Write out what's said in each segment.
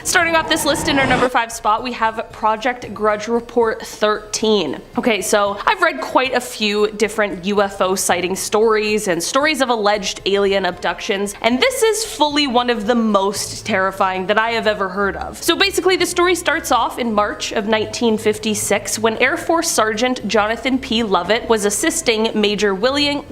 Starting off this list in our number 5 spot, we have Project Grudge Report 13. Okay, so I've read quite a few different UFO sighting stories and stories of alleged alien abductions, and this is fully one of the most terrifying that I have ever heard of. So basically, the story starts off in March of 1956 when Air Force Sergeant Jonathan P. Lovett was assisting Major William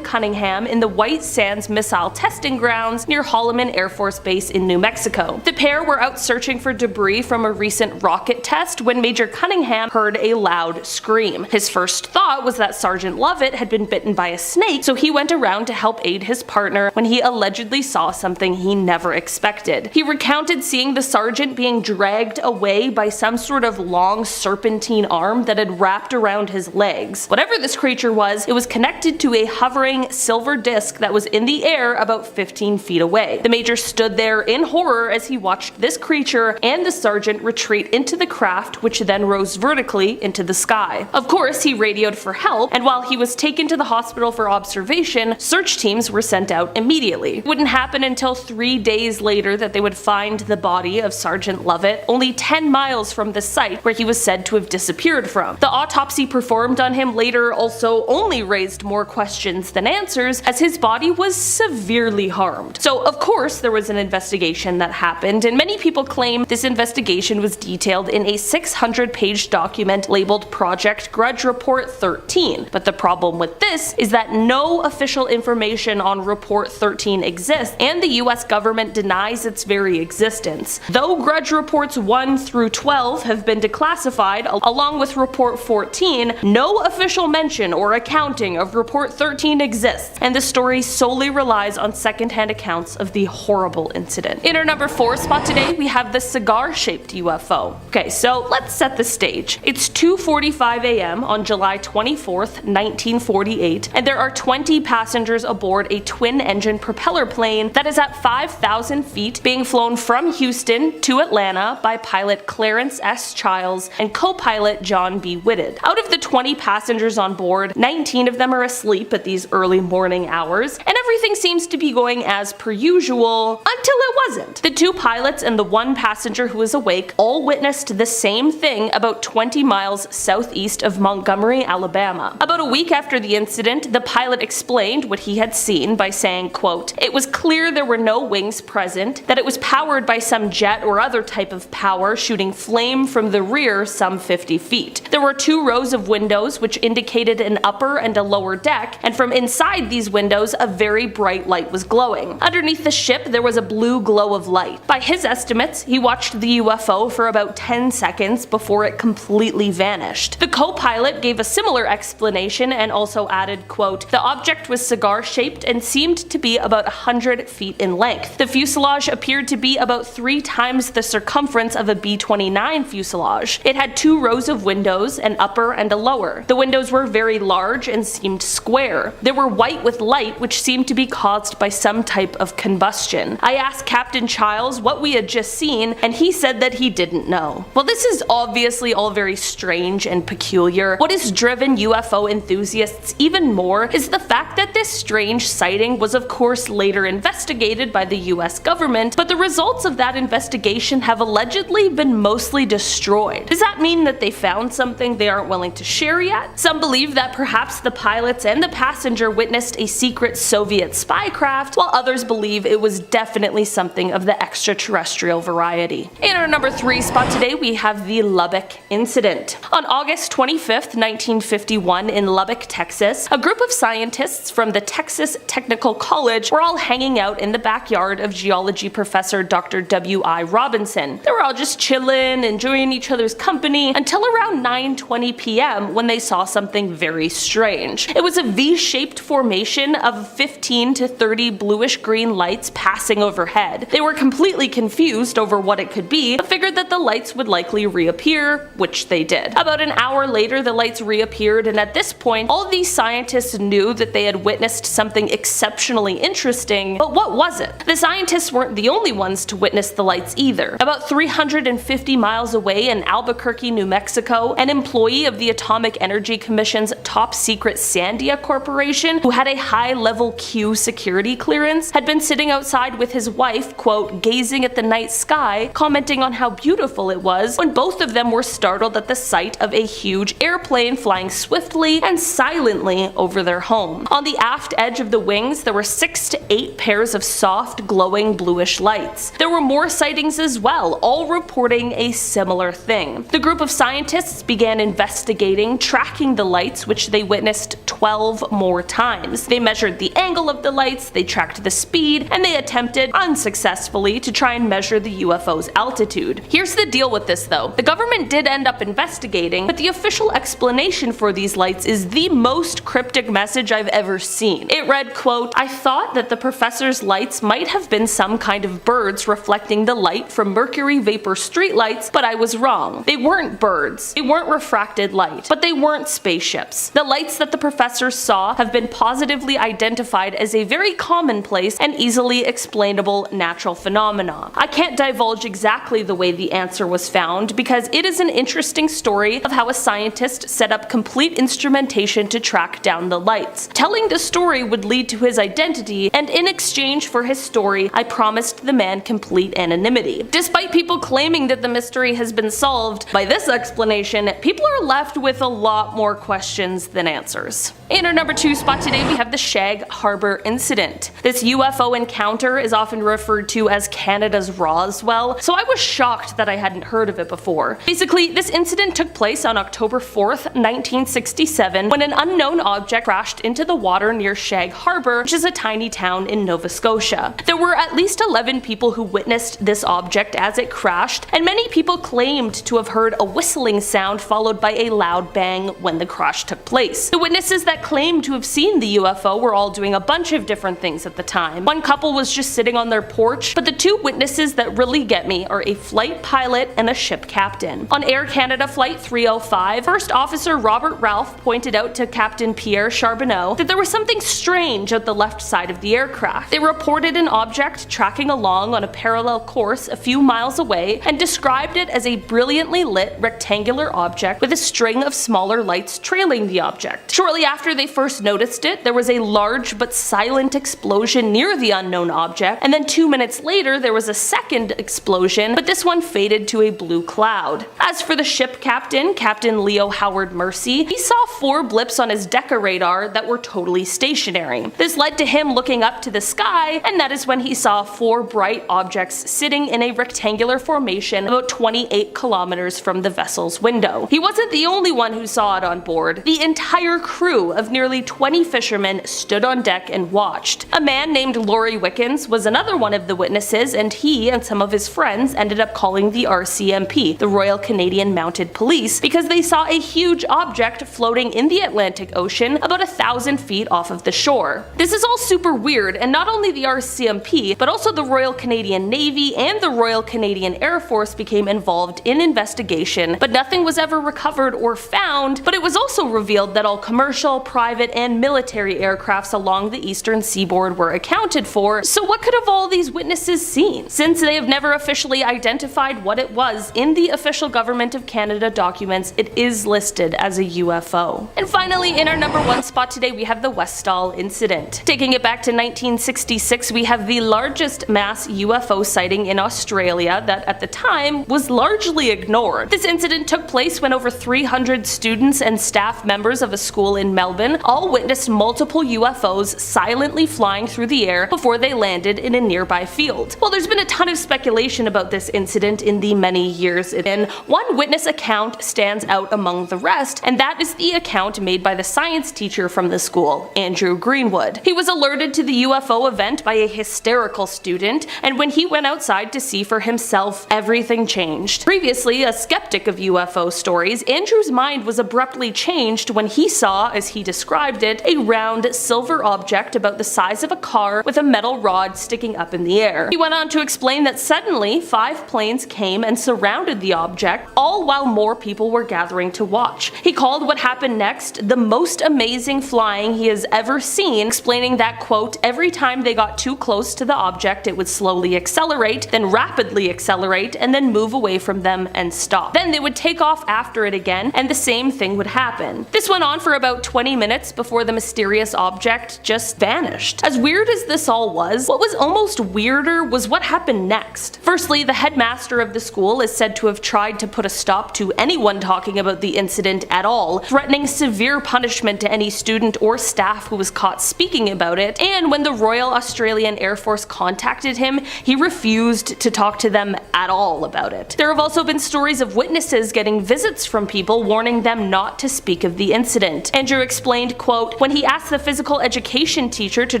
Cunningham in the White Sands Missile Testing Grounds near Holloman Air Force Base in New Mexico. The pair were out searching for debris from a recent rocket test when Major Cunningham heard a loud scream. His first thought was that Sergeant Lovett had been bitten by a snake, so he went around to help aid his partner when he allegedly saw something he never expected. He recounted seeing the sergeant being dragged away by some sort of long serpentine arm that had wrapped around his legs. Whatever this creature was, it was connected to a hovering silver disc that was in the air about 15 feet away. The major stood there in horror as he watched this creature and the sergeant retreat into the craft, which then rose vertically into the sky. Of course, he radioed for help, and while he was taken to the hospital for observation, search teams were sent out immediately. It wouldn't happen until 3 days later that they would find the body of Sergeant Lovett, only 10 miles from the site where he was said to have disappeared from. The autopsy performed on him later also only raised more questions than answers, as his body was severely harmed. So of course there was an investigation that happened, and many people claim this investigation was detailed in a 600-page document labeled Project Grudge Report 13. But the problem with this is that no official information on Report 13 exists, and the US government denies its very existence. Though Grudge Reports 1 through 12 have been declassified, along with Report 14, no official mention or accounting of Report 13 exists, and the story solely relies on secondhand accounts of the horrible incident. In our number 4 spot today, we have the cigar-shaped UFO. Okay, so let's set the stage. It's 2:45 a.m. on July 24th, 1948, and there are 20 passengers aboard a twin-engine propeller plane that is at 5,000 feet, being flown from Houston to Atlanta by pilot Clarence S. Childs and co-pilot John B. Whitted. Out of the 20 passengers on board, 19 of them are asleep at these early morning hours, and everything seems to be going as per usual until it wasn't. The 2 pilots and the 1 passenger who was awake all witnessed the same thing about 20 miles southeast of Montgomery, Alabama. About a week after the incident, the pilot explained what he had seen by saying, quote, "It was clear there were no wings present, that it was powered by some jet or other type of power shooting flame from the rear some 50 feet. There were 2 rows of windows which indicated an upper and a lower deck, and from inside these windows a very bright light was glowing. Underneath the ship there was a blue glow of light. By his estimates, he watched the UFO for about 10 seconds before it completely vanished." The co-pilot gave a similar explanation and also added, quote, "The object was cigar-shaped and seemed to be about 100 feet in length. The fuselage appeared to be about 3 times the circumference of a B-29 fuselage. It had 2 rows of windows, an upper and a lower. The windows were very large and seemed square. They were white with light, which seemed to be caused by some type of combustion. I asked Captain Childs what we had just seen, and he said that he didn't know." Well, this is obviously all very strange and peculiar. What has driven UFO enthusiasts even more is the fact that this strange sighting was of course later investigated by the US government, but the results of that investigation have allegedly been mostly destroyed. Does that mean that they found something they aren't willing to share yet? Some believe that perhaps the pilots and the passenger witnessed a secret Soviet spy craft, while others believe it was definitely something of the extraterrestrial variety. In our number 3 spot today, we have the Lubbock incident. On August 25th, 1951 in Lubbock, Texas, a group of scientists from the Texas Technical College were all hanging out in the backyard of geology professor Dr. W.I. Robinson. They were all just chilling, enjoying each other's company, until around 9:20 p.m. when they saw something very strange. It was a V-shaped formation of 15 to 30 bluish-green lights passing overhead. They were completely confused over what it could be, but figured that the lights would likely reappear, which they did. About an hour later, the lights reappeared, and at this point, all of these scientists knew that they had witnessed something exceptionally interesting, but what was it? The scientists weren't the only ones to witness the lights either. About 350 miles away in Albuquerque, New Mexico, an employee of the Atomic Energy Commission's top secret Sandia Corporation, who had a high-level Q security clearance, had been sitting outside with his wife, quote, gazing at the night sky, commenting on how beautiful it was, when both of them were startled at the sight of a huge airplane flying swiftly and silently over their home. On the aft edge of the wings, there were 6 to 8 pairs of soft, glowing bluish lights. There were more sightings as well, all reporting a similar thing. The group of scientists began investigating, tracking the lights, which they witnessed 12 more times. They measured the angle of the lights, they tracked the speed, and they attempted, unsuccessfully, to try and measure the UFO's altitude. Here's the deal with this though. The government did end up investigating, but the official explanation for these lights is the most cryptic message I've ever seen. It read, quote, I thought that the professor's lights might have been some kind of birds reflecting the light from mercury vapor streetlights, but I was wrong. They weren't birds. They weren't refracted light, but they weren't spaceships. The lights that the professor saw have been positively identified as a very commonplace and easily explainable natural phenomena. I can't divulge exactly the way the answer was found because it is an interesting story of how a scientist set up complete instrumentation to track down the lights. Telling the story would lead to his identity, and in exchange for his story, I promised the man complete anonymity. Despite people claiming that the mystery has been solved, by this explanation, people are left with a lot more questions than answers. In our number 2 spot today, we have the Shag Harbor incident. This UFO encounter is often referred to as Canada's Roswell, so I was shocked that I hadn't heard of it before. Basically, this incident took place on October 4th, 1967, when an unknown object crashed into the water near Shag Harbor, which is a tiny town in Nova Scotia. There were at least 11 people who witnessed this object as it crashed, and many people claimed to have heard a whistling sound followed by a loud bang when the crash took place. The witnesses that claimed to have seen the UFO were all doing a bunch of different things at the time. One couple was just sitting on their porch, but the 2 witnesses that really get me are a flight pilot and a ship captain. On Air Canada Flight 305, First Officer Robert Ralph pointed out to Captain Pierre Charbonneau that there was something strange at the left side of the aircraft. They reported an object tracking along on a parallel course a few miles away and described it as a brilliantly lit rectangular object with a string of smaller lights trailing the object. Shortly after they first noticed it, there was a large but silent explosion near the unknown object, and then 2 minutes later there was a second explosion, but this one faded to a blue cloud. As for the ship captain, Captain Leo Howard Mercy, he saw 4 blips on his Deca radar that were totally stationary. This led to him looking up to the sky, and that is when he saw 4 bright objects sitting in a rectangular formation about 28 kilometers from the vessel's window. He wasn't the only one who saw it on board. The entire crew of nearly 20 fishermen stood on deck and watched. A man named Laurie Wickens was another one of the witnesses, and he and some of his friends ended up calling the RCMP, the Royal Canadian Mounted Police, because they saw a huge object floating in the Atlantic Ocean about 1,000 feet off of the shore. This is all super weird, and not only the RCMP, but also the Royal Canadian Navy and the Royal Canadian Air Force became involved in investigation, but nothing was ever recovered or found. But it was also revealed that all commercial, private, and military aircrafts along the eastern seaboard were accounted for, so what could have all these witnesses seen? Since they have never officially identified what it was in the official Government of Canada documents, it is listed as a UFO. And finally, in our number 1 spot today, we have the Westall incident. Taking it back to 1966, we have the largest mass UFO sighting in Australia that at the time was largely ignored. This incident took place when over 300 students and staff members of a school in Melbourne all witnessed multiple UFOs silently flying through the air before they landed in a nearby field. Well, there's been a ton of speculation about this incident in the many years it's been. One witness account stands out among the rest, and that is the account made by the science teacher from the school, Andrew Greenwood. He was alerted to the UFO event by a hysterical student, and when he went outside to see for himself, everything changed. Previously a skeptic of UFO stories, Andrew's mind was abruptly changed when he saw, as he described it, a round silver object about the size of a car with a metal rod sticking up in the air. He went on to explain that suddenly 5 planes came and surrounded the object, all while more people were gathering to watch. He called what happened next the most amazing flying he has ever seen, explaining that, quote, every time they got too close to the object it would slowly accelerate, then rapidly accelerate, and then move away from them and stop. Then they would take off after it again, and the same thing would happen. This went on for about 20 20 minutes before the mysterious object just vanished. As weird as this all was, what was almost weirder was what happened next. Firstly, the headmaster of the school is said to have tried to put a stop to anyone talking about the incident at all, threatening severe punishment to any student or staff who was caught speaking about it, and when the Royal Australian Air Force contacted him, he refused to talk to them at all about it. There have also been stories of witnesses getting visits from people warning them not to speak of the incident. Andrew explained, quote, when he asked the physical education teacher to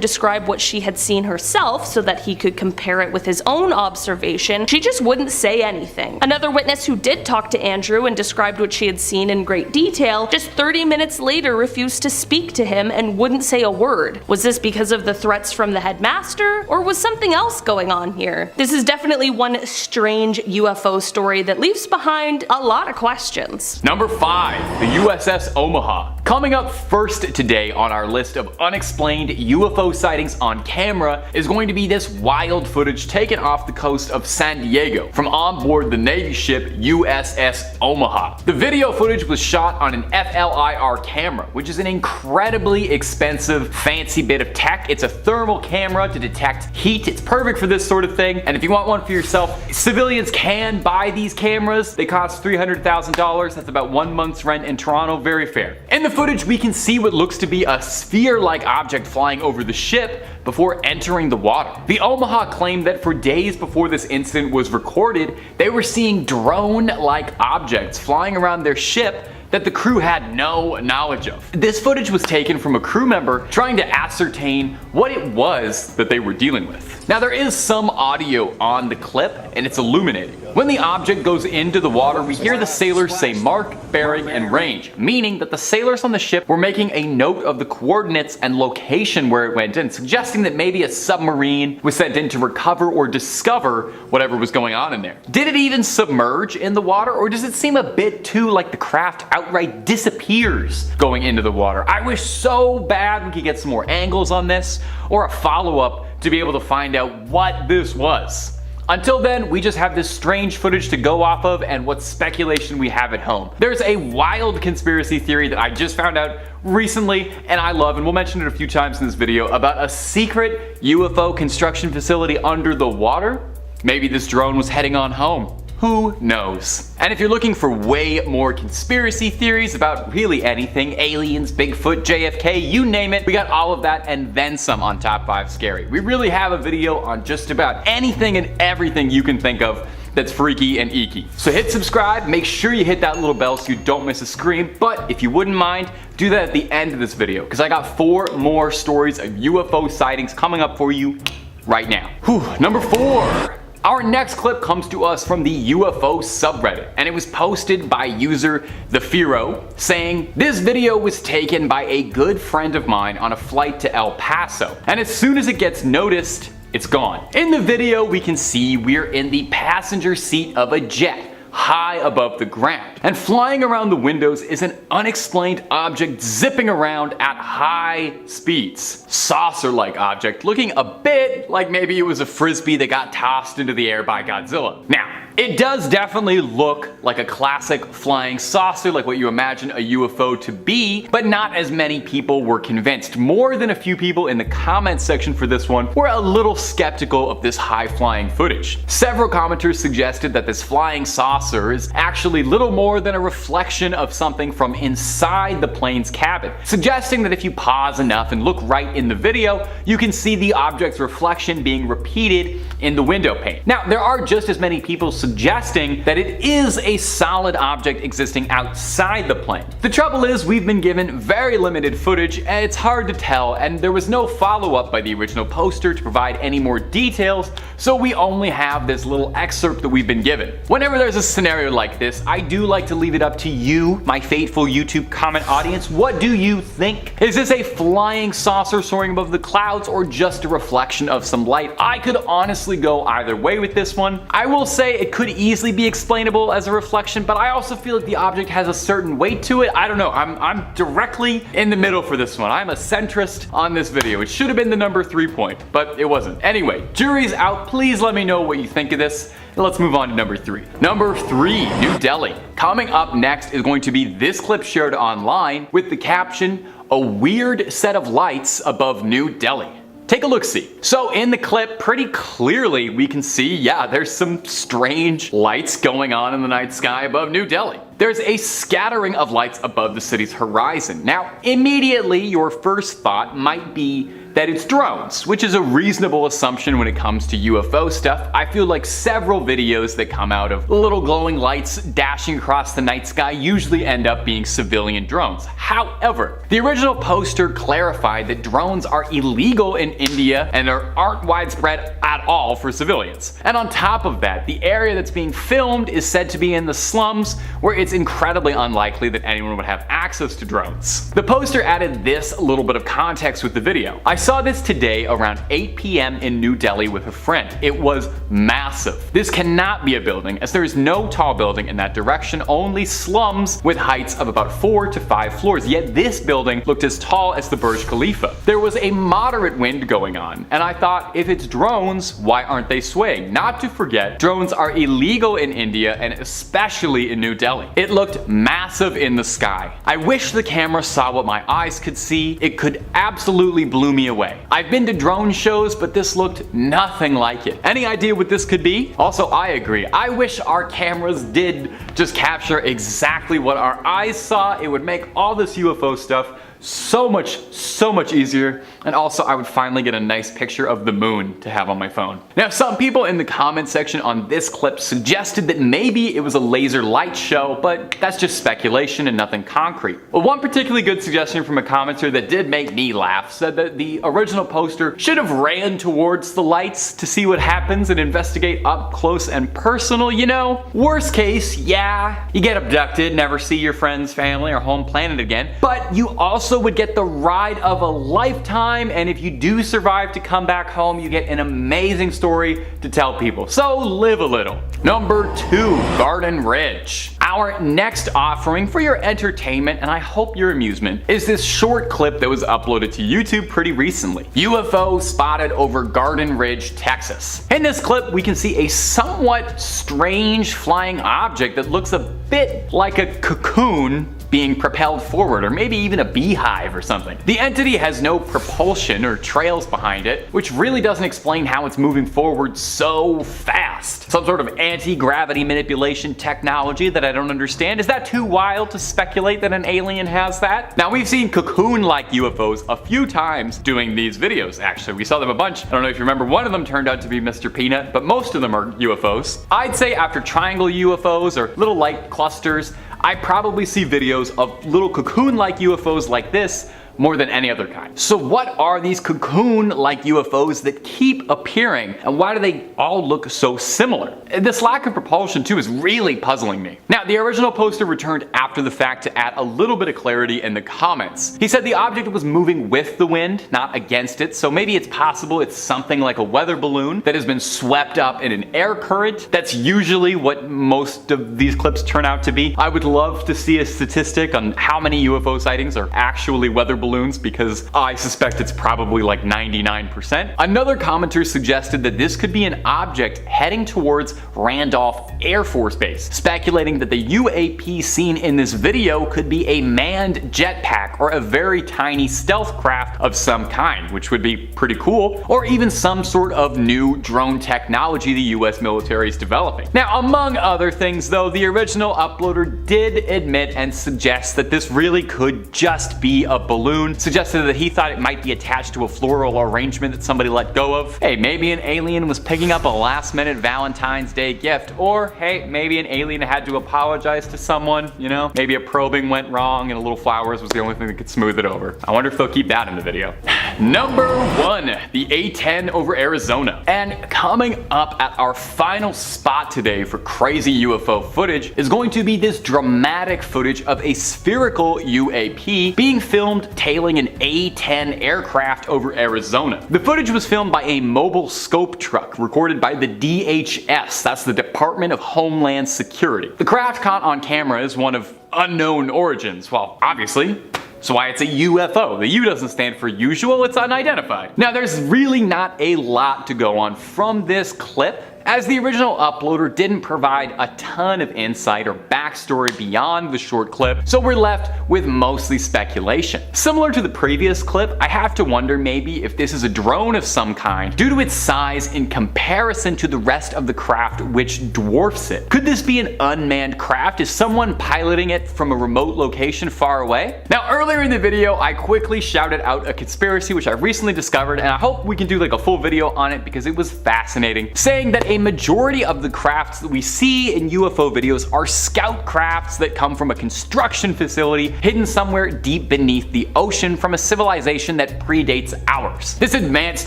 describe what she had seen herself so that he could compare it with his own observation, she just wouldn't say anything. Another witness who did talk to Andrew and described what she had seen in great detail, just 30 minutes later refused to speak to him and wouldn't say a word. Was this because of the threats from the headmaster, or was something else going on here? This is definitely one strange UFO story that leaves behind a lot of questions. Number 5. The USS Omaha. Coming up first today on our list of unexplained UFO sightings on camera is going to be this wild footage taken off the coast of San Diego from on board the Navy ship USS Omaha. The video footage was shot on an FLIR camera, which is an incredibly expensive, fancy bit of tech. It's a thermal camera to detect heat. It's perfect for this sort of thing, and if you want one for yourself, civilians can buy these cameras. They cost $300,000. That's about 1 month's rent in Toronto. Very fair. In the footage, we can see what looks to be a sphere-like object flying over the ship before entering the water. The Omaha claimed that for days before this incident was recorded, they were seeing drone-like objects flying around their ship that the crew had no knowledge of. This footage was taken from a crew member trying to ascertain what it was that they were dealing with. Now there is some audio on the clip and it's illuminating. When the object goes into the water, we hear the sailors say mark, bearing, and range, meaning that the sailors on the ship were making a note of the coordinates and location where it went in, suggesting that maybe a submarine was sent in to recover or discover whatever was going on in there. Did it even submerge in the water, or does it seem a bit too like the craft outright disappears going into the water? I wish so bad we could get some more angles on this, or a follow-up to be able to find out what this was. Until then, we just have this strange footage to go off of and what speculation we have at home. There's a wild conspiracy theory that I just found out recently and I love, and we'll mention it a few times in this video, about a secret UFO construction facility under the water. Maybe this drone was heading on home. Who knows? And if you're looking for way more conspiracy theories about really anything, aliens, Bigfoot, JFK, you name it, we got all of that and then some on Top 5 Scary. We really have a video on just about anything and everything you can think of that's freaky and eeky. So hit subscribe, make sure you hit that little bell so you don't miss a scream, but if you wouldn't mind, do that at the end of this video, because I got 4 more stories of UFO sightings coming up for you right now. Whew, number 4. Our next clip comes to us from the UFO subreddit, and it was posted by user The Firo, saying, this video was taken by a good friend of mine on a flight to El Paso, and as soon as it gets noticed, it's gone. In the video, we can see we're in the passenger seat of a jet, high above the ground. And flying around the windows is an unexplained object zipping around at high speeds. Saucer-like object, looking a bit like maybe it was a frisbee that got tossed into the air by Godzilla. Now, it does definitely look like a classic flying saucer, like what you imagine a UFO to be, but not as many people were convinced. More than a few people in the comments section for this one were a little skeptical of this high-flying footage. Several commenters suggested that this flying saucer is actually little more than a reflection of something from inside the plane's cabin, suggesting that if you pause enough and look right in the video, you can see the object's reflection being repeated in the window pane. Now, there are just as many people suggesting that it is a solid object existing outside the plane. The trouble is, we've been given very limited footage and it's hard to tell, and there was no follow-up by the original poster to provide any more details, so we only have this little excerpt that we've been given. Whenever there's a scenario like this, I do like to leave it up to you, my faithful YouTube comment audience. What do you think? Is this a flying saucer soaring above the clouds, or just a reflection of some light? I could honestly go either way with this one. I will say it could easily be explainable as a reflection, but I also feel like the object has a certain weight to it. I don't know, I'm directly in the middle for this one. I'm a centrist on this video. It should have been the number 3 point, but it wasn't. Anyway, jury's out. Please let me know what you think of this. Let's move on to number 3. Number 3, New Delhi. Coming up next is going to be this clip shared online with the caption, a weird set of lights above New Delhi. Take a look-see. So in the clip, pretty clearly we can see, yeah, there's some strange lights going on in the night sky above New Delhi. There's a scattering of lights above the city's horizon. Now, immediately your first thought might be that it's drones, which is a reasonable assumption when it comes to UFO stuff. I feel like several videos that come out of little glowing lights dashing across the night sky usually end up being civilian drones. However, the original poster clarified that drones are illegal in India and aren't widespread at all for civilians. And on top of that, the area that's being filmed is said to be in the slums, where it's incredibly unlikely that anyone would have access to drones. The poster added this little bit of context with the video. I saw this today around 8 p.m. in New Delhi with a friend. It was massive. This cannot be a building, as there is no tall building in that direction, only slums with heights of about 4 to 5 floors, yet this building looked as tall as the Burj Khalifa. There was a moderate wind going on, and I thought, if it's drones, why aren't they swaying? Not to forget, drones are illegal in India and especially in New Delhi. It looked massive in the sky. I wish the camera saw what my eyes could see. It could absolutely blow me away. I've been to drone shows, but this looked nothing like it. Any idea what this could be? Also, I agree. I wish our cameras did just capture exactly what our eyes saw. It would make all this UFO stuff so much easier, and also I would finally get a nice picture of the moon to have on my phone. Now, some people in the comment section on this clip suggested that maybe it was a laser light show, but that's just speculation and nothing concrete. Well, one particularly good suggestion from a commenter that did make me laugh said that the original poster should have ran towards the lights to see what happens and investigate up close and personal, you know? Worst case, yeah, you get abducted, never see your friends, family, or home planet again, but you also would get the ride of a lifetime, and if you do survive to come back home, you get an amazing story to tell people. So live a little. Number 2, Garden Ridge. Our next offering for your entertainment, and I hope your amusement, is this short clip that was uploaded to YouTube pretty recently. UFO spotted over Garden Ridge, Texas. In this clip, we can see a somewhat strange flying object that looks a bit like a cocoon being propelled forward, or maybe even a beehive or something. The entity has no propulsion or trails behind it, which really doesn't explain how it's moving forward so fast. Some sort of anti-gravity manipulation technology that I don't understand. Is that too wild to speculate that an alien has that? Now, we've seen cocoon-like UFOs a few times doing these videos, actually. We saw them a bunch. I don't know if you remember, one of them turned out to be Mr. Peanut, but most of them are UFOs. I'd say after triangle UFOs or little light clusters, I probably see videos of little cocoon-like UFOs like this more than any other kind. So what are these cocoon-like UFOs that keep appearing, and why do they all look so similar? This lack of propulsion too is really puzzling me. Now, the original poster returned after the fact to add a little bit of clarity in the comments. He said the object was moving with the wind, not against it, so maybe it's possible it's something like a weather balloon that has been swept up in an air current. That's usually what most of these clips turn out to be. I would love to see a statistic on how many UFO sightings are actually weather balloons, because I suspect it's probably like 99%. Another commenter suggested that this could be an object heading towards Randolph Air Force Base, speculating that the UAP seen in this video could be a manned jetpack or a very tiny stealth craft of some kind, which would be pretty cool, or even some sort of new drone technology the US military is developing. Now, among other things though, the original uploader did admit and suggest that this really could just be a balloon, suggested that he thought it might be attached to a floral arrangement that somebody let go of. Hey, maybe an alien was picking up a last-minute Valentine's Day gift, or hey, maybe an alien had to apologize to someone, you know? Maybe a probing went wrong and a little flowers was the only thing that could smooth it over. I wonder if they'll keep that in the video. Number 1, the A-10 over Arizona. And coming up at our final spot today for crazy UFO footage is going to be this dramatic footage of a spherical UAP being filmed tailing an A-10 aircraft over Arizona. The footage was filmed by a mobile scope truck recorded by the DHS, that's the Department of Homeland Security. The craft caught on camera is one of unknown origins, well, obviously. So why it's a UFO. The U doesn't stand for usual, it's unidentified. Now, there's really not a lot to go on from this clip, as the original uploader didn't provide a ton of insight or backstory beyond the short clip, so we're left with mostly speculation. Similar to the previous clip, I have to wonder maybe if this is a drone of some kind due to its size in comparison to the rest of the craft, which dwarfs it. Could this be an unmanned craft? Is someone piloting it from a remote location far away? Now, earlier in the video, I quickly shouted out a conspiracy which I recently discovered, and I hope we can do like a full video on it because it was fascinating, saying that a majority of the crafts that we see in UFO videos are scout crafts that come from a construction facility hidden somewhere deep beneath the ocean from a civilization that predates ours. This advanced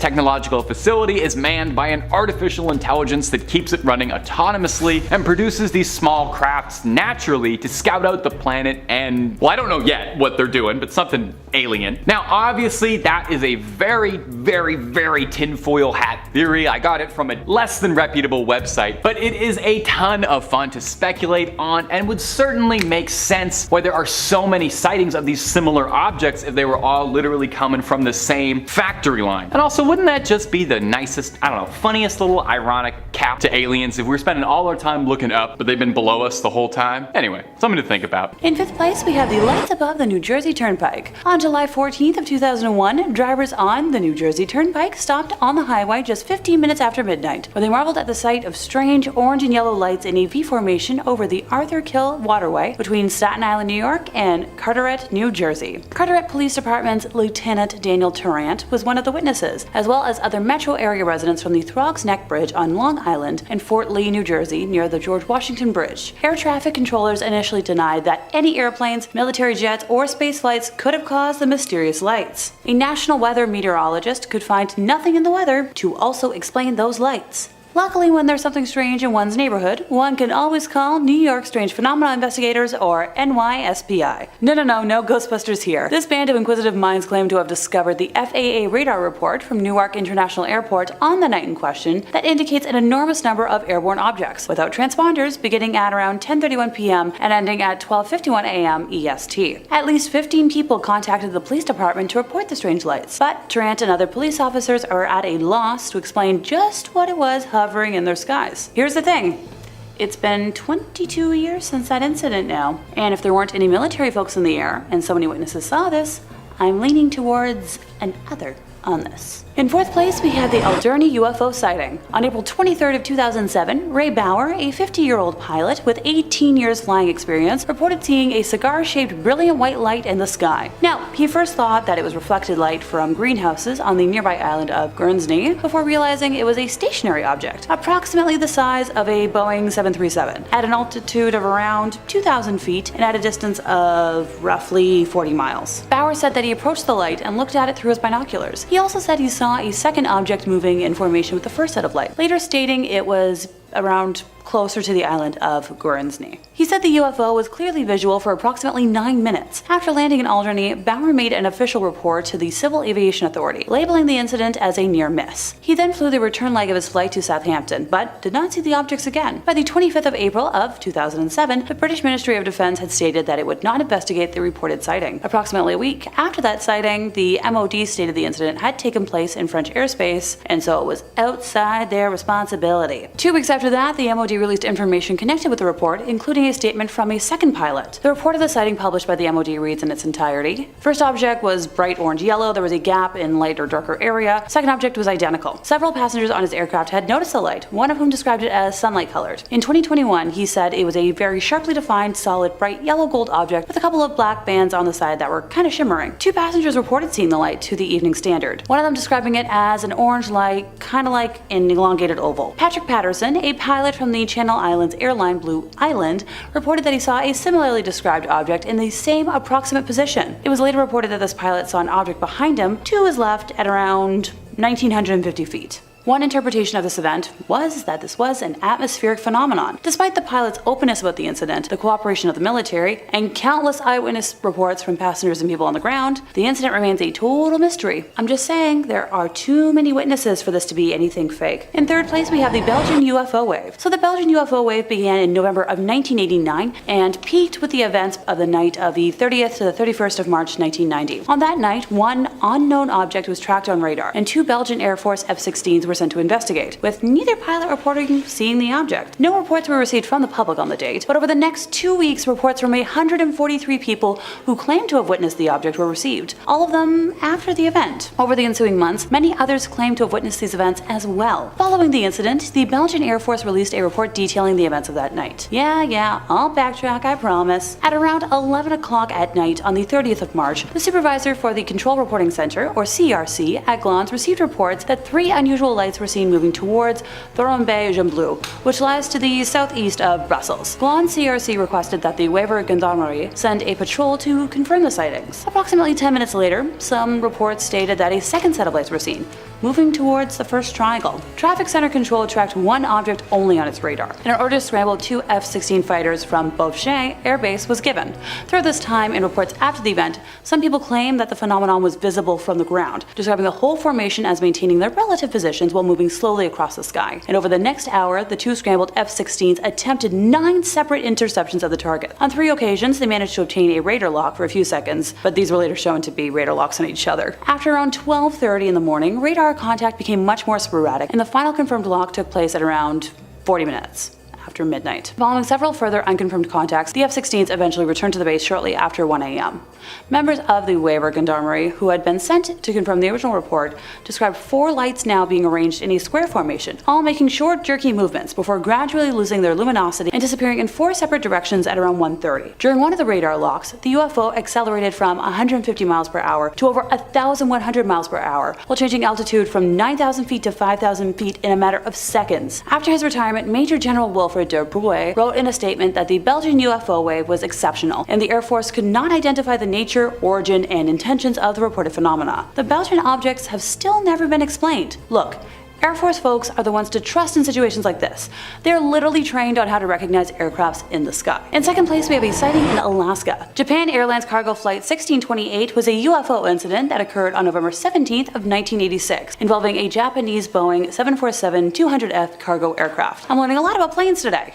technological facility is manned by an artificial intelligence that keeps it running autonomously and produces these small crafts naturally to scout out the planet and, well, I don't know yet what they're doing, but something alien. Now, obviously, that is a very tinfoil hat theory. I got it from a less than reputable website, but it is a ton of fun to speculate on and would certainly make sense why there are so many sightings of these similar objects if they were all literally coming from the same factory line. And also, wouldn't that just be the nicest, I don't know, funniest little ironic cap to aliens if we're spending all our time looking up, but they've been below us the whole time? Anyway, something to think about. In fifth place, we have the lights above the New Jersey Turnpike. On July 14th of 2001, drivers on the New Jersey Turnpike stopped on the highway just 15 minutes after midnight, where they marveled at the sight of strange orange and yellow lights in a V formation over the Arthur Kill waterway between Staten Island, New York and Carteret, New Jersey. Carteret Police Department's Lieutenant Daniel Tarrant was one of the witnesses, as well as other metro area residents from the Throgs Neck Bridge on Long Island and Fort Lee, New Jersey, near the George Washington Bridge. Air traffic controllers initially denied that any airplanes, military jets, or space flights could have caused the mysterious lights. A national weather meteorologist could find nothing in the weather to also explain those lights. Luckily, when there's something strange in one's neighborhood, one can always call New York Strange Phenomena Investigators, or NYSPI. No Ghostbusters here. This band of inquisitive minds claim to have discovered the FAA radar report from Newark International Airport on the night in question that indicates an enormous number of airborne objects, without transponders, beginning at around 10:31 p.m. and ending at 12:51 a.m. EST. At least 15 people contacted the police department to report the strange lights, but Tarrant and other police officers are at a loss to explain just what it was hovering in their skies. Here's the thing. It's been 22 years since that incident now, and if there weren't any military folks in the air, and so many witnesses saw this, I'm leaning towards an other on this. In fourth place, we have the Alderney UFO sighting. On April 23rd of 2007, Ray Bauer, a 50-year-old pilot with 18 years flying experience, reported seeing a cigar-shaped brilliant white light in the sky. Now, he first thought that it was reflected light from greenhouses on the nearby island of Guernsey, before realizing it was a stationary object, approximately the size of a Boeing 737, at an altitude of around 2,000 feet and at a distance of roughly 40 miles. Bauer said that he approached the light and looked at it through his binoculars. He also said he saw a second object moving in formation with the first set of light, later stating it was around closer to the island of Guernsey. He said the UFO was clearly visual for approximately 9 minutes. After landing in Alderney, Bauer made an official report to the Civil Aviation Authority, labeling the incident as a near miss. He then flew the return leg of his flight to Southampton, but did not see the objects again. By the 25th of April of 2007, the British Ministry of Defence had stated that it would not investigate the reported sighting. Approximately a week after that sighting, the MOD stated the incident had taken place in French airspace, and so it was outside their responsibility. 2 weeks after that, the MOD released information connected with the report, including a statement from a second pilot. The report of the sighting published by the MOD reads in its entirety. First object was bright orange yellow, there was a gap in light or darker area. Second object was identical. Several passengers on his aircraft had noticed the light, one of whom described it as sunlight colored. In 2021, he said it was a very sharply defined, solid, bright yellow gold object with a couple of black bands on the side that were kind of shimmering. 2 passengers reported seeing the light to the Evening Standard, one of them describing it as an orange light, kind of like an elongated oval. Patrick Patterson, a pilot from the Channel Islands airline Blue Island, reported that he saw a similarly described object in the same approximate position. It was later reported that this pilot saw an object behind him to his left at around 1,950 feet. One interpretation of this event was that this was an atmospheric phenomenon. Despite the pilot's openness about the incident, the cooperation of the military, and countless eyewitness reports from passengers and people on the ground, the incident remains a total mystery. I'm just saying, there are too many witnesses for this to be anything fake. In third place, we have the Belgian UFO wave. So the Belgian UFO wave began in November of 1989 and peaked with the events of the night of the 30th to the 31st of March 1990. On that night, one unknown object was tracked on radar, and 2 Belgian Air Force F-16s were were sent to investigate, with neither pilot reporting seeing the object. No reports were received from the public on the date, but over the next 2 weeks, reports from 143 people who claimed to have witnessed the object were received, all of them after the event. Over the ensuing months, many others claimed to have witnessed these events as well. Following the incident, the Belgian Air Force released a report detailing the events of that night. Yeah, I'll backtrack, I promise. At around 11 o'clock at night on the 30th of March, the supervisor for the Control Reporting Center, or CRC, at Glans received reports that 3 unusual lights were seen moving towards Thorenby-Gemblou, which lies to the southeast of Brussels. Glans CRC requested that the Wever Gendarmerie send a patrol to confirm the sightings. Approximately 10 minutes later, some reports stated that a second set of lights were seen, moving towards the first triangle. Traffic Center Control tracked one object only on its radar. An order to scramble 2 F-16 fighters from Beauvais Air Base was given. Throughout this time, in reports after the event, some people claim that the phenomenon was visible from the ground, describing the whole formation as maintaining their relative positions while moving slowly across the sky. And over the next hour, the 2 scrambled F-16s attempted 9 separate interceptions of the target. On 3 occasions, they managed to obtain a radar lock for a few seconds, but these were later shown to be radar locks on each other. After around 12:30 in the morning, radar contact became much more sporadic, and the final confirmed lock took place at around 40 minutes. After midnight. Following several further unconfirmed contacts, the F-16s eventually returned to the base shortly after 1 a.m. Members of the Wever Gendarmerie, who had been sent to confirm the original report, described 4 lights now being arranged in a square formation, all making short, jerky movements before gradually losing their luminosity and disappearing in 4 separate directions at around 1:30. During one of the radar locks, the UFO accelerated from 150 miles per hour to over 1,100 miles per hour, while changing altitude from 9,000 feet to 5,000 feet in a matter of seconds. After his retirement, Major General Wilfred de Brouwer wrote in a statement that the Belgian UFO wave was exceptional, and the Air Force could not identify the nature, origin, and intentions of the reported phenomena. The Belgian objects have still never been explained. Look, Air Force folks are the ones to trust in situations like this. They're literally trained on how to recognize aircrafts in the sky. In second place, we have a sighting in Alaska. Japan Airlines cargo flight 1628 was a UFO incident that occurred on November 17th of 1986, involving a Japanese Boeing 747-200F cargo aircraft. I'm learning a lot about planes today.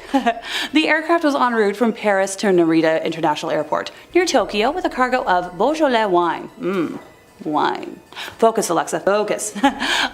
The aircraft was en route from Paris to Narita International Airport, near Tokyo, with a cargo of Beaujolais wine. Wine. Focus, Alexa, focus.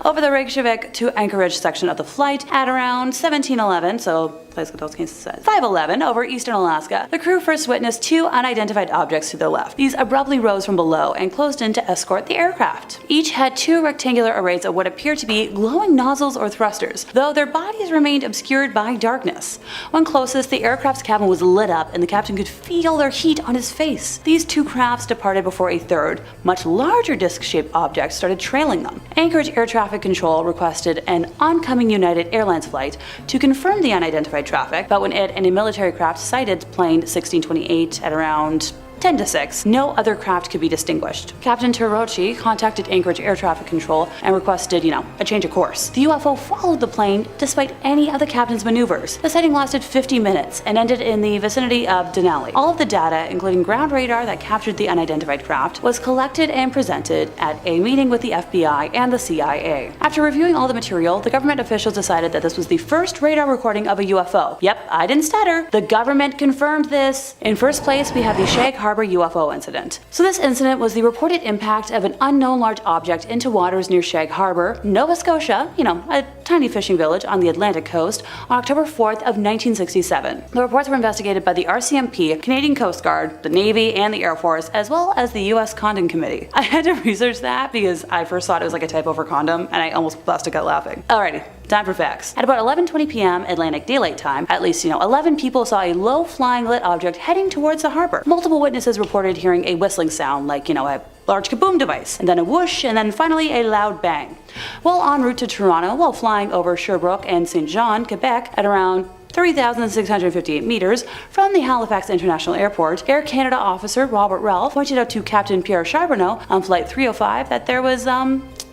Over the Reykjavik to Anchorage section of the flight at around 1711, so place what those cases says, 511 over eastern Alaska, the crew first witnessed 2 unidentified objects to their left. These abruptly rose from below and closed in to escort the aircraft. Each had 2 rectangular arrays of what appeared to be glowing nozzles or thrusters, though their bodies remained obscured by darkness. When closest, the aircraft's cabin was lit up and the captain could feel their heat on his face. These 2 crafts departed before a third, much larger disc-shaped object started trailing them. Anchorage Air Traffic Control requested an oncoming United Airlines flight to confirm the unidentified traffic, but when it and a military craft sighted plane 1628 at around 10 to 6, no other craft could be distinguished. Captain Terrochi contacted Anchorage Air Traffic Control and requested, a change of course. The UFO followed the plane despite any of the captain's maneuvers. The sighting lasted 50 minutes and ended in the vicinity of Denali. All of the data, including ground radar that captured the unidentified craft, was collected and presented at a meeting with the FBI and the CIA. After reviewing all the material, the government officials decided that this was the first radar recording of a UFO. Yep, I didn't stutter. The government confirmed this. In first place, we have the Shag Harbor UFO incident. So this incident was the reported impact of an unknown large object into waters near Shag Harbor, Nova Scotia, a tiny fishing village on the Atlantic coast, on October 4th of 1967. The reports were investigated by the RCMP, Canadian Coast Guard, the Navy, and the Air Force, as well as the U.S. Condom Committee. I had to research that because I first thought it was like a typo for condom, and I almost busted out laughing. Alrighty. Time for facts. At about 11:20 p.m. Atlantic Daylight Time, at least 11 people saw a low-flying lit object heading towards the harbor. Multiple witnesses reported hearing a whistling sound like, a large kaboom device, and then a whoosh, and then finally a loud bang. While en route to Toronto, while flying over Sherbrooke and St. John, Quebec, at around 3,658 meters from the Halifax International Airport, Air Canada officer Robert Ralph pointed out to Captain Pierre Charbonneau on Flight 305 that there was,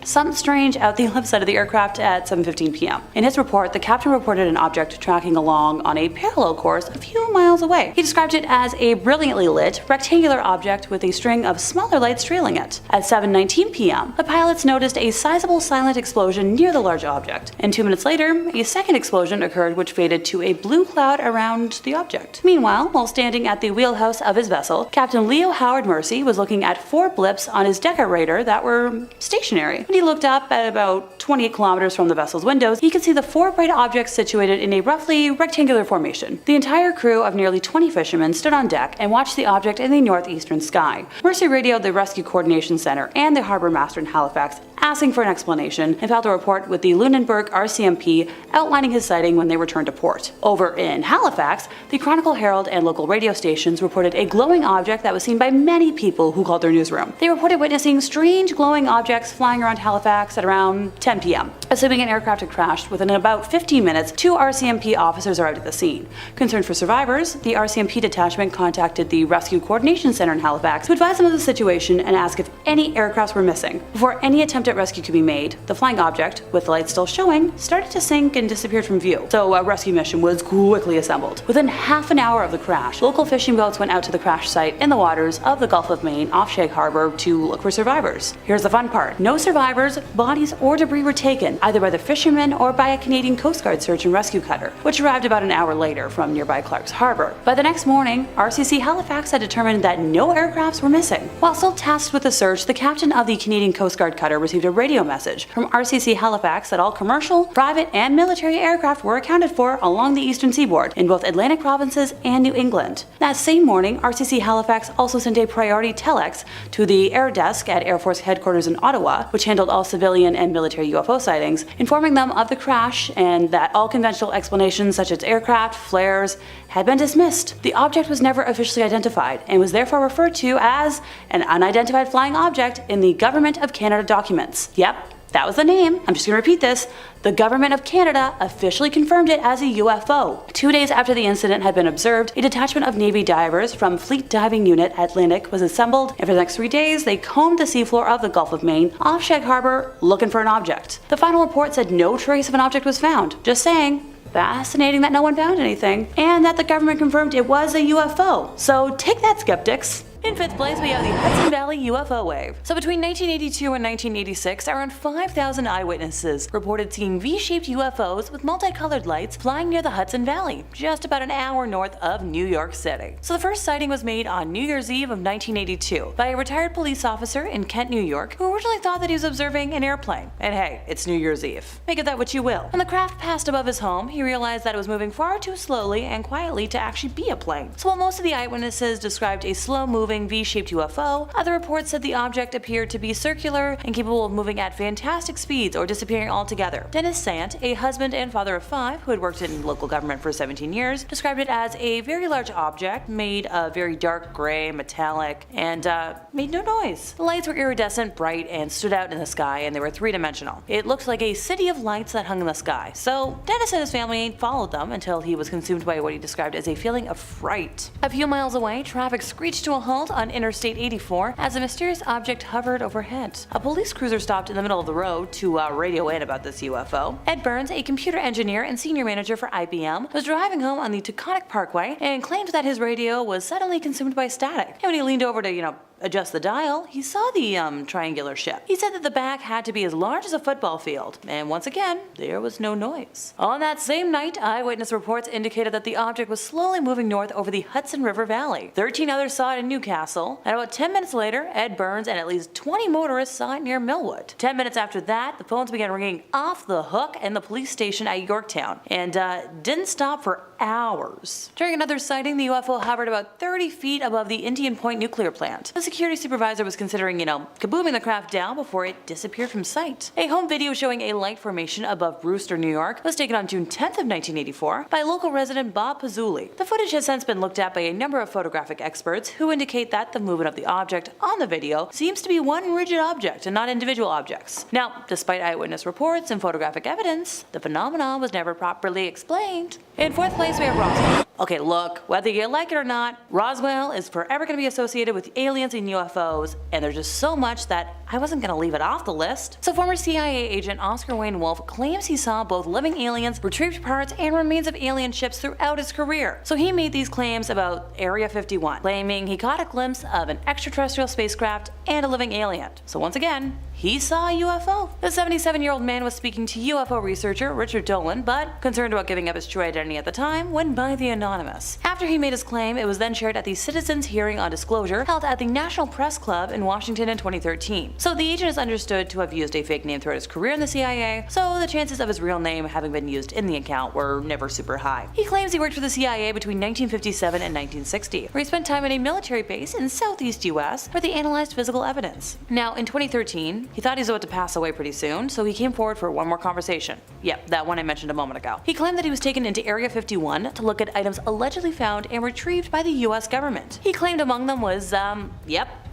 something strange out the left side of the aircraft at 7:15 p.m. In his report, the captain reported an object tracking along on a parallel course a few miles away. He described it as a brilliantly lit, rectangular object with a string of smaller lights trailing it. At 7:19 p.m., the pilots noticed a sizable silent explosion near the large object, and 2 minutes later, a second explosion occurred which faded to a blue cloud around the object. Meanwhile, while standing at the wheelhouse of his vessel, Captain Leo Howard Mercy was looking at 4 blips on his Decker radar that were stationary. When he looked up at about 28 kilometers from the vessel's windows, he could see the 4 bright objects situated in a roughly rectangular formation. The entire crew of nearly 20 fishermen stood on deck and watched the object in the northeastern sky. Mercy radioed the Rescue Coordination Center and the harbor master in Halifax, asking for an explanation, and filed a report with the Lunenburg RCMP outlining his sighting when they returned to port. Over in Halifax, the Chronicle Herald and local radio stations reported a glowing object that was seen by many people who called their newsroom. They reported witnessing strange glowing objects flying around Halifax at around 10 p.m. Assuming an aircraft had crashed, within about 15 minutes, 2 RCMP officers arrived at the scene. Concerned for survivors, the RCMP detachment contacted the Rescue Coordination Center in Halifax to advise them of the situation and ask if any aircrafts were missing. Before any attempt at rescue could be made, the flying object, with the lights still showing, started to sink and disappeared from view. So a rescue mission was quickly assembled. Within half an hour of the crash, local fishing boats went out to the crash site in the waters of the Gulf of Maine off Shag Harbor to look for survivors. Here's the fun part. No survivors, bodies, or debris were taken, either by the fishermen or by a Canadian Coast Guard search and rescue cutter, which arrived about an hour later from nearby Clark's Harbor. By the next morning, RCC Halifax had determined that no aircrafts were missing. While still tasked with the search, the captain of the Canadian Coast Guard cutter received a radio message from RCC Halifax that all commercial, private, and military aircraft were accounted for along the eastern seaboard in both Atlantic provinces and New England. That same morning, RCC Halifax also sent a priority telex to the Air Desk at Air Force Headquarters in Ottawa, which handled all civilian and military UFO sightings, informing them of the crash and that all conventional explanations such as aircraft, flares, had been dismissed. The object was never officially identified and was therefore referred to as an unidentified flying object in the Government of Canada documents. Yep, that was the name. I'm just going to repeat this. The Government of Canada officially confirmed it as a UFO. 2 days after the incident had been observed, a detachment of Navy divers from Fleet Diving Unit Atlantic was assembled, and for the next 3 days, they combed the seafloor of the Gulf of Maine off Shag Harbor looking for an object. The final report said no trace of an object was found. Just saying. Fascinating that no one found anything, and that the government confirmed it was a UFO. So take that, skeptics. In 5th place, we have the Hudson Valley UFO wave. So between 1982 and 1986, around 5,000 eyewitnesses reported seeing V-shaped UFOs with multicolored lights flying near the Hudson Valley, just about an hour north of New York City. So the first sighting was made on New Year's Eve of 1982 by a retired police officer in Kent, New York, who originally thought that he was observing an airplane. And hey, it's New Year's Eve. Make of that what you will. When the craft passed above his home, he realized that it was moving far too slowly and quietly to actually be a plane. So while most of the eyewitnesses described a slow-moving V-shaped UFO, other reports said the object appeared to be circular and capable of moving at fantastic speeds or disappearing altogether. Dennis Sant, a husband and father of 5 who had worked in local government for 17 years, described it as a very large object made of very dark gray, metallic, and made no noise. The lights were iridescent, bright, and stood out in the sky, and they were 3-dimensional. It looked like a city of lights that hung in the sky. So Dennis and his family followed them until he was consumed by what he described as a feeling of fright. A few miles away, traffic screeched to a halt on Interstate 84 as a mysterious object hovered overhead. A police cruiser stopped in the middle of the road to radio in about this UFO. Ed Burns, a computer engineer and senior manager for IBM, was driving home on the Taconic Parkway and claimed that his radio was suddenly consumed by static. And when he leaned over to, adjust the dial, he saw the triangular ship. He said that the back had to be as large as a football field, and once again, there was no noise. On that same night, eyewitness reports indicated that the object was slowly moving north over the Hudson River Valley. 13 others saw it in Newcastle, and about 10 minutes later, Ed Burns and at least 20 motorists saw it near Millwood. 10 minutes after that, the phones began ringing off the hook in the police station at Yorktown, and didn't stop for hours. During another sighting, the UFO hovered about 30 feet above the Indian Point nuclear plant. The security supervisor was considering, kabooming the craft down before it disappeared from sight. A home video showing a light formation above Brewster, New York was taken on June 10th of 1984 by local resident Bob Pazzulli. The footage has since been looked at by a number of photographic experts who indicate that the movement of the object on the video seems to be one rigid object and not individual objects. Now, despite eyewitness reports and photographic evidence, the phenomenon was never properly explained. In 4th place, we have Roswell. Okay, look, whether you like it or not, Roswell is forever going to be associated with aliens and UFOs, and there's just so much that I wasn't going to leave it off the list. So former CIA agent Oscar Wayne Wolf claims he saw both living aliens, retrieved parts, and remains of alien ships throughout his career. So he made these claims about Area 51, claiming he caught a glimpse of an extraterrestrial spacecraft and a living alien. So once again, he saw a UFO. The 77-year-old man was speaking to UFO researcher Richard Dolan, but concerned about giving up his true identity at the time, went by the anonymous. After he made his claim, it was then shared at the Citizens Hearing on Disclosure held at the National Press Club in Washington in 2013. So the agent is understood to have used a fake name throughout his career in the CIA, so the chances of his real name having been used in the account were never super high. He claims he worked for the CIA between 1957 and 1960, where he spent time at a military base in southeast US where they analyzed physical evidence. Now, in 2013, he thought he was about to pass away pretty soon, so he came forward for one more conversation. Yep, that one I mentioned a moment ago. He claimed that he was taken into Area 51 to look at items allegedly found and retrieved by the US government. He claimed among them was,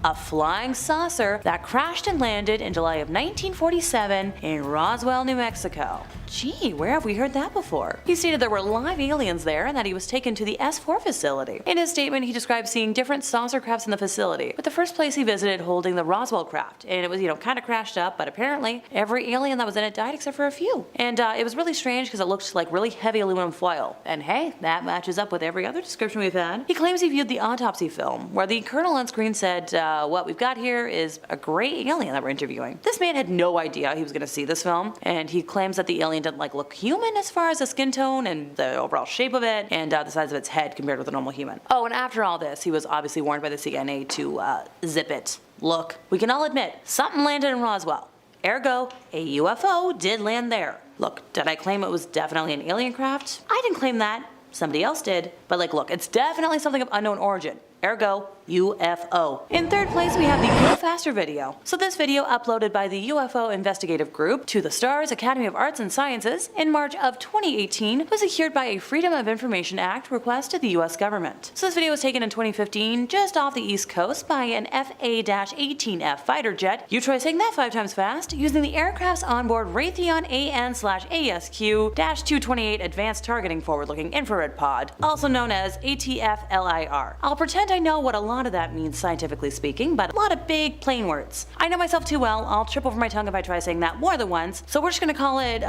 a flying saucer that crashed and landed in July of 1947 in Roswell, New Mexico. Gee, where have we heard that before? He stated there were live aliens there and that he was taken to the S4 facility. In his statement, he described seeing different saucer crafts in the facility, with the first place he visited holding the Roswell craft, and it was, kind of crashed up, but apparently every alien that was in it died except for a few. And it was really strange because it looked like really heavy aluminum foil. And hey, that matches up with every other description we've had. He claims he viewed the autopsy film, where the colonel on screen said, what we've got here is a gray alien that we're interviewing. This man had no idea he was going to see this film, and he claims that the alien didn't look human as far as the skin tone and the overall shape of it, and the size of its head compared with a normal human. Oh, and after all this, he was obviously warned by the CIA to zip it. Look, we can all admit, something landed in Roswell. Ergo, a UFO did land there. Look, did I claim it was definitely an alien craft? I didn't claim that. Somebody else did. But look, it's definitely something of unknown origin. Ergo, UFO. In third place, we have the Go Faster video. So this video, uploaded by the UFO investigative group to the STARS Academy of Arts and Sciences in March of 2018, was secured by a Freedom of Information Act request to the US government. So this video was taken in 2015 just off the East Coast by an FA-18F fighter jet, you try saying that 5 times fast, using the aircraft's onboard Raytheon AN/ASQ-228 Advanced Targeting Forward-Looking Infrared Pod, also known as ATF-LIR. I'll pretend I know what a lot of that means scientifically speaking, but a lot of big plain words. I know myself too well, I'll trip over my tongue if I try saying that more than once, so we're just gonna call it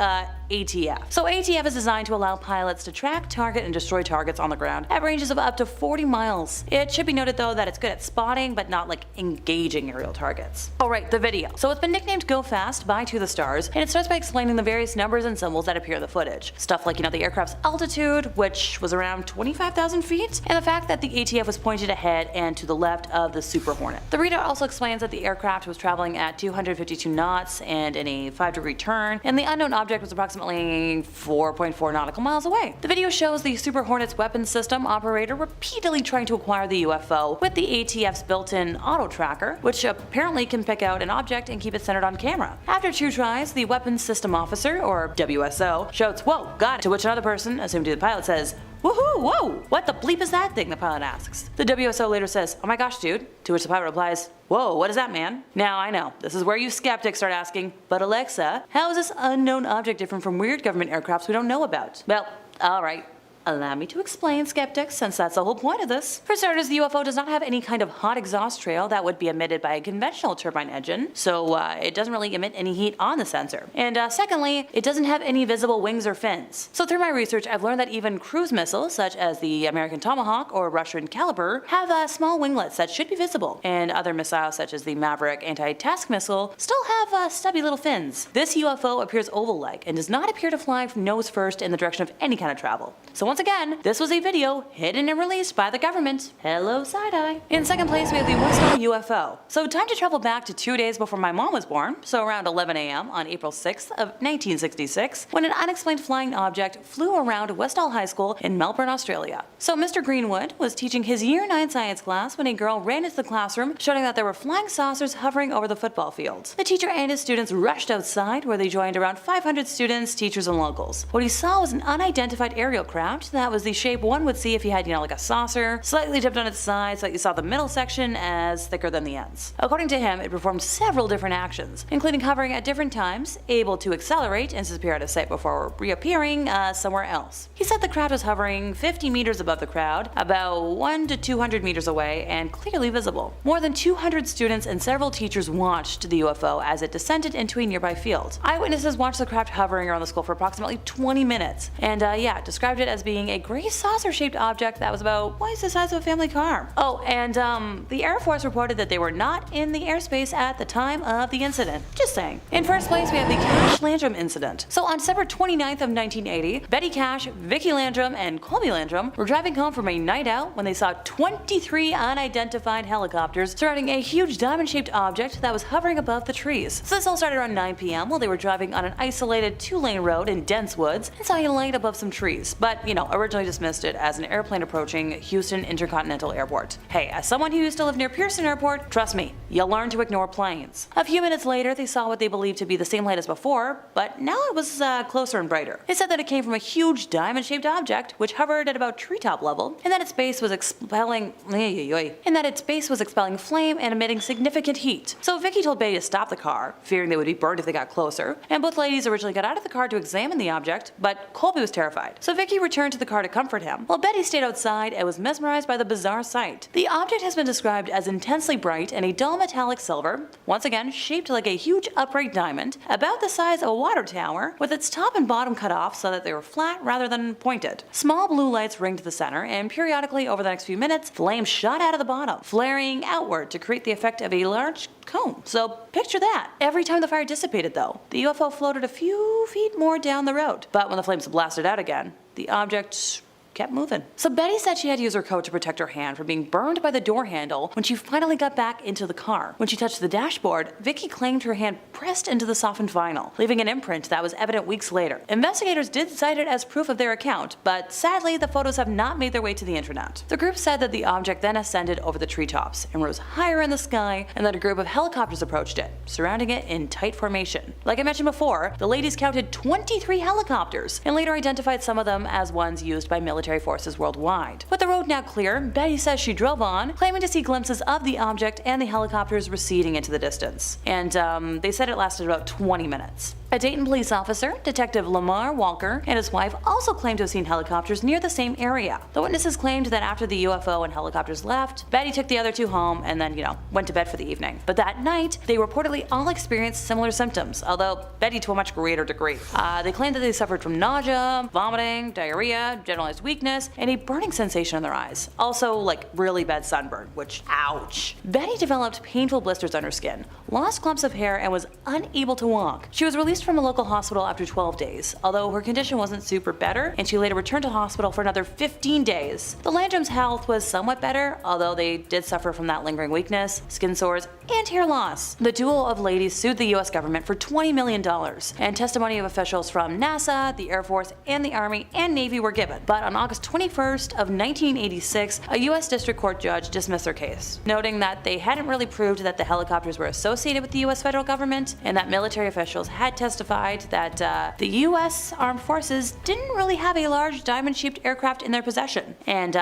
ATF. So ATF is designed to allow pilots to track, target, and destroy targets on the ground at ranges of up to 40 miles. It should be noted though that it's good at spotting, but not engaging aerial targets. Alright, the video. So it's been nicknamed Go Fast by To The Stars, and it starts by explaining the various numbers and symbols that appear in the footage. Stuff like, the aircraft's altitude, which was around 25,000 feet, and the fact that the ATF was pointed ahead and to the left of the Super Hornet. The readout also explains that the aircraft was traveling at 252 knots and in a 5-degree turn, and the unknown object was approximately 4.4 nautical miles away. The video shows the Super Hornet's weapons system operator repeatedly trying to acquire the UFO with the ATF's built-in auto tracker, which apparently can pick out an object and keep it centered on camera. After 2 tries, the weapons system officer, or WSO, shouts, "Whoa, got it," to which another person, assumed to be the pilot, says, "Woohoo, whoa, what the bleep is that thing?" the pilot asks. The WSO later says, "Oh my gosh, dude," to which the pilot replies, "Whoa, what is that, man?" Now I know, this is where you skeptics start asking, but Alexa, how is this unknown object different from weird government aircrafts we don't know about? Well, alright. Allow me to explain, skeptics, since that's the whole point of this. For starters, the UFO does not have any kind of hot exhaust trail that would be emitted by a conventional turbine engine, so it doesn't really emit any heat on the sensor. And secondly, it doesn't have any visible wings or fins. So through my research, I've learned that even cruise missiles, such as the American Tomahawk or Russian Caliber, have small winglets that should be visible, and other missiles such as the Maverick anti-task missile still have stubby little fins. This UFO appears oval-like and does not appear to fly nose first in the direction of any kind of travel. So once again, this was a video hidden and released by the government. Hello, side-eye. In second place, we have the Westall UFO. So time to travel back to 2 days before my mom was born, so around 11 a.m. on April 6th of 1966, when an unexplained flying object flew around Westall High School in Melbourne, Australia. So Mr. Greenwood was teaching his Year 9 science class when a girl ran into the classroom, shouting that there were flying saucers hovering over the football field. The teacher and his students rushed outside, where they joined around 500 students, teachers, and locals. What he saw was an unidentified aerial craft that was the shape one would see if you had, like a saucer, slightly tipped on its side so that you saw the middle section as thicker than the ends. According to him, it performed several different actions, including hovering at different times, able to accelerate and disappear out of sight before reappearing somewhere else. He said the craft was hovering 50 meters above the crowd, about 1 to 200 meters away, and clearly visible. More than 200 students and several teachers watched the UFO as it descended into a nearby field. Eyewitnesses watched the craft hovering around the school for approximately 20 minutes, and described it as being being a gray saucer-shaped object that was about twice the size of a family car. Oh, and the Air Force reported that they were not in the airspace at the time of the incident. Just saying. In first place, we have the Cash Landrum incident. So on December 29th of 1980, Betty Cash, Vicki Landrum, and Colby Landrum were driving home from a night out when they saw 23 unidentified helicopters surrounding a huge diamond-shaped object that was hovering above the trees. So this all started around 9 p.m. while they were driving on an isolated 2-lane road in dense woods and saw a light above some trees, but originally dismissed it as an airplane approaching Houston Intercontinental Airport. Hey, as someone who used to live near Pearson Airport, trust me, you'll learn to ignore planes. A few minutes later, they saw what they believed to be the same light as before, but now it was closer and brighter. They said that it came from a huge diamond-shaped object which hovered at about treetop level, and that its base was expelling flame and emitting significant heat. So Vicky told Betty to stop the car, fearing they would be burned if they got closer, and both ladies originally got out of the car to examine the object, but Colby was terrified. So Vicky returned to the car to comfort him, while Betty stayed outside and was mesmerized by the bizarre sight. The object has been described as intensely bright and a dull metallic silver, once again shaped like a huge upright diamond, about the size of a water tower, with its top and bottom cut off so that they were flat rather than pointed. Small blue lights ringed the center, and periodically over the next few minutes, flames shot out of the bottom, flaring outward to create the effect of a large cone. So picture that. Every time the fire dissipated though, the UFO floated a few feet more down the road. But when the flames blasted out again, the object kept moving. So Betty said she had to use her coat to protect her hand from being burned by the door handle when she finally got back into the car. When she touched the dashboard, Vicky claimed her hand pressed into the softened vinyl, leaving an imprint that was evident weeks later. Investigators did cite it as proof of their account, but sadly the photos have not made their way to the internet. The group said that the object then ascended over the treetops and rose higher in the sky, and that a group of helicopters approached it, surrounding it in tight formation. Like I mentioned before, the ladies counted 23 helicopters and later identified some of them as ones used by military forces worldwide. With the road now clear, Betty says she drove on, claiming to see glimpses of the object and the helicopters receding into the distance. And they said it lasted about 20 minutes. A Dayton police officer, Detective Lamar Walker, and his wife also claimed to have seen helicopters near the same area. The witnesses claimed that after the UFO and helicopters left, Betty took the other two home and then, went to bed for the evening. But that night, they reportedly all experienced similar symptoms, although Betty to a much greater degree. They claimed that they suffered from nausea, vomiting, diarrhea, generalized weakness, and a burning sensation in their eyes. Also, really bad sunburn, which, ouch. Betty developed painful blisters on her skin, lost clumps of hair, and was unable to walk. She was released from a local hospital after 12 days, although her condition wasn't super better, and she later returned to hospital for another 15 days. The Landrums' health was somewhat better, although they did suffer from that lingering weakness, skin sores, and hair loss. The duo of ladies sued the US government for $20 million, and testimony of officials from NASA, the Air Force, and the Army and Navy were given. But on August 21st of 1986, a US District Court judge dismissed their case, noting that they hadn't really proved that the helicopters were associated with the US federal government, and that military officials had testified that the US Armed Forces didn't really have a large diamond-shaped aircraft in their possession. And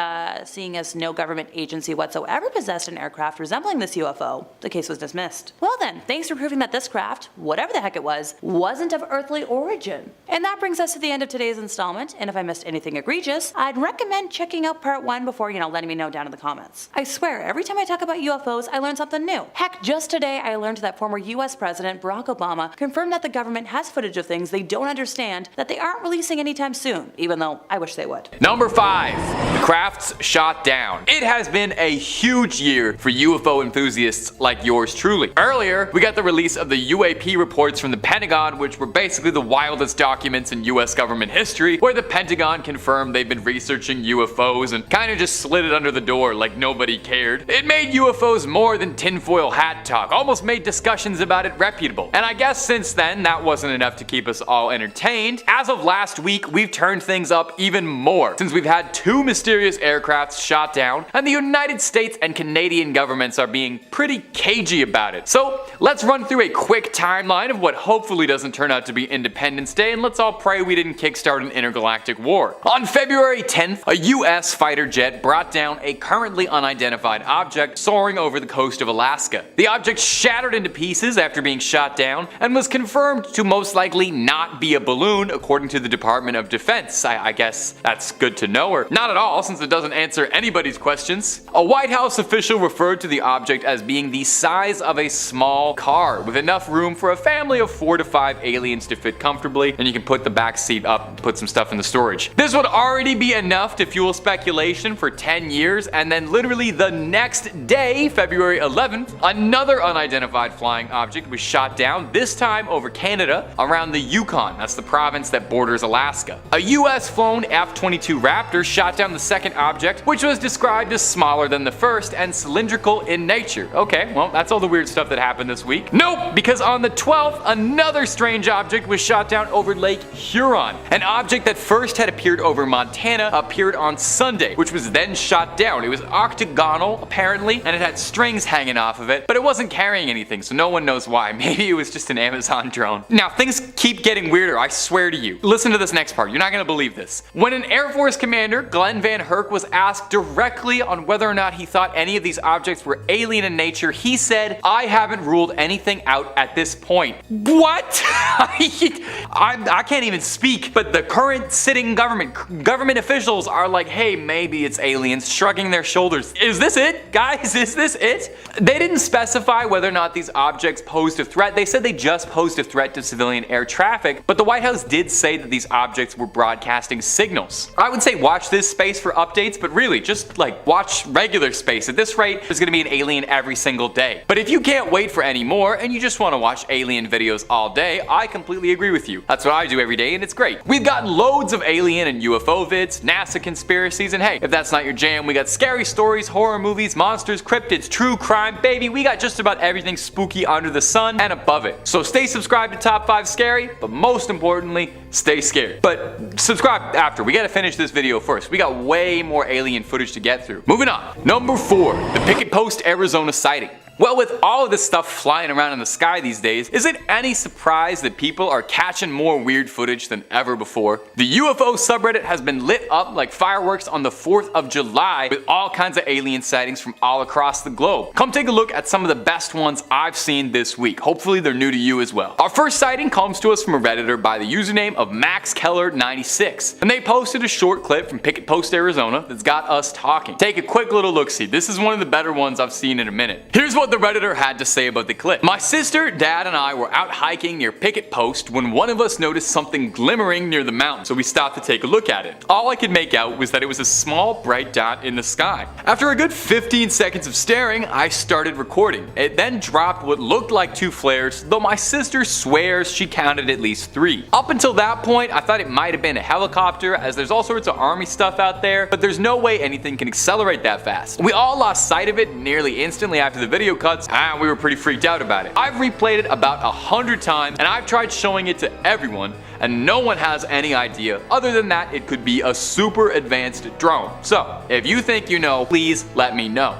seeing as no government agency whatsoever possessed an aircraft resembling this UFO, the case was dismissed. Well then, thanks for proving that this craft, whatever the heck it was, wasn't of earthly origin. And that brings us to the end of today's installment, and if I missed anything egregious, I'd recommend checking out part 1 before, letting me know down in the comments. I swear, every time I talk about UFOs, I learn something new. Heck, just today I learned that former US President Barack Obama confirmed that the government has footage of things they don't understand that they aren't releasing anytime soon, even though I wish they would. Number 5. The crafts shot down. It has been a huge year for UFO enthusiasts like yours truly. Earlier, we got the release of the UAP reports from the Pentagon, which were basically the wildest documents in US government history, where the Pentagon confirmed they've been researching UFOs and kinda just slid it under the door like nobody cared. It made UFOs more than tinfoil hat talk, almost made discussions about it reputable. And I guess since then, that wasn't enough to keep us all entertained. As of last week, we've turned things up even more, since we've had 2 mysterious aircrafts shot down, and the United States and Canadian governments are being pretty cagey about it. So let's run through a quick timeline of what hopefully doesn't turn out to be Independence Day, and let's all pray we didn't kickstart an intergalactic war. On February 10th, a US fighter jet brought down a currently unidentified object soaring over the coast of Alaska. The object shattered into pieces after being shot down, and was confirmed to most likely not be a balloon according to the Department of Defense. I guess that's good to know, or not at all since it doesn't answer anybody's questions. A White House official referred to the object as being the size of a small car with enough room for a family of 4 to 5 aliens to fit comfortably, and you can put the back seat up and put some stuff in the storage. This would already be enough to fuel speculation for 10 years, and then literally the next day, February 11th, another unidentified flying object was shot down, this time over Canada around the Yukon. That's the province that borders Alaska. A US flown F-22 Raptor shot down the second object, which was described as smaller than the first and cylindrical in nature. Okay, well, that's all the weird stuff that happened this week. Nope, because on the 12th, another strange object was shot down over Lake Huron. An object that first had appeared over Montana appeared on Sunday, which was then shot down. It was octagonal, apparently, and it had strings hanging off of it, but it wasn't carrying anything, so no one knows why. Maybe it was just an Amazon drone. Now, things keep getting weirder, I swear to you. Listen to this next part, you're not gonna believe this. When an Air Force commander, Glenn Van Herk, was asked directly on whether or not he thought any of these objects were alien in nature, he said, "I haven't ruled anything out at this point." What? I can't even speak, but the current sitting government officials are like, hey, maybe it's aliens, shrugging their shoulders. Is this it, guys? Is this it? They didn't specify whether or not these objects posed a threat. They said they just posed a threat to civilian air traffic, but the White House did say that these objects were broadcasting signals. I would say watch this space for updates, but really just like watch regular space. At this rate, there's gonna be an alien every single day. But if you can't wait for any more and you just want to watch alien videos all day, I completely agree with you. That's what I do every day and it's great. We've got loads of alien and UFO vids, NASA conspiracies, and hey, if that's not your jam, we got scary stories, horror movies, monsters, cryptids, true crime, baby, we got just about everything spooky under the sun and above it. So stay subscribed to Top 5 Scary, but most importantly, stay scared. But subscribe after, we gotta finish this video first. We got way more alien footage to get through. Moving on. Number 4, the Picket Post, Arizona sighting. Well, with all of this stuff flying around in the sky these days, is it any surprise that people are catching more weird footage than ever before? The UFO subreddit has been lit up like fireworks on the 4th of July with all kinds of alien sightings from all across the globe. Come take a look at some of the best ones I've seen this week. Hopefully they're new to you as well. Our first sighting comes to us from a redditor by the username of MaxKeller96, and they posted a short clip from Picket Post, Arizona that's got us talking. Take a quick little look-see. This is one of the better ones I've seen in a minute. Here's what the redditor had to say about the clip. My sister, dad, and I were out hiking near Picket Post when one of us noticed something glimmering near the mountain, so we stopped to take a look at it. All I could make out was that it was a small bright dot in the sky. After a good 15 seconds of staring, I started recording. It then dropped what looked like 2 flares, though my sister swears she counted at least 3. Up until that point, I thought it might have been a helicopter, as there's all sorts of army stuff out there, but there's no way anything can accelerate that fast. We all lost sight of it nearly instantly after the video cuts, and we were pretty freaked out about it. I've replayed it about 100 times, and I've tried showing it to everyone, and no one has any idea other than that it could be a super advanced drone. So, if you think you know, please let me know.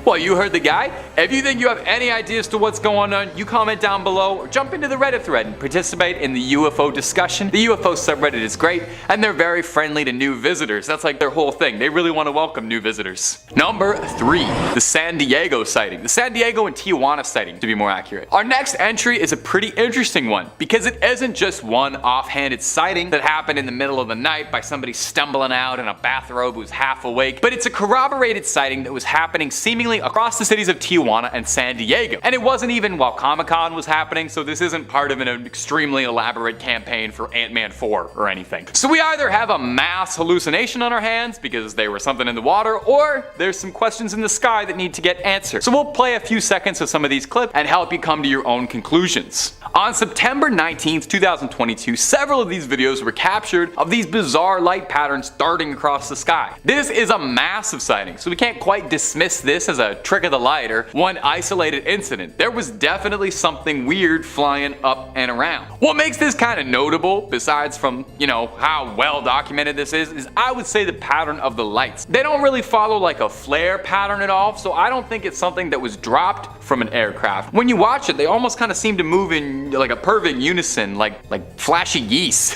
Well, you heard the guy. If you think you have any ideas to what's going on, you comment down below or jump into the Reddit thread and participate in the UFO discussion. The UFO subreddit is great, and they're very friendly to new visitors. That's like their whole thing. They really want to welcome new visitors. Number 3, the San Diego sighting. The San Diego and Tijuana sighting, to be more accurate. Our next entry is a pretty interesting one because it isn't just one offhanded sighting that happened in the middle of the night by somebody stumbling out in a bathrobe who's half awake, but it's a corroborated sighting that was happening seemingly across the cities of Tijuana and San Diego. And it wasn't even while Comic-Con was happening, so this isn't part of an extremely elaborate campaign for Ant-Man 4 or anything. So we either have a mass hallucination on our hands because there was something in the water, or there's some questions in the sky that need to get answered. So we'll play a few seconds of some of these clips and help you come to your own conclusions. On September 19th, 2022, several of these videos were captured of these bizarre light patterns darting across the sky. This is a massive sighting, so we can't quite dismiss this as a trick of the light or one isolated incident. There was definitely something weird flying up and around. What makes this kind of notable, besides from, how well documented this is I would say the pattern of the lights. They don't really follow like a flare pattern at all, so I don't think it's something that was dropped from an aircraft. When you watch it, they almost kind of seem to move in like a perfect unison, like flashy geese.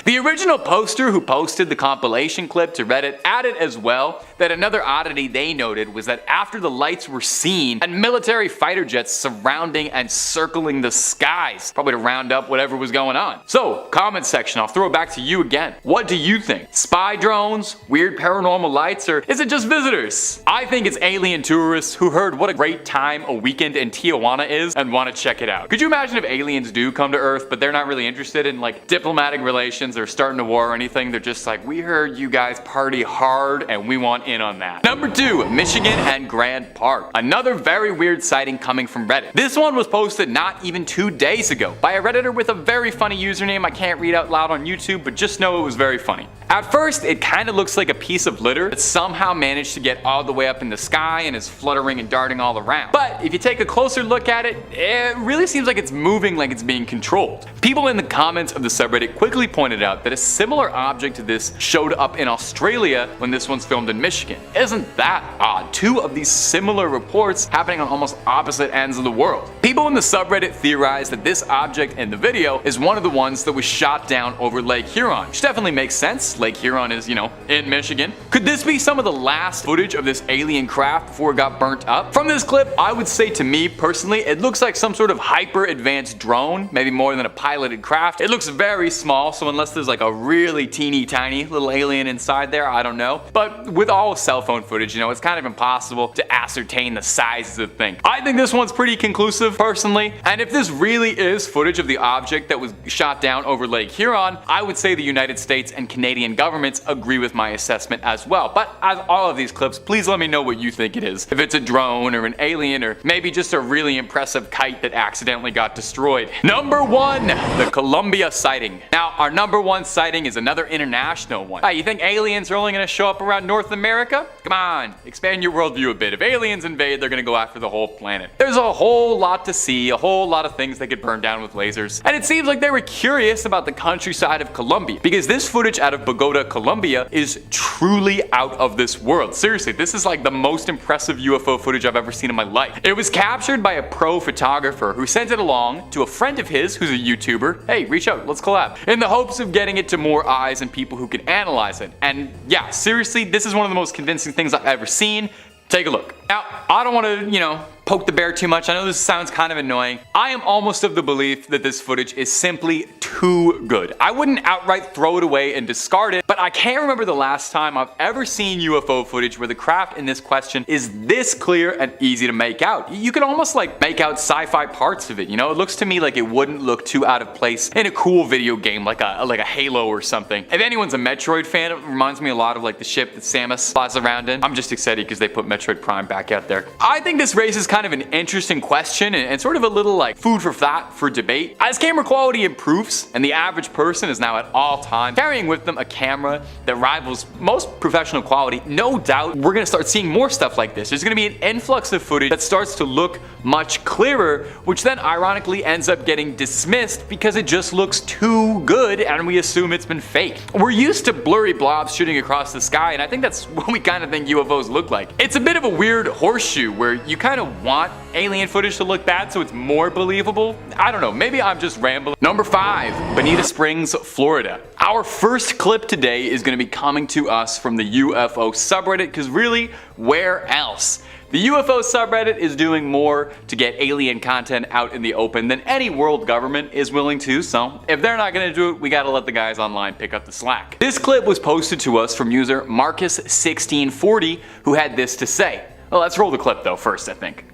The original poster who posted the compilation clip to Reddit added as well that another oddity they noted was that after the lights were seen, and military fighter jets surrounding and circling the skies, probably to round up whatever was going on. So, comment section, I'll throw it back to you again. What do you think? Spy drones, weird paranormal lights, or is it just visitors? I think it's alien tourists who heard what a great time a weekend in Tijuana is and want to check it out. Could you imagine if aliens do come to Earth, but they're not really interested in like diplomatic relations or starting a war or anything? They're just like, we heard you guys party hard and we want in on that. Number 2, Michigan and Grand Park. Another very weird sighting coming from Reddit. This one was posted not even 2 days ago by a Redditor with a very funny username I can't read out loud on YouTube, but just know it was very funny. At first, it kind of looks like a piece of litter that somehow managed to get all the way up in the sky and is fluttering and darting all around. But if you take a closer look at it, it really seems like it's moving like it's being controlled. People in the comments of the subreddit quickly pointed out that a similar object to this showed up in Australia when this one's filmed in Michigan. Isn't that odd? 2 of these similar reports happening on almost opposite ends of the world. People in the subreddit theorized that this object in the video is one of the ones that was shot down over Lake Huron, which definitely makes sense. Lake Huron is, you know, in Michigan. Could this be some of the last footage of this alien craft before it got burnt up? From this clip, I would say to me personally, it looks like some sort of hyper advanced drone, maybe more than a piloted craft. It looks very small, so unless there's like a really teeny tiny little alien inside there, I don't know. But with all cell phone footage, you know, it's kind of impossible to ascertain the size of the thing. I think this one's pretty conclusive personally, and if this really is footage of the object that was shot down over Lake Huron, I would say the United States and Canadian governments agree with my assessment as well. But as all of these clips, please let me know what you think it is. If it's a drone or an alien or maybe just a really impressive kite that accidentally got destroyed. Number 1, the Columbia sighting. Now, our number 1 sighting is another international one. You think aliens are only going to show up around North America? Come on, expand your worldview a bit. If aliens invade, they're going to go after the whole planet. There's a whole lot to see, a whole lot of things they could burn down with lasers. And it seems like they were curious about the countryside of Colombia, because this footage out of Bogota, Colombia is truly out of this world. Seriously, this is like the most impressive UFO footage I've ever seen in my life. It was captured by a pro photographer who sent it along to a friend of his who's a YouTuber. Hey, reach out, let's collab. In the hopes of getting it to more eyes and people who can analyze it. And yeah, seriously, this is one of the most convincing things I've ever seen. Take a look. Now, I don't want to, you know, poke the bear too much. I know this sounds kind of annoying. I am almost of the belief that this footage is simply too good. I wouldn't outright throw it away and discard it, but I can't remember the last time I've ever seen UFO footage where the craft in this question is this clear and easy to make out. You can almost like make out sci-fi parts of it, you know? It looks to me like it wouldn't look too out of place in a cool video game like a Halo or something. If anyone's a Metroid fan, it reminds me a lot of like the ship that Samus flies around in. I'm just excited because they put Metroid Prime back out there. I think this raises kind of an interesting question and sort of a little like food for thought for debate. As camera quality improves and the average person is now at all times carrying with them a camera that rivals most professional quality, no doubt we're gonna start seeing more stuff like this. There's gonna be an influx of footage that starts to look much clearer, which then ironically ends up getting dismissed because it just looks too good and we assume it's been faked. We're used to blurry blobs shooting across the sky, and I think that's what we kind of think UFOs look like. It's a bit of a weird horseshoe where you kind of want alien footage to look bad so it's more believable. I don't know, maybe I'm just rambling. Number 5, Bonita Springs, Florida. Our first clip today is going to be coming to us from the UFO subreddit, because really, where else? The UFO subreddit is doing more to get alien content out in the open than any world government is willing to, so if they're not gonna do it, we gotta let the guys online pick up the slack. This clip was posted to us from user Marcus1640, who had this to say. Well, let's roll the clip though first, I think.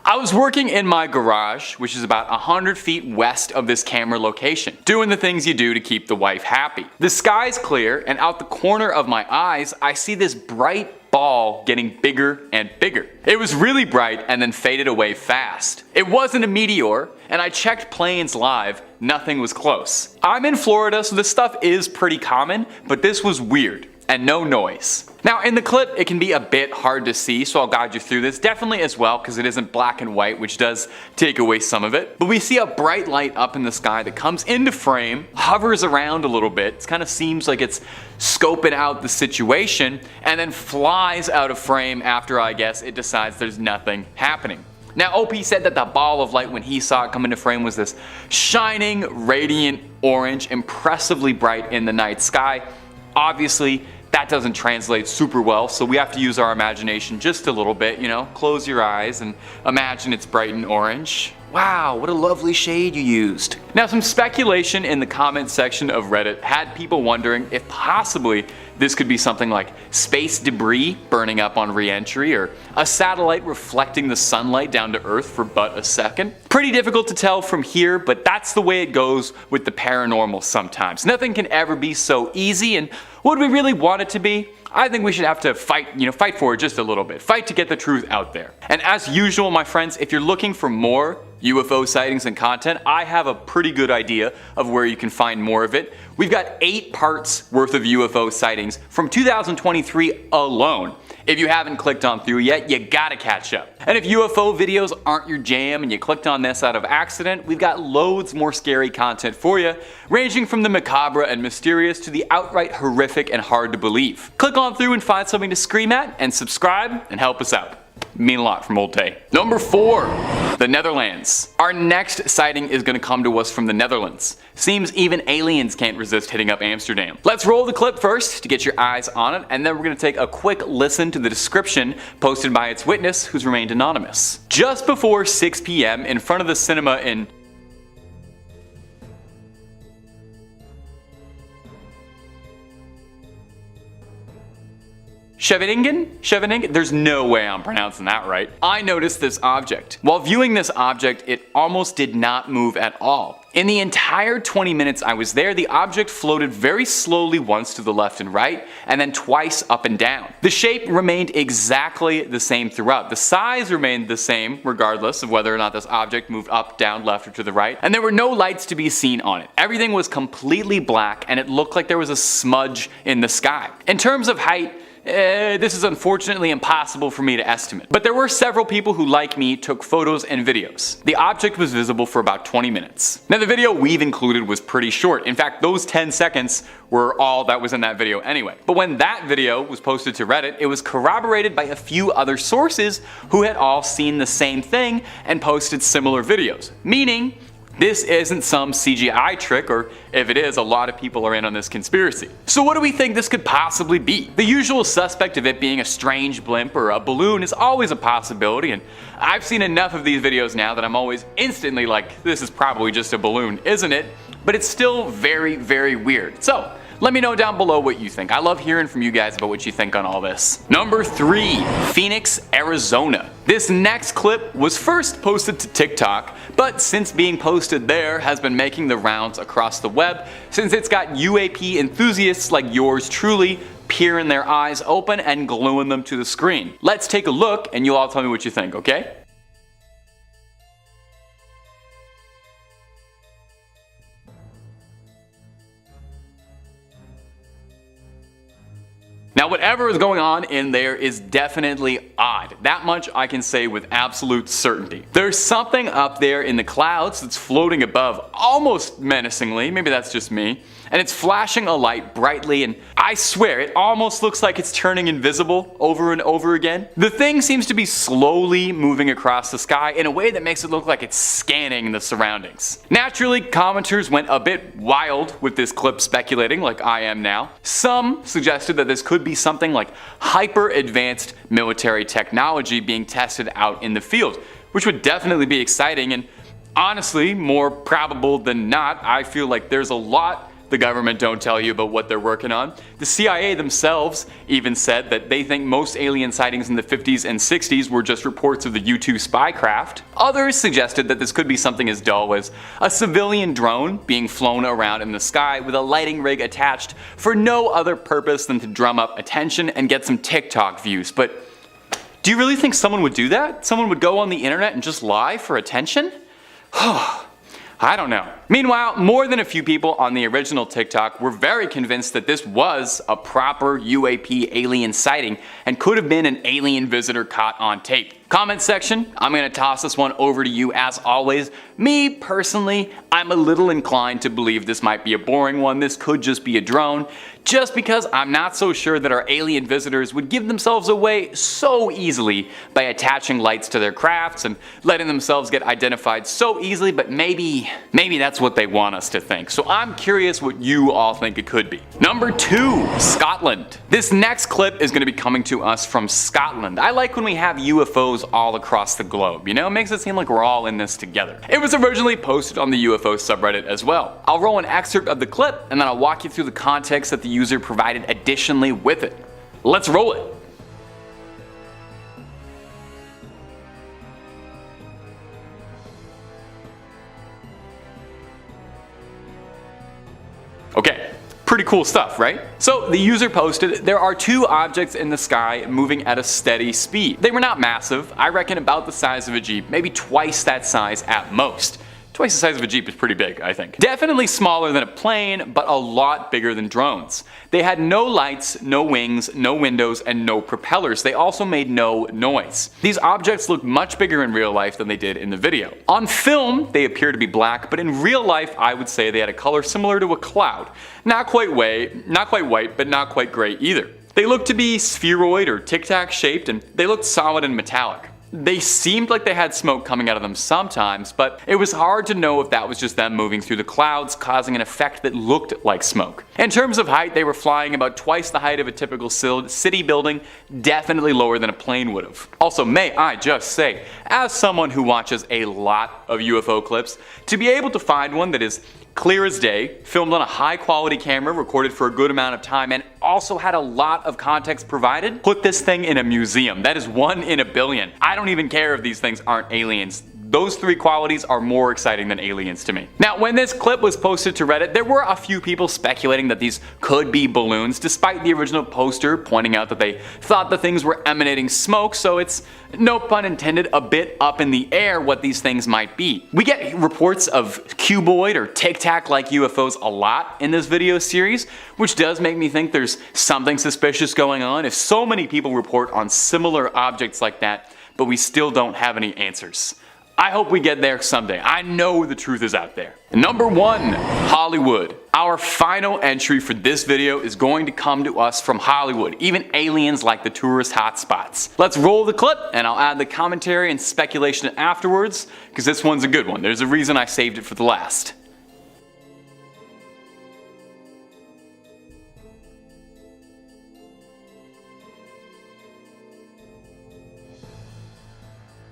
I was working in my garage, which is about 100 feet west of this camera location, doing the things you do to keep the wife happy. The sky's clear, and out the corner of my eyes, I see this bright ball getting bigger and bigger. It was really bright and then faded away fast. It wasn't a meteor, and I checked planes live, nothing was close. I'm in Florida, so this stuff is pretty common, but this was weird. And no noise. Now in the clip it can be a bit hard to see, so I'll guide you through this, definitely as well because it isn't black and white, which does take away some of it. But we see a bright light up in the sky that comes into frame, hovers around a little bit, it kind of seems like it's scoping out the situation, and then flies out of frame after I guess it decides there's nothing happening. Now OP said that the ball of light when he saw it come into frame was this shining, radiant orange, impressively bright in the night sky. Obviously, that doesn't translate super well, so we have to use our imagination just a little bit, you know? Close your eyes and imagine it's bright and orange. Wow, what a lovely shade you used. Now, some speculation in the comments section of Reddit had people wondering if possibly this could be something like space debris burning up on re-entry, or a satellite reflecting the sunlight down to Earth for but a second. Pretty difficult to tell from here, but that's the way it goes with the paranormal sometimes. Nothing can ever be so easy, and would we really want it to be? I think we should have to fight for it just a little bit. Fight to get the truth out there. And as usual, my friends, if you're looking for more UFO sightings and content, I have a pretty good idea of where you can find more of it. We've got 8 parts worth of UFO sightings from 2023 alone. If you haven't clicked on through yet, you gotta catch up. And if UFO videos aren't your jam and you clicked on this out of accident, we've got loads more scary content for you, ranging from the macabre and mysterious to the outright horrific and hard to believe. Click on through and find something to scream at, and subscribe and help us out. Mean a lot from Old Tay. Number 4, the Netherlands. Our next sighting is going to come to us from the Netherlands. Seems even aliens can't resist hitting up Amsterdam. Let's roll the clip first to get your eyes on it, and then we're going to take a quick listen to the description posted by its witness, who's remained anonymous. Just before 6 p.m. in front of the cinema in Scheveningen? There's no way I'm pronouncing that right. I noticed this object. While viewing this object, it almost did not move at all. In the entire 20 minutes I was there, the object floated very slowly once to the left and right, and then twice up and down. The shape remained exactly the same throughout. The size remained the same regardless of whether or not this object moved up, down, left, or to the right, and there were no lights to be seen on it. Everything was completely black, and it looked like there was a smudge in the sky. In terms of height, this is unfortunately impossible for me to estimate. But there were several people who, like me, took photos and videos. The object was visible for about 20 minutes. Now the video we've included was pretty short. In fact, those 10 seconds were all that was in that video anyway. But when that video was posted to Reddit, it was corroborated by a few other sources who had all seen the same thing and posted similar videos. Meaning, this isn't some CGI trick, or if it is, a lot of people are in on this conspiracy. So what do we think this could possibly be? The usual suspect of it being a strange blimp or a balloon is always a possibility, and I've seen enough of these videos now that I'm always instantly like, this is probably just a balloon, isn't it? But it's still very, very weird. So let me know down below what you think. I love hearing from you guys about what you think on all this. Number 3, Phoenix, Arizona. This next clip was first posted to TikTok, but since being posted there has been making the rounds across the web since it's got UAP enthusiasts like yours truly peering their eyes open and gluing them to the screen. Let's take a look and you all tell me what you think, okay? Now whatever is going on in there is definitely odd. That much I can say with absolute certainty. There's something up there in the clouds that's floating above almost menacingly, maybe that's just me, and it's flashing a light brightly, and I swear it almost looks like it's turning invisible over and over again. The thing seems to be slowly moving across the sky in a way that makes it look like it's scanning the surroundings. Naturally, commenters went a bit wild with this clip, speculating like I am now. Some suggested that this could be something like hyper advanced military technology being tested out in the field, which would definitely be exciting, and honestly, more probable than not, I feel like there's a lot the government don't tell you about what they're working on. The CIA themselves even said that they think most alien sightings in the 50s and 60s were just reports of the U-2 spy craft. Others suggested that this could be something as dull as a civilian drone being flown around in the sky with a lighting rig attached for no other purpose than to drum up attention and get some TikTok views. But do you really think someone would do that? Someone would go on the internet and just lie for attention? I don't know. Meanwhile, more than a few people on the original TikTok were very convinced that this was a proper UAP alien sighting and could have been an alien visitor caught on tape. Comment section, I'm gonna toss this one over to you as always. Me, personally, I'm a little inclined to believe this might be a boring one. This could just be a drone, just because I'm not so sure that our alien visitors would give themselves away so easily by attaching lights to their crafts and letting themselves get identified so easily, but maybe that's what they want us to think. So I'm curious what you all think it could be. Number 2, Scotland. This next clip is gonna be coming to us from Scotland. I like when we have UFOs all across the globe, you know? It makes it seem like we're all in this together. It was originally posted on the UFO subreddit as well. I'll roll an excerpt of the clip and then I'll walk you through the context that the user provided additionally with it. Let's roll it. Okay. Pretty cool stuff, right? So the user posted, there are 2 objects in the sky moving at a steady speed. They were not massive, I reckon about the size of a Jeep, maybe twice that size at most. Twice the size of a Jeep is pretty big, I think. Definitely smaller than a plane, but a lot bigger than drones. They had no lights, no wings, no windows, and no propellers. They also made no noise. These objects looked much bigger in real life than they did in the video. On film, they appear to be black, but in real life, I would say they had a color similar to a cloud. Not quite white, but not quite gray either. They looked to be spheroid or tic-tac shaped, and they looked solid and metallic. They seemed like they had smoke coming out of them sometimes, but it was hard to know if that was just them moving through the clouds, causing an effect that looked like smoke. In terms of height, they were flying about twice the height of a typical city building, definitely lower than a plane would have. Also, may I just say, as someone who watches a lot of UFO clips, to be able to find one that is clear as day, filmed on a high quality camera, recorded for a good amount of time, and also had a lot of context provided, put this thing in a museum. That is 1 in a billion. I don't even care if these things aren't aliens. Those 3 qualities are more exciting than aliens to me. Now, when this clip was posted to Reddit, there were a few people speculating that these could be balloons, despite the original poster pointing out that they thought the things were emanating smoke, so it's, no pun intended, a bit up in the air what these things might be. We get reports of cuboid or tic-tac like UFOs a lot in this video series, which does make me think there's something suspicious going on if so many people report on similar objects like that, but we still don't have any answers. I hope we get there someday. I know the truth is out there. Number 1, Hollywood. Our final entry for this video is going to come to us from Hollywood. Even aliens like the tourist hotspots. Let's roll the clip and I'll add the commentary and speculation afterwards, because this one's a good one. There's a reason I saved it for the last.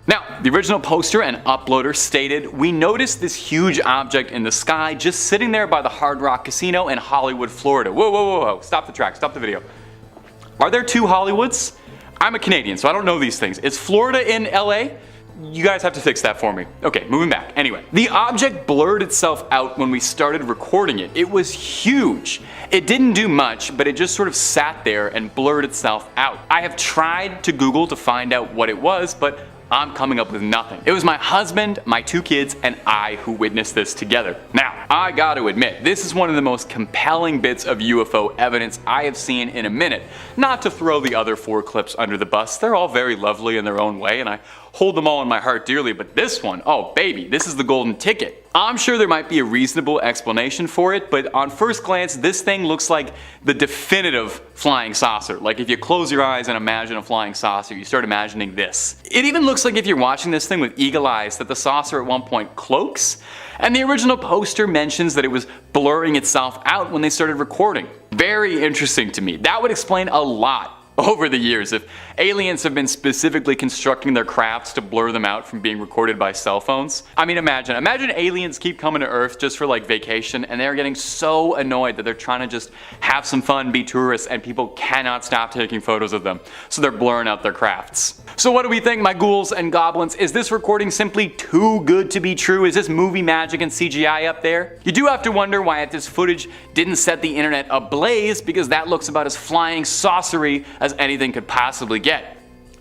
Now, the original poster and uploader stated, "We noticed this huge object in the sky just sitting there by the Hard Rock Casino in Hollywood, Florida." Whoa, whoa, whoa, whoa, stop the track, stop the video. Are there 2 Hollywoods? I'm a Canadian, so I don't know these things. Is Florida in LA? You guys have to fix that for me. Okay, moving back. Anyway, the object blurred itself out when we started recording it. It was huge. It didn't do much, but it just sort of sat there and blurred itself out. I have tried to Google to find out what it was, but I'm coming up with nothing. It was my husband, my 2 kids, and I who witnessed this together. Now, I gotta admit, this is one of the most compelling bits of UFO evidence I have seen in a minute. Not to throw the other 4 clips under the bus, they're all very lovely in their own way, and I hold them all in my heart dearly, but this one, oh baby, this is the golden ticket. I'm sure there might be a reasonable explanation for it, but on first glance, this thing looks like the definitive flying saucer. Like if you close your eyes and imagine a flying saucer, you start imagining this. It even looks like if you're watching this thing with eagle eyes that the saucer at one point cloaks, and the original poster mentions that it was blurring itself out when they started recording. Very interesting to me. That would explain a lot over the years if aliens have been specifically constructing their crafts to blur them out from being recorded by cell phones. I mean, imagine aliens keep coming to Earth just for like vacation and they're getting so annoyed that they're trying to just have some fun, be tourists, and people cannot stop taking photos of them, so they're blurring out their crafts. So what do we think, my ghouls and goblins? Is this recording simply too good to be true? Is this movie magic and CGI up there? You do have to wonder why if this footage didn't set the internet ablaze, because that looks about as flying saucery as anything could possibly get.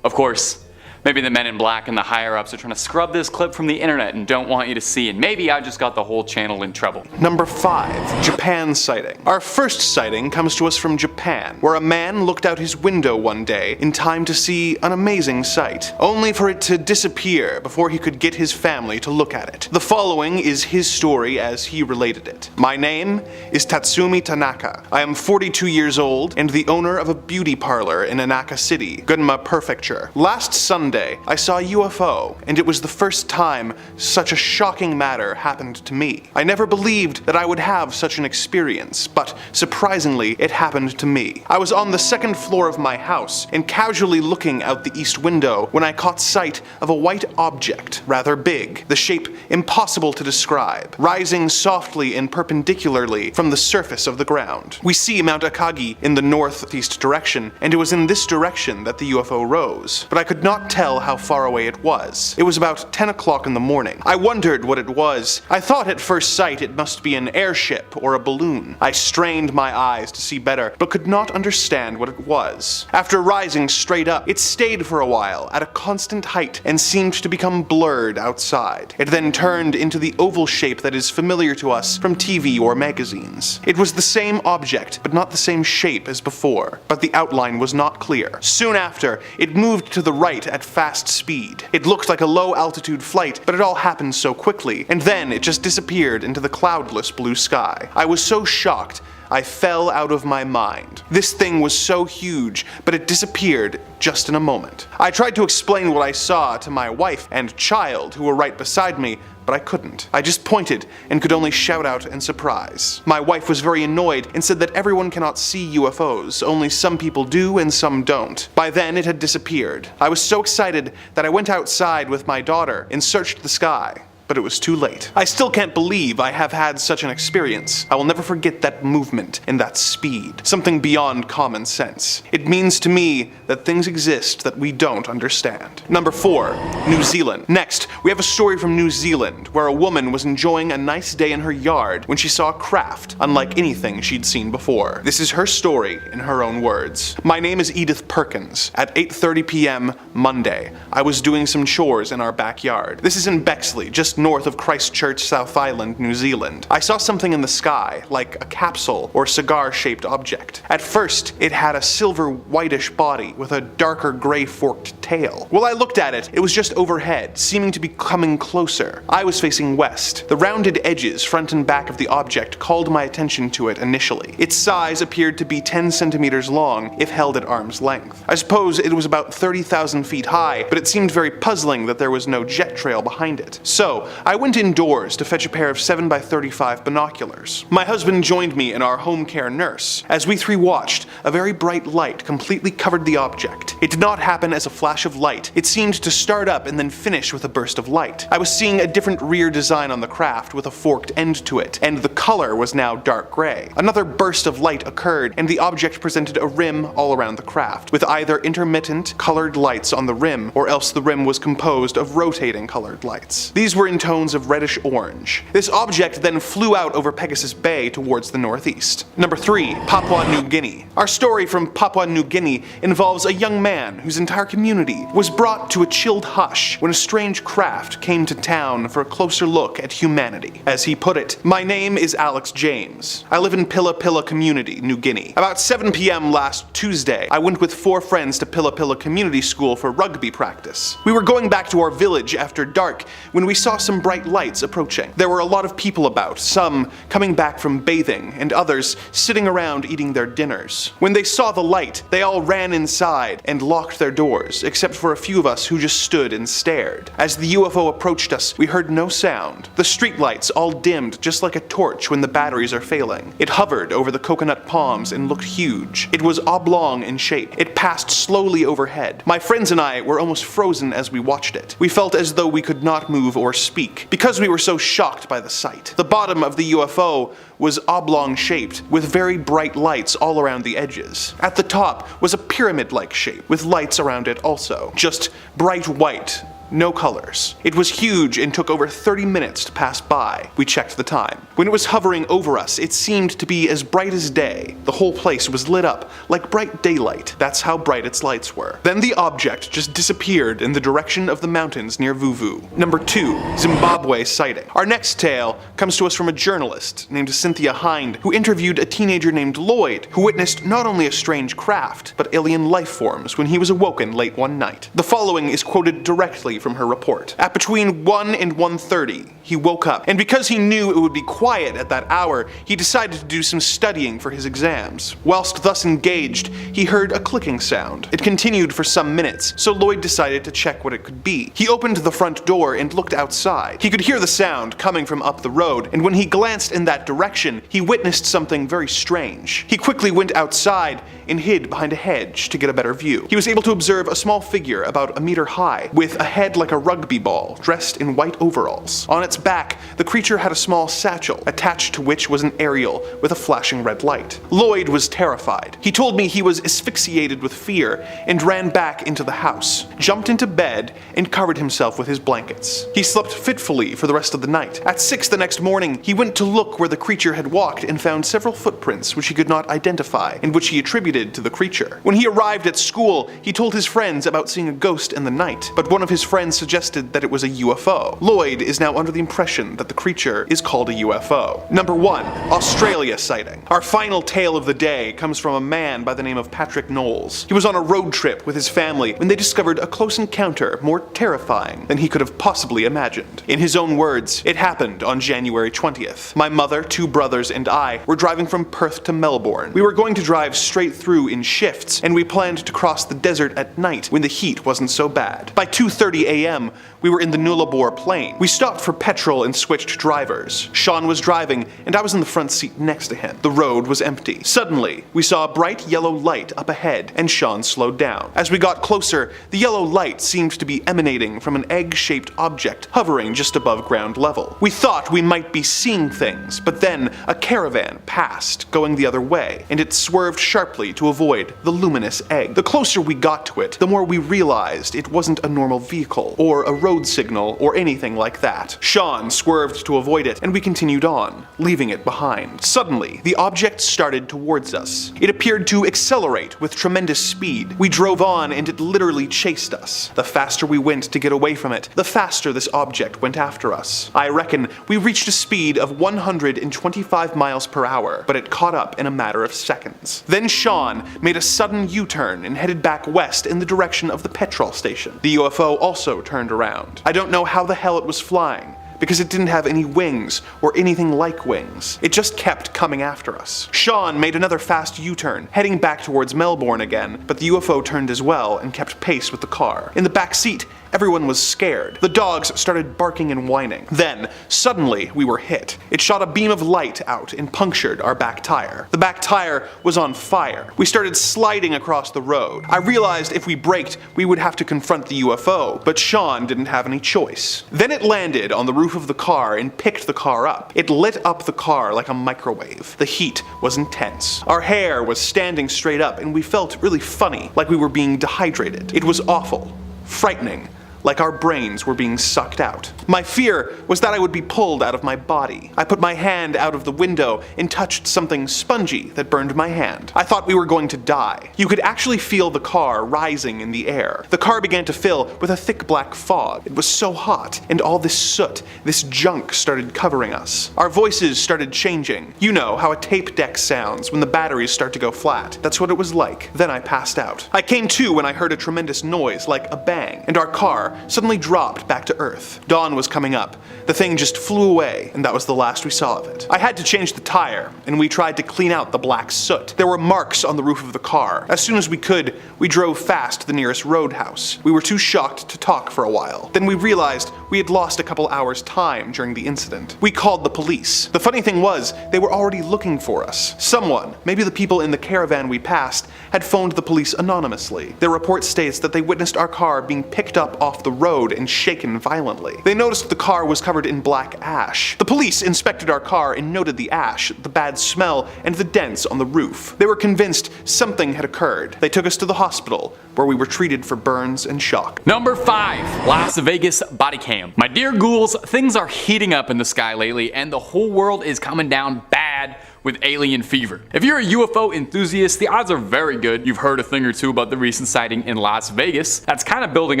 Of course, Maybe the men in black and the higher ups are trying to scrub this clip from the internet and don't want you to see, and maybe I just got the whole channel in trouble. Number 5. Japan sighting. Our first sighting comes to us from Japan, where a man looked out his window one day in time to see an amazing sight, only for it to disappear before he could get his family to look at it. The following is his story as he related it. My name is Tatsumi Tanaka. I am 42 years old and the owner of a beauty parlor in Inaka City, Gunma Prefecture. Last Sunday, I saw a UFO, and it was the first time such a shocking matter happened to me. I never believed that I would have such an experience, but surprisingly, it happened to me. I was on the second floor of my house and casually looking out the east window when I caught sight of a white object, rather big, the shape impossible to describe, rising softly and perpendicularly from the surface of the ground. We see Mount Akagi in the northeast direction, and it was in this direction that the UFO rose, but I could not tell how far away it was. It was about 10 o'clock in the morning. I wondered what it was. I thought at first sight it must be an airship or a balloon. I strained my eyes to see better, but could not understand what it was. After rising straight up, it stayed for a while at a constant height and seemed to become blurred outside. It then turned into the oval shape that is familiar to us from TV or magazines. It was the same object, but not the same shape as before, but the outline was not clear. Soon after, it moved to the right at fast speed. It looked like a low-altitude flight, but it all happened so quickly, and then it just disappeared into the cloudless blue sky. I was so shocked, I fell out of my mind. This thing was so huge, but it disappeared just in a moment. I tried to explain what I saw to my wife and child who were right beside me, but I couldn't. I just pointed and could only shout out in surprise. My wife was very annoyed and said that everyone cannot see UFOs, only some people do and some don't. By then it had disappeared. I was so excited that I went outside with my daughter and searched the sky. But it was too late. I still can't believe I have had such an experience. I will never forget that movement and that speed. Something beyond common sense. It means to me that things exist that we don't understand. Number 4. New Zealand. Next, we have a story from New Zealand where a woman was enjoying a nice day in her yard when she saw a craft unlike anything she'd seen before. This is her story in her own words. My name is Edith Perkins. At 8:30 p.m. Monday, I was doing some chores in our backyard. This is in Bexley, just north of Christchurch, South Island, New Zealand. I saw something in the sky, like a capsule or cigar-shaped object. At first, it had a silver whitish body with a darker gray forked tail. While I looked at it, it was just overhead, seeming to be coming closer. I was facing west. The rounded edges, front and back of the object, called my attention to it initially. Its size appeared to be 10 centimeters long if held at arm's length. I suppose it was about 30,000 feet high, but it seemed very puzzling that there was no jet trail behind it. So, I went indoors to fetch a pair of 7x35 binoculars. My husband joined me and our home care nurse. As we three watched, a very bright light completely covered the object. It did not happen as a flash of light. It seemed to start up and then finish with a burst of light. I was seeing a different rear design on the craft with a forked end to it, and the color was now dark gray. Another burst of light occurred, and the object presented a rim all around the craft, with either intermittent colored lights on the rim, or else the rim was composed of rotating colored lights. These were in tones of reddish orange. This object then flew out over Pegasus Bay towards the northeast. Number 3. Papua New Guinea. Our story from Papua New Guinea involves a young man whose entire community was brought to a chilled hush when a strange craft came to town for a closer look at humanity. As he put it, my name is Alex James. I live in Pilla Pilla Community, New Guinea. About 7 p.m. last Tuesday, I went with 4 friends to Pilla Pilla Community School for rugby practice. We were going back to our village after dark when we saw some bright lights approaching. There were a lot of people about, some coming back from bathing, and others sitting around eating their dinners. When they saw the light, they all ran inside and locked their doors, except for a few of us who just stood and stared. As the UFO approached us, we heard no sound. The street lights all dimmed just like a torch when the batteries are failing. It hovered over the coconut palms and looked huge. It was oblong in shape. It passed slowly overhead. My friends and I were almost frozen as we watched it. We felt as though we could not move or speak, because we were so shocked by the sight. The bottom of the UFO was oblong-shaped, with very bright lights all around the edges. At the top was a pyramid-like shape, with lights around it also. Just bright white, no colors. It was huge and took over 30 minutes to pass by. We checked the time. When it was hovering over us, it seemed to be as bright as day. The whole place was lit up like bright daylight. That's how bright its lights were. Then the object just disappeared in the direction of the mountains near Vuvu. Number 2. Zimbabwe sighting. Our next tale comes to us from a journalist named Cynthia Hind, who interviewed a teenager named Lloyd, who witnessed not only a strange craft, but alien life forms when he was awoken late one night. The following is quoted directly from her report. At between 1 and 1:30, he woke up, and because he knew it would be quiet at that hour, he decided to do some studying for his exams. Whilst thus engaged, he heard a clicking sound. It continued for some minutes, so Lloyd decided to check what it could be. He opened the front door and looked outside. He could hear the sound coming from up the road, and when he glanced in that direction, he witnessed something very strange. He quickly went outside and hid behind a hedge to get a better view. He was able to observe a small figure about a meter high, with a head like a rugby ball, dressed in white overalls. On its back, the creature had a small satchel, attached to which was an aerial with a flashing red light. Lloyd was terrified. He told me he was asphyxiated with fear and ran back into the house, jumped into bed, and covered himself with his blankets. He slept fitfully for the rest of the night. At 6 the next morning, he went to look where the creature had walked and found several footprints which he could not identify and which he attributed to the creature. When he arrived at school, he told his friends about seeing a ghost in the night, but one of his friends suggested that it was a UFO. Lloyd is now under the impression that the creature is called a UFO. Number 1. Australia sighting. Our final tale of the day comes from a man by the name of Patrick Knowles. He was on a road trip with his family when they discovered a close encounter more terrifying than he could have possibly imagined. In his own words, it happened on January 20th. My mother, 2 brothers, and I were driving from Perth to Melbourne. We were going to drive straight through in shifts, and we planned to cross the desert at night when the heat wasn't so bad. By 2:30 a.m., we were in the Nullarbor Plain. We stopped for petrol and switched drivers. Sean was driving, and I was in the front seat next to him. The road was empty. Suddenly, we saw a bright yellow light up ahead, and Sean slowed down. As we got closer, the yellow light seemed to be emanating from an egg-shaped object hovering just above ground level. We thought we might be seeing things, but then a caravan passed, going the other way, and it swerved sharply to avoid the luminous egg. The closer we got to it, the more we realized it wasn't a normal vehicle, or a road signal, or anything like that. Sean swerved to avoid it, and we continued on, leaving it behind. Suddenly, the object started towards us. It appeared to accelerate with tremendous speed. We drove on, and it literally chased us. The faster we went to get away from it, the faster this object went after us. I reckon we reached a speed of 125 miles per hour, but it caught up in a matter of seconds. Then Sean made a sudden U-turn and headed back west in the direction of the petrol station. The UFO also turned around. I don't know how the hell it was flying, because it didn't have any wings or anything like wings. It just kept coming after us. Sean made another fast U-turn, heading back towards Melbourne again, but the UFO turned as well and kept pace with the car. In the back seat, everyone was scared. The dogs started barking and whining. Then, suddenly, we were hit. It shot a beam of light out and punctured our back tire. The back tire was on fire. We started sliding across the road. I realized if we braked, we would have to confront the UFO, but Sean didn't have any choice. Then it landed on the roof of the car and picked the car up. It lit up the car like a microwave. The heat was intense. Our hair was standing straight up, and we felt really funny, like we were being dehydrated. It was awful, frightening, like our brains were being sucked out. My fear was that I would be pulled out of my body. I put my hand out of the window and touched something spongy that burned my hand. I thought we were going to die. You could actually feel the car rising in the air. The car began to fill with a thick black fog. It was so hot, and all this soot, this junk started covering us. Our voices started changing. You know how a tape deck sounds when the batteries start to go flat. That's what it was like. Then I passed out. I came to when I heard a tremendous noise like a bang, and our car suddenly dropped back to Earth. Dawn was coming up. The thing just flew away, and that was the last we saw of it. I had to change the tire, and we tried to clean out the black soot. There were marks on the roof of the car. As soon as we could, we drove fast to the nearest roadhouse. We were too shocked to talk for a while. Then we realized we had lost a couple hours' time during the incident. We called the police. The funny thing was, they were already looking for us. Someone, maybe the people in the caravan we passed, had phoned the police anonymously. Their report states that they witnessed our car being picked up off the road and shaken violently. They noticed the car was covered in black ash. The police inspected our car and noted the ash, the bad smell, and the dents on the roof. They were convinced something had occurred. They took us to the hospital, where we were treated for burns and shock. Number 5. Las Vegas body cam. My dear ghouls, things are heating up in the sky lately, and the whole world is coming down bad with alien fever. If you're a UFO enthusiast, the odds are very good you've heard a thing or two about the recent sighting in Las Vegas. That's kind of building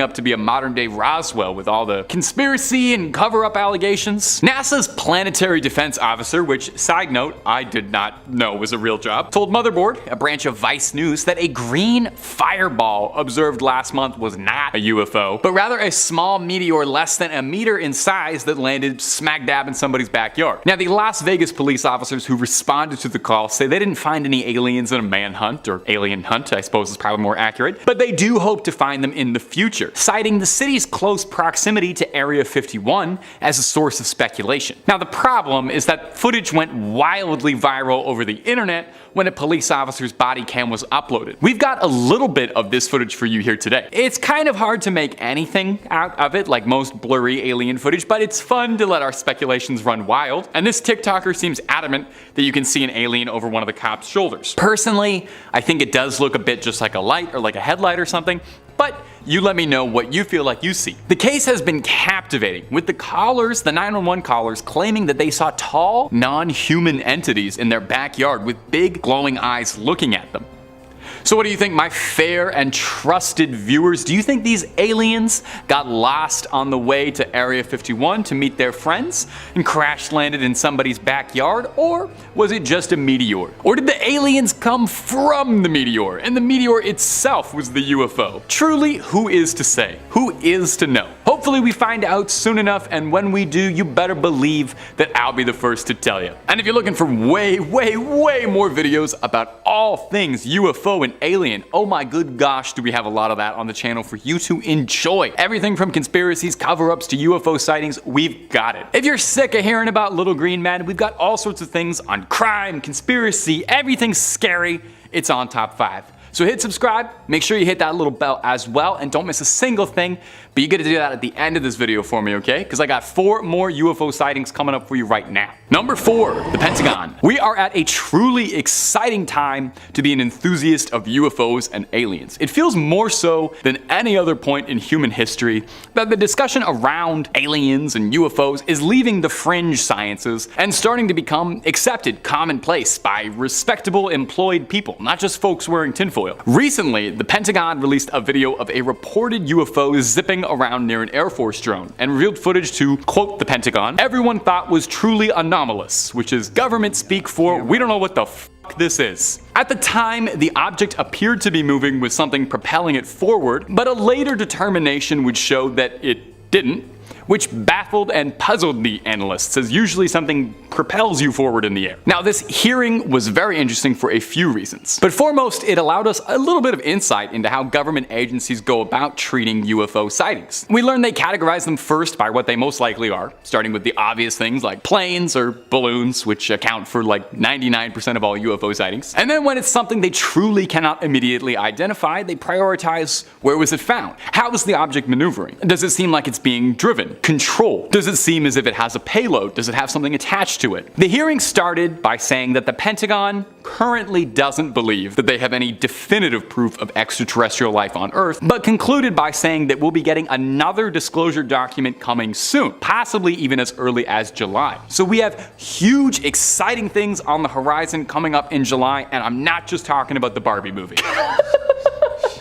up to be a modern day Roswell with all the conspiracy and cover-up allegations. NASA's planetary defense officer, which, side note, I did not know was a real job, told Motherboard, a branch of Vice News, that a green fireball observed last month was not a UFO, but rather a small meteor less than a meter in size that landed smack dab in somebody's backyard. Now, the Las Vegas police officers who responded to the call say they didn't find any aliens in a manhunt, or alien hunt I suppose is probably more accurate, but they do hope to find them in the future, citing the city's close proximity to Area 51 as a source of speculation. Now, the problem is that footage went wildly viral over the internet when a police officer's body cam was uploaded. We've got a little bit of this footage for you here today. It's kind of hard to make anything out of it, like most blurry alien footage, but it's fun to let our speculations run wild, and this TikToker seems adamant that you can see an alien over one of the cops' shoulders. Personally, I think it does look a bit just like a light or like a headlight or something, but you let me know what you feel like you see. The case has been captivating, with the callers, the 911 callers, claiming that they saw tall, non-human entities in their backyard with big glowing eyes looking at them. So what do you think, my fair and trusted viewers? Do you think these aliens got lost on the way to Area 51 to meet their friends and crash landed in somebody's backyard? Or was it just a meteor? Or did the aliens come from the meteor and the meteor itself was the UFO? Truly, who is to say? Who is to know? Hopefully we find out soon enough, and when we do, you better believe that I'll be the first to tell you. And if you're looking for way more videos about all things UFO and alien, oh my good gosh, do we have a lot of that on the channel for you to enjoy. Everything from conspiracies, cover-ups to UFO sightings, we've got it. If you're sick of hearing about little green men, we've got all sorts of things on crime, conspiracy, everything scary. It's on Top 5. So hit subscribe, make sure you hit that little bell as well, and don't miss a single thing, but you get to do that at the end of this video for me, okay? Because I got 4 more UFO sightings coming up for you right now. Number 4, the Pentagon. We are at a truly exciting time to be an enthusiast of UFOs and aliens. It feels more so than any other point in human history that the discussion around aliens and UFOs is leaving the fringe sciences and starting to become accepted, commonplace by respectable employed people, not just folks wearing tinfoil. Recently, the Pentagon released a video of a reported UFO zipping around near an Air Force drone and revealed footage to, quote the Pentagon, everyone thought was truly anomalous, which is government speak for we don't know what the f this is. At the time, the object appeared to be moving with something propelling it forward, but a later determination would show that it didn't, which baffled and puzzled the analysts, as usually something propels you forward in the air. Now, this hearing was very interesting for a few reasons, but foremost, it allowed us a little bit of insight into how government agencies go about treating UFO sightings. We learned they categorize them first by what they most likely are, starting with the obvious things like planes or balloons, which account for like 99% of all UFO sightings. And then when it's something they truly cannot immediately identify, they prioritize where was it found? How is the object maneuvering? Does it seem like it's being driven? Control. Does it seem as if it has a payload? Does it have something attached to it? The hearing started by saying that the Pentagon currently doesn't believe that they have any definitive proof of extraterrestrial life on Earth, but concluded by saying that we'll be getting another disclosure document coming soon, possibly even as early as July. So we have huge, exciting things on the horizon coming up in July, and I'm not just talking about the Barbie movie.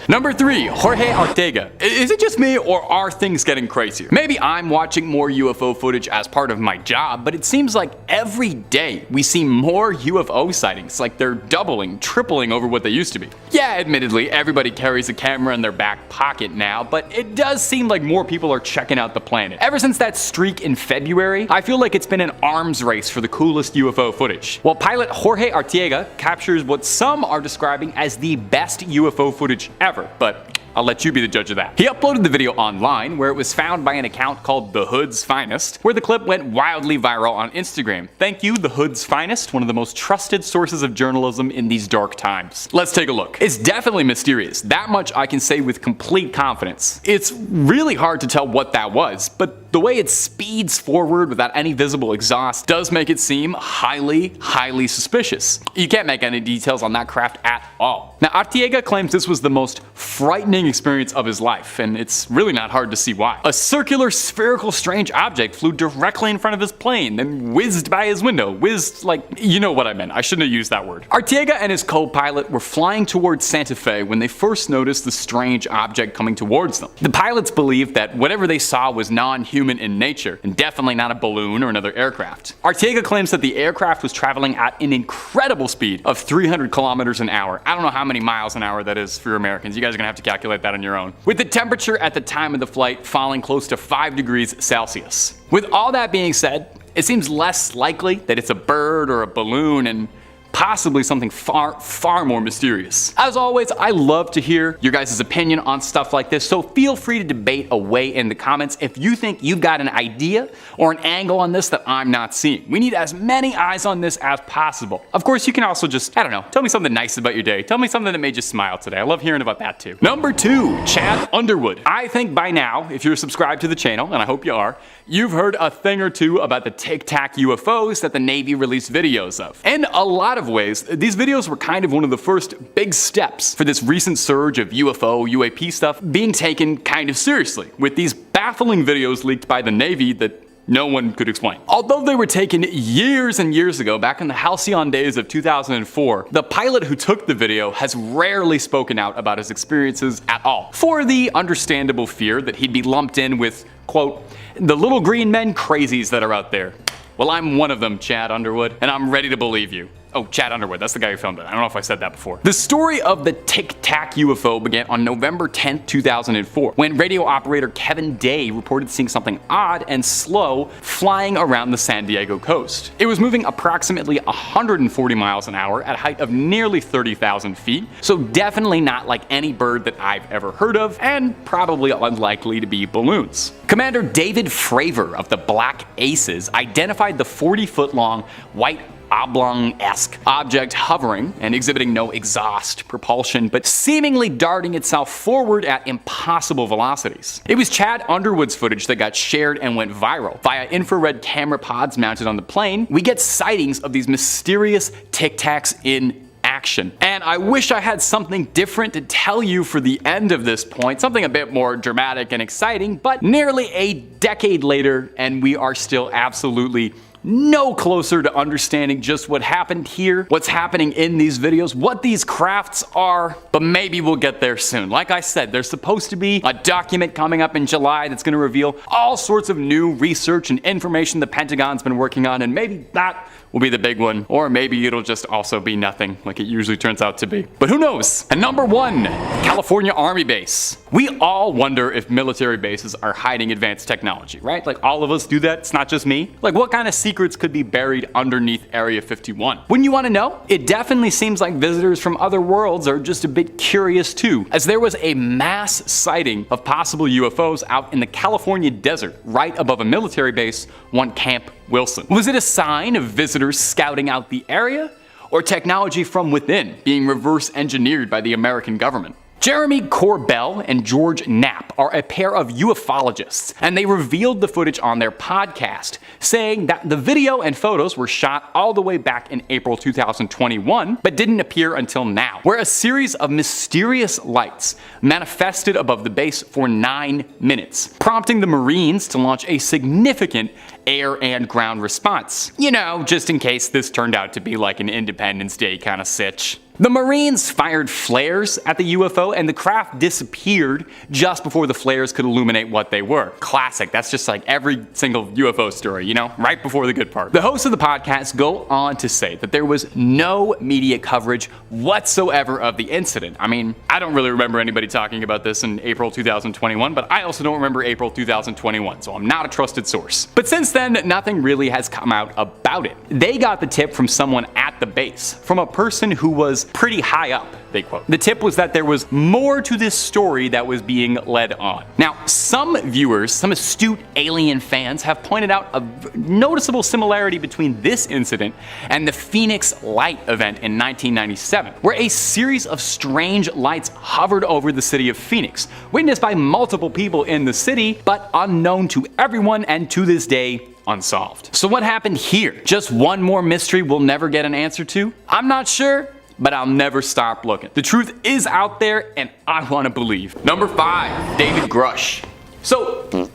Number 3, Jorge Ortega. Is it just me, or are things getting crazier? Maybe I'm watching more UFO footage as part of my job, but it seems like every day we see more UFO sightings, like they're doubling, tripling over what they used to be. Yeah, admittedly, everybody carries a camera in their back pocket now, but it does seem like more people are checking out the planet. Ever since that streak in February, I feel like it's been an arms race for the coolest UFO footage. While pilot Jorge Ortega captures what some are describing as the best UFO footage ever, but I'll let you be the judge of that. He uploaded the video online, where it was found by an account called The Hood's Finest, where the clip went wildly viral on Instagram. Thank you, The Hood's Finest, one of the most trusted sources of journalism in these dark times. Let's take a look. It's definitely mysterious. That much I can say with complete confidence. It's really hard to tell what that was, but the way it speeds forward without any visible exhaust does make it seem highly suspicious. You can't make any details on that craft at all. Now, Arteaga claims this was the most frightening experience of his life, and it's really not hard to see why. A circular, spherical, strange object flew directly in front of his plane, then whizzed by his window. Whizzed, like, you know what I meant. I shouldn't have used that word. Arteaga and his co-pilot were flying towards Santa Fe when they first noticed the strange object coming towards them. The pilots believed that whatever they saw was non-human in nature, and definitely not a balloon or another aircraft. Arteaga claims that the aircraft was traveling at an incredible speed of 300 kilometers an hour. I don't know how many miles an hour that is for Americans. You guys are gonna have to calculate that on your own. With the temperature at the time of the flight falling close to 5 degrees Celsius. With all that being said, it seems less likely that it's a bird or a balloon, and possibly something far more mysterious. As always, I love to hear your guys' opinion on stuff like this, so feel free to debate away in the comments if you think you've got an idea or an angle on this that I'm not seeing. We need as many eyes on this as possible. Of course, you can also just, I don't know, tell me something nice about your day. Tell me something that made you smile today. I love hearing about that too. Number 2, Chad Underwood. I think by now, if you're subscribed to the channel, and I hope you are, you've heard a thing or two about the Tic Tac UFOs that the Navy released videos of. In a lot of ways, these videos were kind of one of the first big steps for this recent surge of UFO, UAP stuff being taken kind of seriously, with these baffling videos leaked by the Navy that no one could explain. Although they were taken years and years ago, back in the halcyon days of 2004, the pilot who took the video has rarely spoken out about his experiences at all, for the understandable fear that he'd be lumped in with, quote, the little green men crazies that are out there. Well, I'm one of them, Chad Underwood, and I'm ready to believe you. Oh, Chad Underwood, that's the guy who filmed it. I don't know if I said that before. The story of the Tic Tac UFO began on November 10th, 2004, when radio operator Kevin Day reported seeing something odd and slow flying around the San Diego coast. It was moving approximately 140 miles an hour at a height of nearly 30,000 feet, so definitely not like any bird that I've ever heard of, and probably unlikely to be balloons. Commander David Fravor of the Black Aces identified the 40-foot-long white oblong-esque object hovering and exhibiting no exhaust, propulsion, but seemingly darting itself forward at impossible velocities. It was Chad Underwood's footage that got shared and went viral. Via infrared camera pods mounted on the plane, we get sightings of these mysterious Tic Tacs in action. And I wish I had something different to tell you for the end of this point, something a bit more dramatic and exciting, but nearly a decade later, and we are still absolutely no closer to understanding just what happened here, what's happening in these videos, what these crafts are, but maybe we'll get there soon. Like I said, there's supposed to be a document coming up in July that's going to reveal all sorts of new research and information the Pentagon's been working on, and maybe that will be the big one, or maybe it'll just also be nothing like it usually turns out to be. But who knows? And number 1, California Army Base. We all wonder if military bases are hiding advanced technology, right? Like all of us do that, it's not just me. Like what kind of secrets could be buried underneath Area 51? Wouldn't you want to know? It definitely seems like visitors from other worlds are just a bit curious too, as there was a mass sighting of possible UFOs out in the California desert, right above a military base, one Camp Wilson. Was it a sign of visitors scouting out the area, or technology from within being reverse engineered by the American government? Jeremy Corbell and George Knapp are a pair of ufologists, and they revealed the footage on their podcast, saying that the video and photos were shot all the way back in April 2021, but didn't appear until now, where a series of mysterious lights manifested above the base for 9 minutes, prompting the Marines to launch a significant air and ground response. You know, just in case this turned out to be like an Independence Day kind of sitch. The Marines fired flares at the UFO, and the craft disappeared just before the flares could illuminate what they were. Classic, that's just like every single UFO story, you know, right before the good part. The hosts of the podcast go on to say that there was no media coverage whatsoever of the incident. I mean, I don't really remember anybody talking about this in April 2021, but I also don't remember April 2021, so I'm not a trusted source. But since then, nothing really has come out about it. They got the tip from someone at the base, from a person who was was pretty high up, they quote. The tip was that there was more to this story that was being led on. Now, some viewers, some astute alien fans have pointed out a noticeable similarity between this incident and the Phoenix Light event in 1997, where a series of strange lights hovered over the city of Phoenix, witnessed by multiple people in the city, but unknown to everyone and to this day, unsolved. So what happened here? Just one more mystery we'll never get an answer to? I'm not sure, but I'll never stop looking. The truth is out there, and I want to believe. Number 5, David Grudge. So,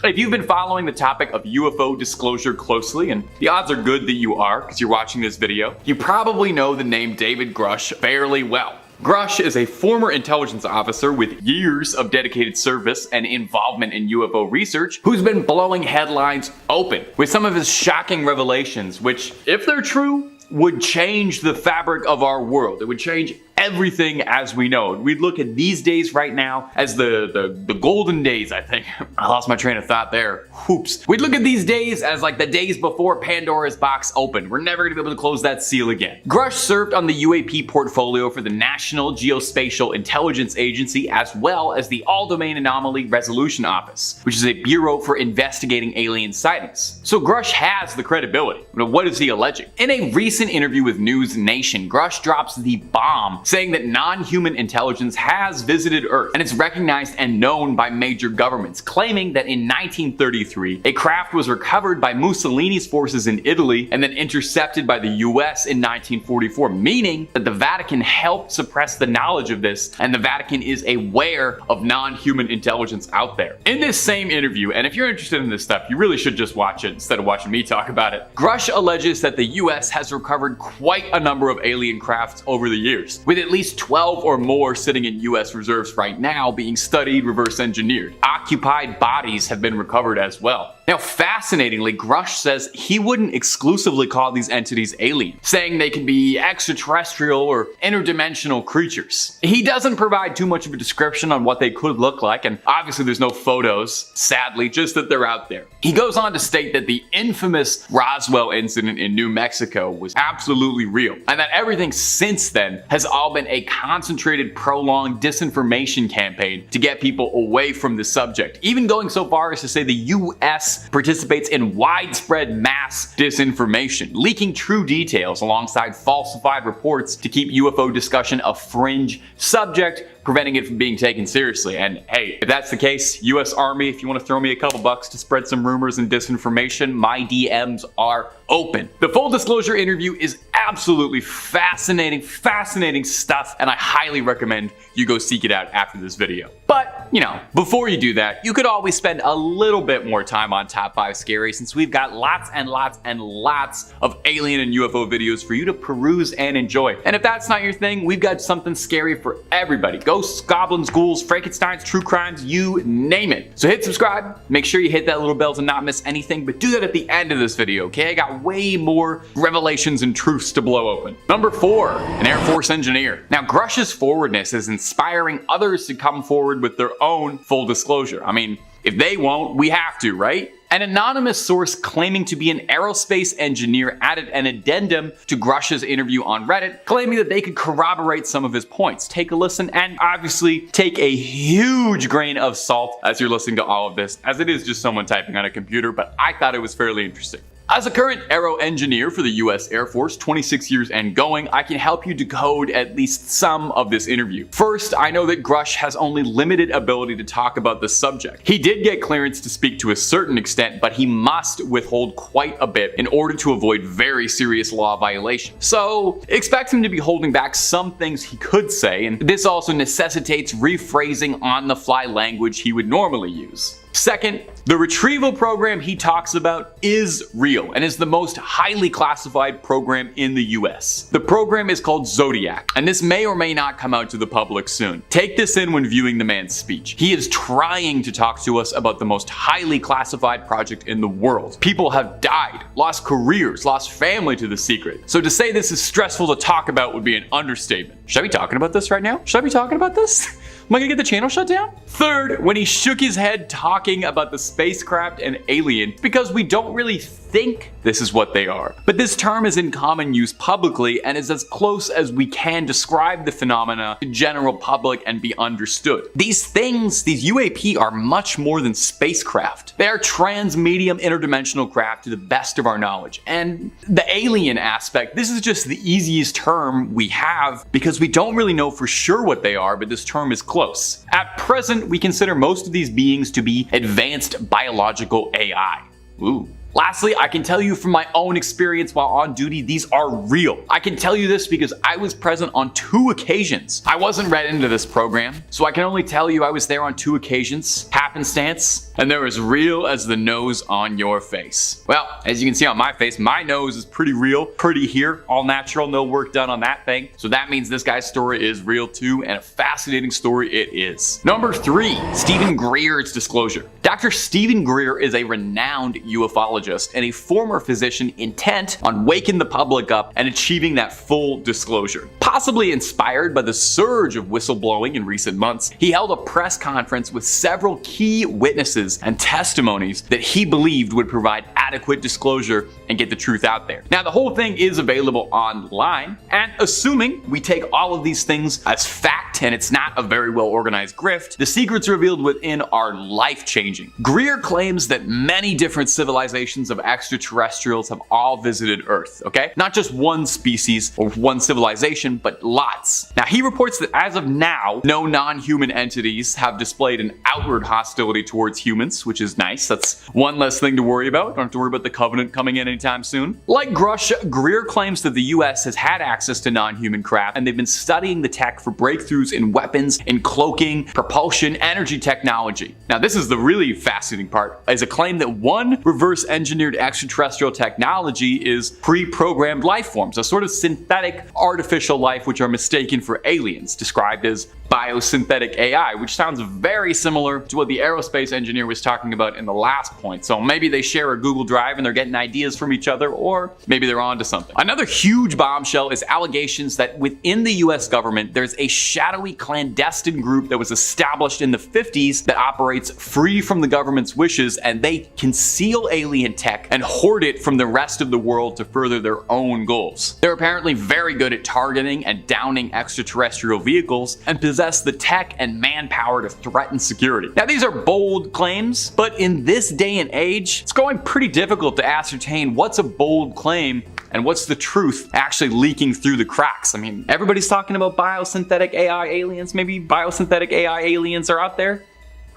if you've been following the topic of UFO disclosure closely, and the odds are good that you are because you're watching this video, you probably know the name David Grudge fairly well. Grudge is a former intelligence officer with years of dedicated service and involvement in UFO research who's been blowing headlines open with some of his shocking revelations, which, if they're true, would change the fabric of our world. It would change everything as we know it. We'd look at these days right now as the golden days, I think. I lost my train of thought there. Whoops. We'd look at these days as like the days before Pandora's box opened. We're never gonna be able to close that seal again. Grudge served on the UAP portfolio for the National Geospatial Intelligence Agency, as well as the All-Domain Anomaly Resolution Office, which is a bureau for investigating alien sightings. So Grudge has the credibility. But what is he alleging? In a recent interview with News Nation, Grudge drops the bomb, saying that non-human intelligence has visited Earth and it's recognized and known by major governments, claiming that in 1933 a craft was recovered by Mussolini's forces in Italy and then intercepted by the US in 1944, meaning that the Vatican helped suppress the knowledge of this and the Vatican is aware of non-human intelligence out there. In this same interview, and if you're interested in this stuff, you really should just watch it instead of watching me talk about it, Grudge alleges that the US has recovered quite a number of alien crafts over the years, with at least 12 or more sitting in US reserves right now being studied, reverse engineered. Occupied bodies have been recovered as well. Now, fascinatingly, Grudge says he wouldn't exclusively call these entities alien, saying they can be extraterrestrial or interdimensional creatures. He doesn't provide too much of a description on what they could look like, and obviously there's no photos, sadly, just that they're out there. He goes on to state that the infamous Roswell incident in New Mexico was absolutely real, and that everything since then has all been a concentrated, prolonged disinformation campaign to get people away from the subject, even going so far as to say the US participates in widespread mass disinformation, leaking true details alongside falsified reports to keep UFO discussion a fringe subject, preventing it from being taken seriously. And hey, if that's the case, US Army, if you want to throw me a couple bucks to spread some rumors and disinformation, my DMs are open. The full disclosure interview is absolutely fascinating stuff, and I highly recommend you go seek it out after this video. But, you know, before you do that, you could always spend a little bit more time on Top 5 Scary, since we've got lots and lots and lots of alien and UFO videos for you to peruse and enjoy. And if that's not your thing, we've got something scary for everybody. Ghosts, goblins, ghouls, Frankensteins, true crimes, you name it. So hit subscribe, make sure you hit that little bell to not miss anything, but do that at the end of this video, okay? I got way more revelations and truths to blow open. Number 4, an Air Force engineer. Now, Grudge's forwardness is inspiring others to come forward with their own full disclosure. I mean, if they won't, we have to, right? An anonymous source claiming to be an aerospace engineer added an addendum to Grudge's interview on Reddit, claiming that they could corroborate some of his points. Take a listen, and obviously take a huge grain of salt as you're listening to all of this, as it is just someone typing on a computer, but I thought it was fairly interesting. As a current aero engineer for the US Air Force, 26 years and going, I can help you decode at least some of this interview. First, I know that Grudge has only limited ability to talk about the subject. He did get clearance to speak to a certain extent, but he must withhold quite a bit in order to avoid very serious law violations. So, expect him to be holding back some things he could say, and this also necessitates rephrasing on-the-fly language he would normally use. Second, the retrieval program he talks about is real and is the most highly classified program in the US. The program is called Zodiac, and this may or may not come out to the public soon. Take this in when viewing the man's speech. He is trying to talk to us about the most highly classified project in the world. People have died, lost careers, lost family to the secret. So to say this is stressful to talk about would be an understatement. Should I be talking about this right now? Should I be talking about this? Am I gonna get the channel shut down? Third, when he shook his head talking about the spacecraft and alien, because we don't really think this is what they are. But this term is in common use publicly and is as close as we can describe the phenomena to general public and be understood. These things, these UAP, are much more than spacecraft. They are trans-medium interdimensional craft to the best of our knowledge. And the alien aspect, this is just the easiest term we have because we don't really know for sure what they are, but this term is close. At present, we consider most of these beings to be advanced biological AI. Ooh. Lastly, I can tell you from my own experience while on duty, these are real. I can tell you this because I was present on 2 occasions. I wasn't read into this program, so I can only tell you I was there on 2 occasions, happenstance, and they're as real as the nose on your face. Well, as you can see on my face, my nose is pretty real, pretty here, all natural, no work done on that thing. So that means this guy's story is real too, and a fascinating story it is. Number 3, Stephen Greer's disclosure. Dr. Stephen Greer is a renowned ufologist and a former physician intent on waking the public up and achieving that full disclosure. Possibly inspired by the surge of whistleblowing in recent months, he held a press conference with several key witnesses and testimonies that he believed would provide adequate disclosure and get the truth out there. Now, the whole thing is available online, and assuming we take all of these things as fact and it's not a very well organized grift, the secrets revealed within are life-changing. Greer claims that many different civilizations of extraterrestrials have all visited Earth, okay? Not just one species or one civilization, but lots. Now, he reports that as of now, no non-human entities have displayed an outward hostility towards humans, which is nice. That's one less thing to worry about. Don't have to worry about the Covenant coming in anytime soon. Like Grudge, Greer claims that the US has had access to non-human craft, and they've been studying the tech for breakthroughs in weapons, in cloaking, propulsion, energy technology. Now, this is the really fascinating part, is a claim that one reverse-engineered extraterrestrial technology is pre-programmed life forms, a sort of synthetic artificial life which are mistaken for aliens, described as biosynthetic AI, which sounds very similar to what the aerospace engineer was talking about in the last point. So maybe they share a Google Drive and they're getting ideas from each other, or maybe they're onto something. Another huge bombshell is allegations that within the US government, there's a shadowy clandestine group that was established in the 50s that operates free from the government's wishes, and they conceal alien tech and hoard it from the rest of the world to further their own goals. They're apparently very good at targeting and downing extraterrestrial vehicles and possess the tech and manpower to threaten security. Now, these are bold claims, but in this day and age, it's going pretty difficult to ascertain what's a bold claim and what's the truth actually leaking through the cracks. I mean, everybody's talking about biosynthetic AI aliens. Maybe biosynthetic AI aliens are out there.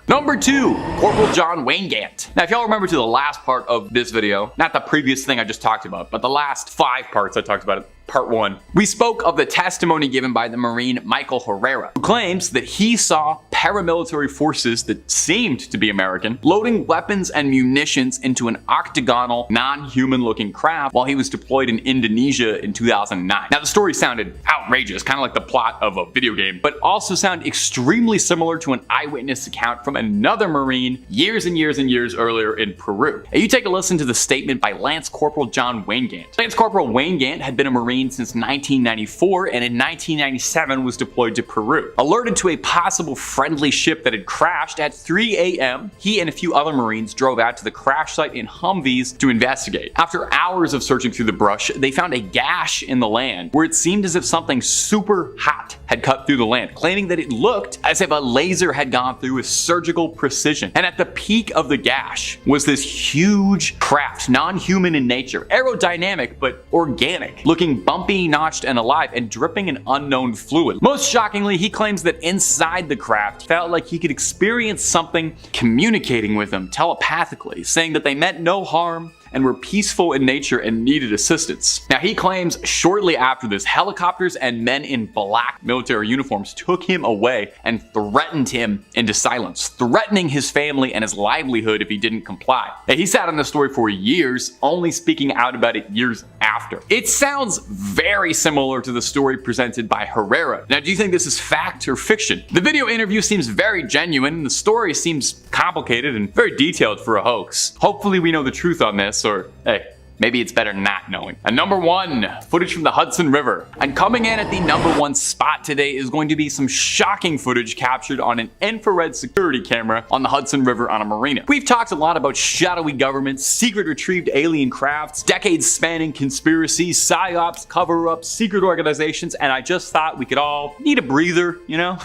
Number 2, Corporal John Weingant. Now, if y'all remember to the last part of this video, not the previous thing I just talked about, but the last 5 parts I talked about it. Part 1. We spoke of the testimony given by the Marine Michael Herrera, who claims that he saw paramilitary forces that seemed to be American loading weapons and munitions into an octagonal, non-human looking craft while he was deployed in Indonesia in 2009. Now, the story sounded outrageous, kind of like the plot of a video game, but also sounded extremely similar to an eyewitness account from another Marine years and years and years earlier in Peru. Now, you take a listen to the statement by Lance Corporal John Weingant. Lance Corporal Weingant had been a Marine since 1994, and in 1997 was deployed to Peru. Alerted to a possible friendly ship that had crashed at 3 a.m., he and a few other Marines drove out to the crash site in Humvees to investigate. After hours of searching through the brush, they found a gash in the land where it seemed as if something super hot had cut through the land, claiming that it looked as if a laser had gone through with surgical precision. And at the peak of the gash was this huge craft, non-human in nature, aerodynamic but organic, looking bumpy, notched, and alive, and dripping an unknown fluid. Most shockingly, he claims that inside the craft felt like he could experience something communicating with him telepathically, saying that they meant no harm and were peaceful in nature and needed assistance. Now, he claims shortly after this, helicopters and men in black military uniforms took him away and threatened him into silence, threatening his family and his livelihood if he didn't comply. Now, he sat on this story for years, only speaking out about it years after. It sounds very similar to the story presented by Herrera. Now, do you think this is fact or fiction? The video interview seems very genuine, and the story seems complicated and very detailed for a hoax. Hopefully we know the truth on this, or hey, maybe it's better not knowing. And number 1, footage from the Hudson River. And coming in at the number 1 spot today is going to be some shocking footage captured on an infrared security camera on the Hudson River on a marina. We've talked a lot about shadowy governments, secret retrieved alien crafts, decades-spanning conspiracies, psyops, cover-ups, secret organizations, and I just thought we could all need a breather, you know?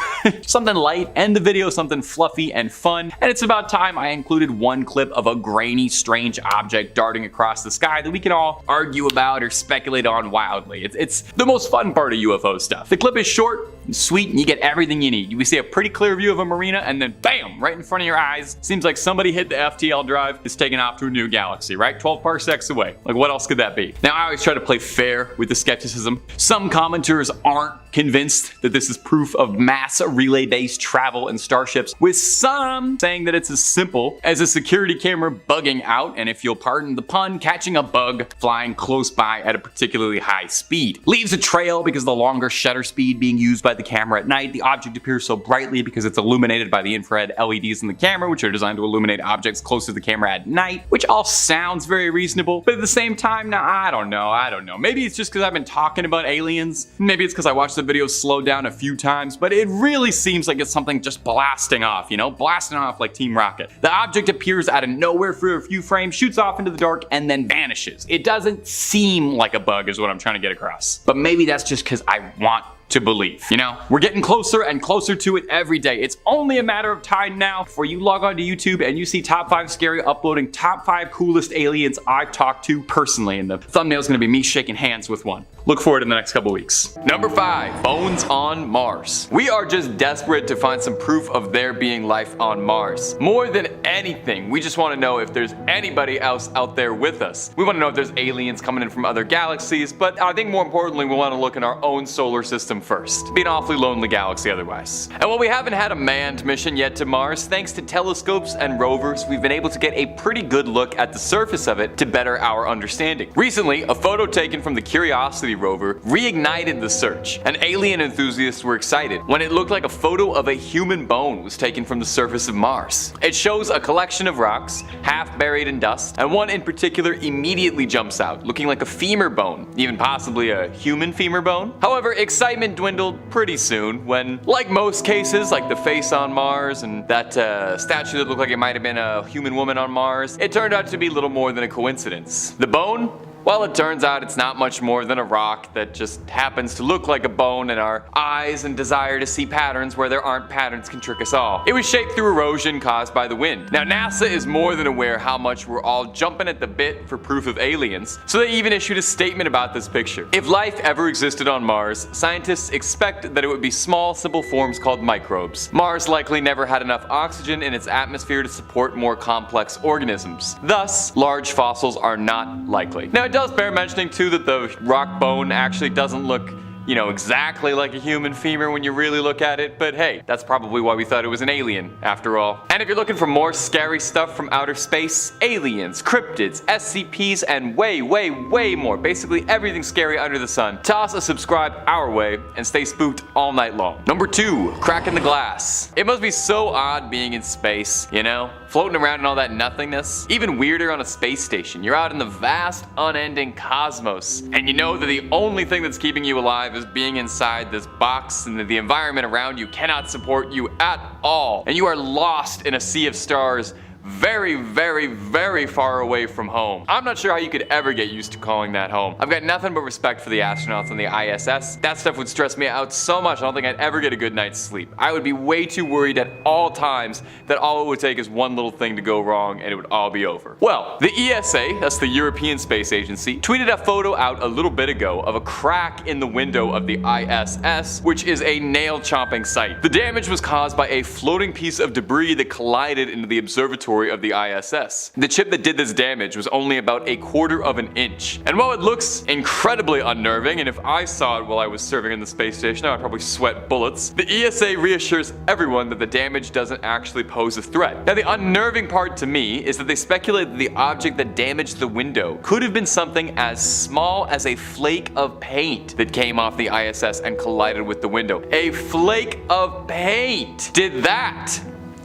Something light, end the video something fluffy and fun, and it's about time I included one clip of a grainy, strange object darting across the sky that we can all argue about or speculate on wildly. It's the most fun part of UFO stuff. The clip is short and sweet, and you get everything you need. We see a pretty clear view of a marina, and then bam, right in front of your eyes. Seems like somebody hit the FTL drive, is taken off to a new galaxy, right? 12 parsecs away. Like, what else could that be? Now, I always try to play fair with the skepticism. Some commenters aren't convinced that this is proof of mass relay-based travel in starships, with some saying that it's as simple as a security camera bugging out, and if you'll pardon the pun, catching a bug flying close by at a particularly high speed. Leaves a trail because of the longer shutter speed being used by the camera at night. The object appears so brightly because it's illuminated by the infrared LEDs in the camera, which are designed to illuminate objects close to the camera at night, which all sounds very reasonable, but at the same time, now I don't know. Maybe it's just because I've been talking about aliens. Maybe it's because I watched the video slow down a few times, but it really seems like it's something just blasting off, you know? Blasting off like Team Rocket. The object appears out of nowhere for a few frames, shoots off into the dark, and then vanishes. It doesn't seem like a bug is what I'm trying to get across. But maybe that's just because I want to believe. You know, we're getting closer and closer to it every day. It's only a matter of time now before you log on to YouTube and you see Top 5 Scary uploading top 5 coolest aliens I've talked to personally, and the thumbnail is going to be me shaking hands with one. Look forward in the next couple weeks. Number 5, bones on Mars. We are just desperate to find some proof of there being life on Mars. More than anything, we just want to know if there's anybody else out there with us. We want to know if there's aliens coming in from other galaxies, but I think more importantly, we want to look in our own solar system first. It'd be an awfully lonely galaxy otherwise. And while we haven't had a manned mission yet to Mars, thanks to telescopes and rovers, we've been able to get a pretty good look at the surface of it to better our understanding. Recently, a photo taken from the Curiosity rover reignited the search, and alien enthusiasts were excited when it looked like a photo of a human bone was taken from the surface of Mars. It shows a collection of rocks, half buried in dust, and one in particular immediately jumps out, looking like a femur bone, even possibly a human femur bone. However, excitement dwindled pretty soon when, like most cases, like the face on Mars and that statue that looked like it might have been a human woman on Mars, it turned out to be little more than a coincidence. The bone? Well, it turns out it's not much more than a rock that just happens to look like a bone, and our eyes and desire to see patterns where there aren't patterns can trick us all. It was shaped through erosion caused by the wind. Now, NASA is more than aware how much we're all jumping at the bit for proof of aliens, so they even issued a statement about this picture. If life ever existed on Mars, scientists expect that it would be small, simple forms called microbes. Mars likely never had enough oxygen in its atmosphere to support more complex organisms. Thus, large fossils are not likely. Now, it does bear mentioning too that the rock bone actually doesn't look, you know, exactly like a human femur when you really look at it, but hey, that's probably why we thought it was an alien after all. And if you're looking for more scary stuff from outer space, aliens, cryptids, SCPs, and way more, basically everything scary under the sun, toss a subscribe our way and stay spooked all night long. Number 2, cracking the glass. It must be so odd being in space, you know? Floating around in all that nothingness. Even weirder on a space station. You're out in the vast, unending cosmos, and you know that the only thing that's keeping you alive is being inside this box, and that the environment around you cannot support you at all. And you are lost in a sea of stars, very far away from home. I'm not sure how you could ever get used to calling that home. I've got nothing but respect for the astronauts on the ISS. That stuff would stress me out so much I don't think I'd ever get a good night's sleep. I would be way too worried at all times that all it would take is one little thing to go wrong and it would all be over. Well, the ESA, that's the European Space Agency, tweeted a photo out a little bit ago of a crack in the window of the ISS, which is a nail-chomping sight. The damage was caused by a floating piece of debris that collided into the observatory of the ISS. The chip that did this damage was only about 1/4 of an inch. And while it looks incredibly unnerving, and if I saw it while I was serving in the space station, I'd probably sweat bullets, the ESA reassures everyone that the damage doesn't actually pose a threat. Now, the unnerving part to me is that they speculate that the object that damaged the window could have been something as small as a flake of paint that came off the ISS and collided with the window. A flake of paint did that!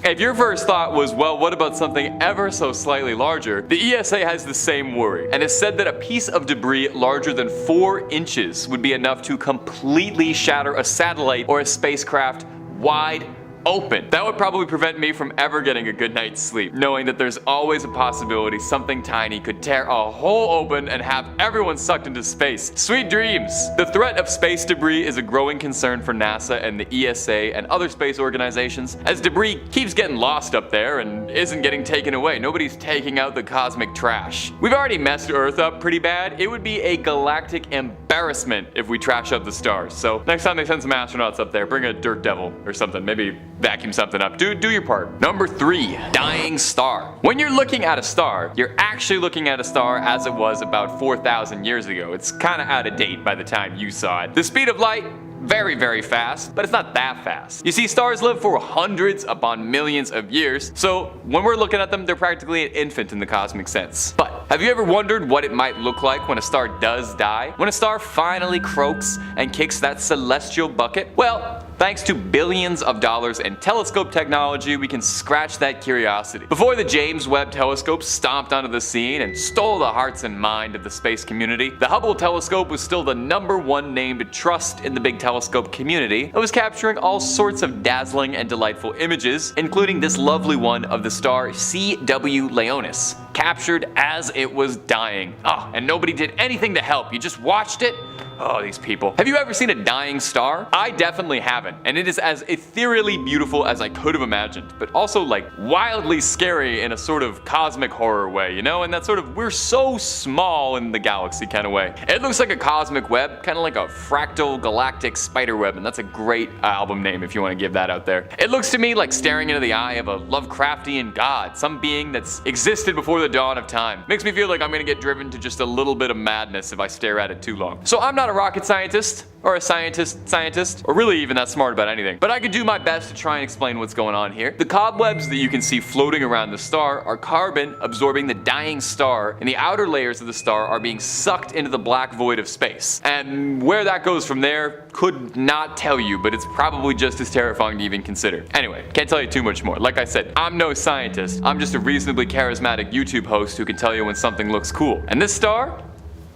If your first thought was, well, what about something ever so slightly larger, the ESA has the same worry and has said that a piece of debris larger than 4 inches would be enough to completely shatter a satellite or a spacecraft wide open. That would probably prevent me from ever getting a good night's sleep, knowing that there's always a possibility something tiny could tear a hole open and have everyone sucked into space. Sweet dreams! The threat of space debris is a growing concern for NASA and the ESA and other space organizations, as debris keeps getting lost up there and isn't getting taken away. Nobody's taking out the cosmic trash. We've already messed Earth up pretty bad. It would be a galactic embarrassment if we trash out the stars. So next time they send some astronauts up there, bring a dirt devil or something. Maybe vacuum something up. Do your part. Number 3, dying star. When you're looking at a star, you're actually looking at a star as it was about 4,000 years ago. It's kind of out of date by the time you saw it. The speed of light, very, very fast, but it's not that fast. You see, stars live for hundreds upon millions of years, so when we're looking at them, they're practically an infant in the cosmic sense. But have you ever wondered what it might look like when a star does die? When a star finally croaks and kicks that celestial bucket? Well, thanks to billions of dollars in telescope technology, we can scratch that curiosity. Before the James Webb Telescope stomped onto the scene and stole the hearts and mind of the space community, the Hubble telescope was still the #1 name to trust in the big telescope community. It was capturing all sorts of dazzling and delightful images, including this lovely one of the star CW Leonis, captured as it was dying. Oh, and nobody did anything to help. You just watched it. Oh, these people. Have you ever seen a dying star? I definitely haven't, and it is as ethereally beautiful as I could have imagined, but also like wildly scary in a sort of cosmic horror way, you know? And that sort of we're so small in the galaxy kind of way. It looks like a cosmic web, kind of like a fractal galactic spider web, and that's a great album name if you want to give that out there. It looks to me like staring into the eye of a Lovecraftian god, some being that's existed before the dawn of time. Makes me feel like I'm gonna get driven to just a little bit of madness if I stare at it too long. So I'm not a rocket scientist, or a scientist, or really even that smart about anything, but I could do my best to try and explain what's going on here. The cobwebs that you can see floating around the star are carbon absorbing the dying star, and the outer layers of the star are being sucked into the black void of space. And where that goes from there, could not tell you, but it's probably just as terrifying to even consider. Anyway, can't tell you too much more. Like I said, I'm no scientist. I'm just a reasonably charismatic YouTube host who can tell you when something looks cool. And this star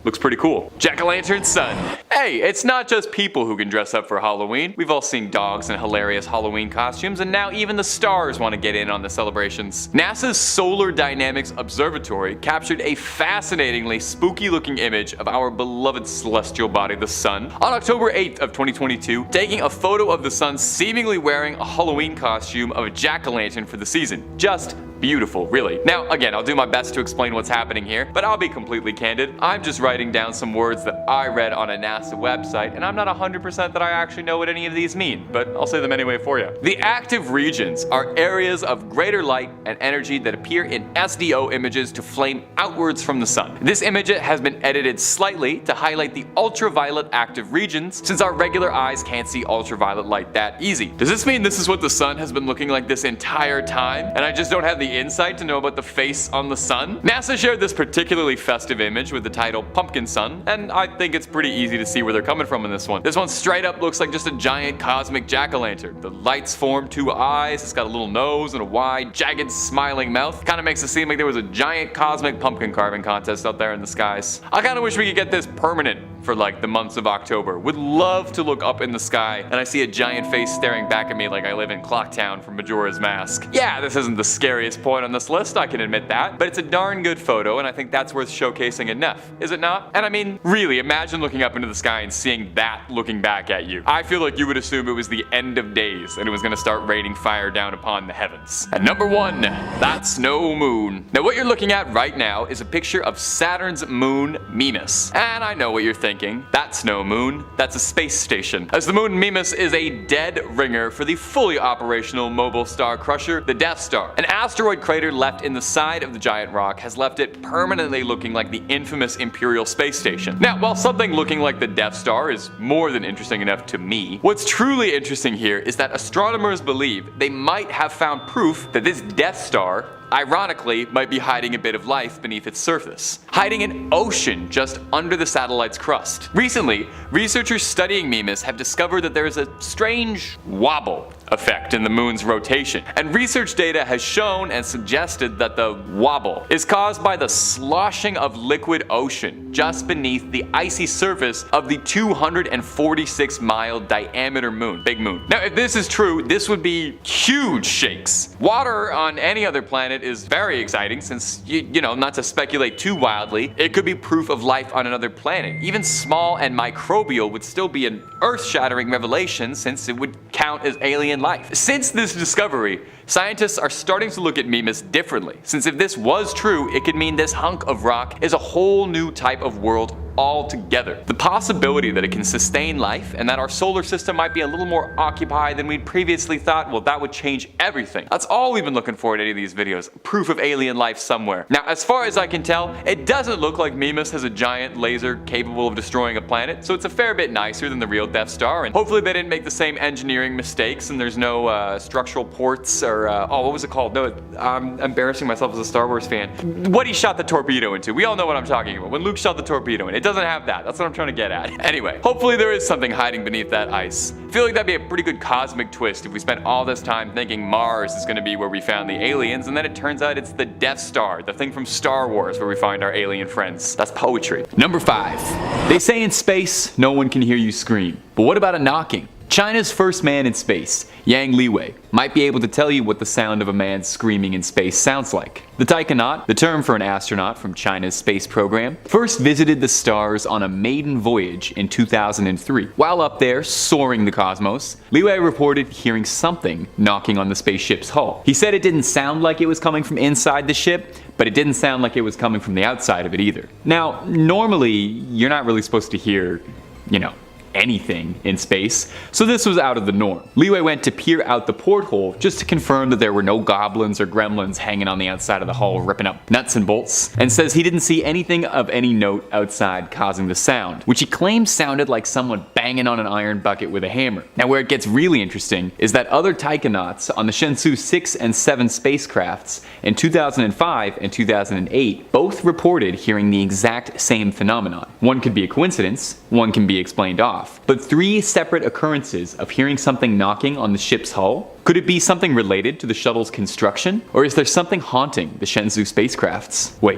looks pretty cool. Jack-o'-lantern sun. Hey, it's not just people who can dress up for Halloween. We've all seen dogs in hilarious Halloween costumes, and now even the stars want to get in on the celebrations. NASA's Solar Dynamics Observatory captured a fascinatingly spooky looking image of our beloved celestial body, the sun, on October 8th of 2022, taking a photo of the sun seemingly wearing a Halloween costume of a jack-o'-lantern for the season. Just beautiful, really. Now, again, I'll do my best to explain what's happening here, but I'll be completely candid. I'm just writing down some words that I read on a NASA website, and I'm not 100% that I actually know what any of these mean, but I'll say them anyway for you. The active regions are areas of greater light and energy that appear in SDO images to flame outwards from the sun. This image has been edited slightly to highlight the ultraviolet active regions, since our regular eyes can't see ultraviolet light that easy. Does this mean this is what the sun has been looking like this entire time, and I just don't have the insight to know about the face on the sun? NASA shared this particularly festive image with the title Pumpkin Sun, and I think it's pretty easy to see where they're coming from in this one. This one straight up looks like just a giant cosmic jack-o'-lantern. The lights form 2 eyes, it's got a little nose and a wide, jagged, smiling mouth. Kinda makes it seem like there was a giant cosmic pumpkin carving contest out there in the skies. I kinda wish we could get this permanent for like the months of October. Would love to look up in the sky and I see a giant face staring back at me like I live in Clocktown from Majora's Mask. Yeah, this isn't the scariest point on this list, I can admit that, but it's a darn good photo and I think that's worth showcasing enough, is it not? And I mean, really, imagine looking up into the sky and seeing that looking back at you. I feel like you would assume it was the end of days and it was gonna start raining fire down upon the heavens. And number 1, that's no moon. Now what you're looking at right now is a picture of Saturn's moon Mimas. And I know what you're thinking. That's no moon, that's a space station. As the moon Mimas is a dead ringer for the fully operational mobile star crusher, the Death Star. An asteroid crater left in the side of the giant rock has left it permanently looking like the infamous Imperial Space Station. Now, while something looking like the Death Star is more than interesting enough to me, what's truly interesting here is that astronomers believe they might have found proof that this Death Star ironically might be hiding a bit of life beneath its surface, hiding an ocean just under the satellite's crust. Recently, researchers studying Mimas have discovered that there is a strange wobble effect in the moon's rotation. And research data has shown and suggested that the wobble is caused by the sloshing of liquid ocean just beneath the icy surface of the 246-mile diameter moon, big moon. Now, if this is true, this would be huge shakes. Water on any other planet is very exciting since, you know, not to speculate too wildly, it could be proof of life on another planet. Even small and microbial would still be an earth-shattering revelation since it would count as alien life. Since this discovery, scientists are starting to look at Mimas differently, since if this was true, it could mean this hunk of rock is a whole new type of world altogether. The possibility that it can sustain life and that our solar system might be a little more occupied than we'd previously thought, well, that would change everything. That's all we've been looking for in any of these videos, proof of alien life somewhere. Now, as far as I can tell, it doesn't look like Mimas has a giant laser capable of destroying a planet, so it's a fair bit nicer than the real Death Star, and hopefully they didn't make the same engineering mistakes and there's no structural ports or, oh, what was it called? No, I'm embarrassing myself as a Star Wars fan. What he shot the torpedo into. We all know what I'm talking about. When Luke shot the torpedo in, it doesn't have that. That's what I'm trying to get at. Anyway, hopefully there is something hiding beneath that ice. I feel like that'd be a pretty good cosmic twist if we spent all this time thinking Mars is going to be where we found the aliens, and then it turns out it's the Death Star, the thing from Star Wars where we find our alien friends. That's poetry. Number 5. They say in space, no one can hear you scream. But what about a knocking? China's first man in space, Yang Liwei, might be able to tell you what the sound of a man screaming in space sounds like. The taikonaut, the term for an astronaut from China's space program, first visited the stars on a maiden voyage in 2003. While up there, soaring the cosmos, Liwei reported hearing something knocking on the spaceship's hull. He said it didn't sound like it was coming from inside the ship, but it didn't sound like it was coming from the outside of it either. Now, normally, you're not really supposed to hear, you know, anything in space, so this was out of the norm. Liwei went to peer out the porthole just to confirm that there were no goblins or gremlins hanging on the outside of the hull ripping up nuts and bolts, and says he didn't see anything of any note outside causing the sound, which he claims sounded like someone banging on an iron bucket with a hammer. Now, where it gets really interesting is that other taikonauts on the Shenzhou 6 and 7 spacecrafts in 2005 and 2008 both reported hearing the exact same phenomenon. One could be a coincidence, one can be explained off. But 3 separate occurrences of hearing something knocking on the ship's hull? Could it be something related to the shuttle's construction? Or is there something haunting the Shenzhou spacecrafts? Wait.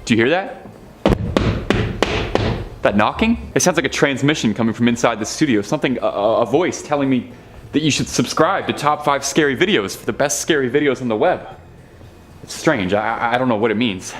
Do you hear that? That knocking? It sounds like a transmission coming from inside the studio. Something, a voice telling me that you should subscribe to Top 5 Scary Videos for the best scary videos on the web. It's strange. I don't know what it means.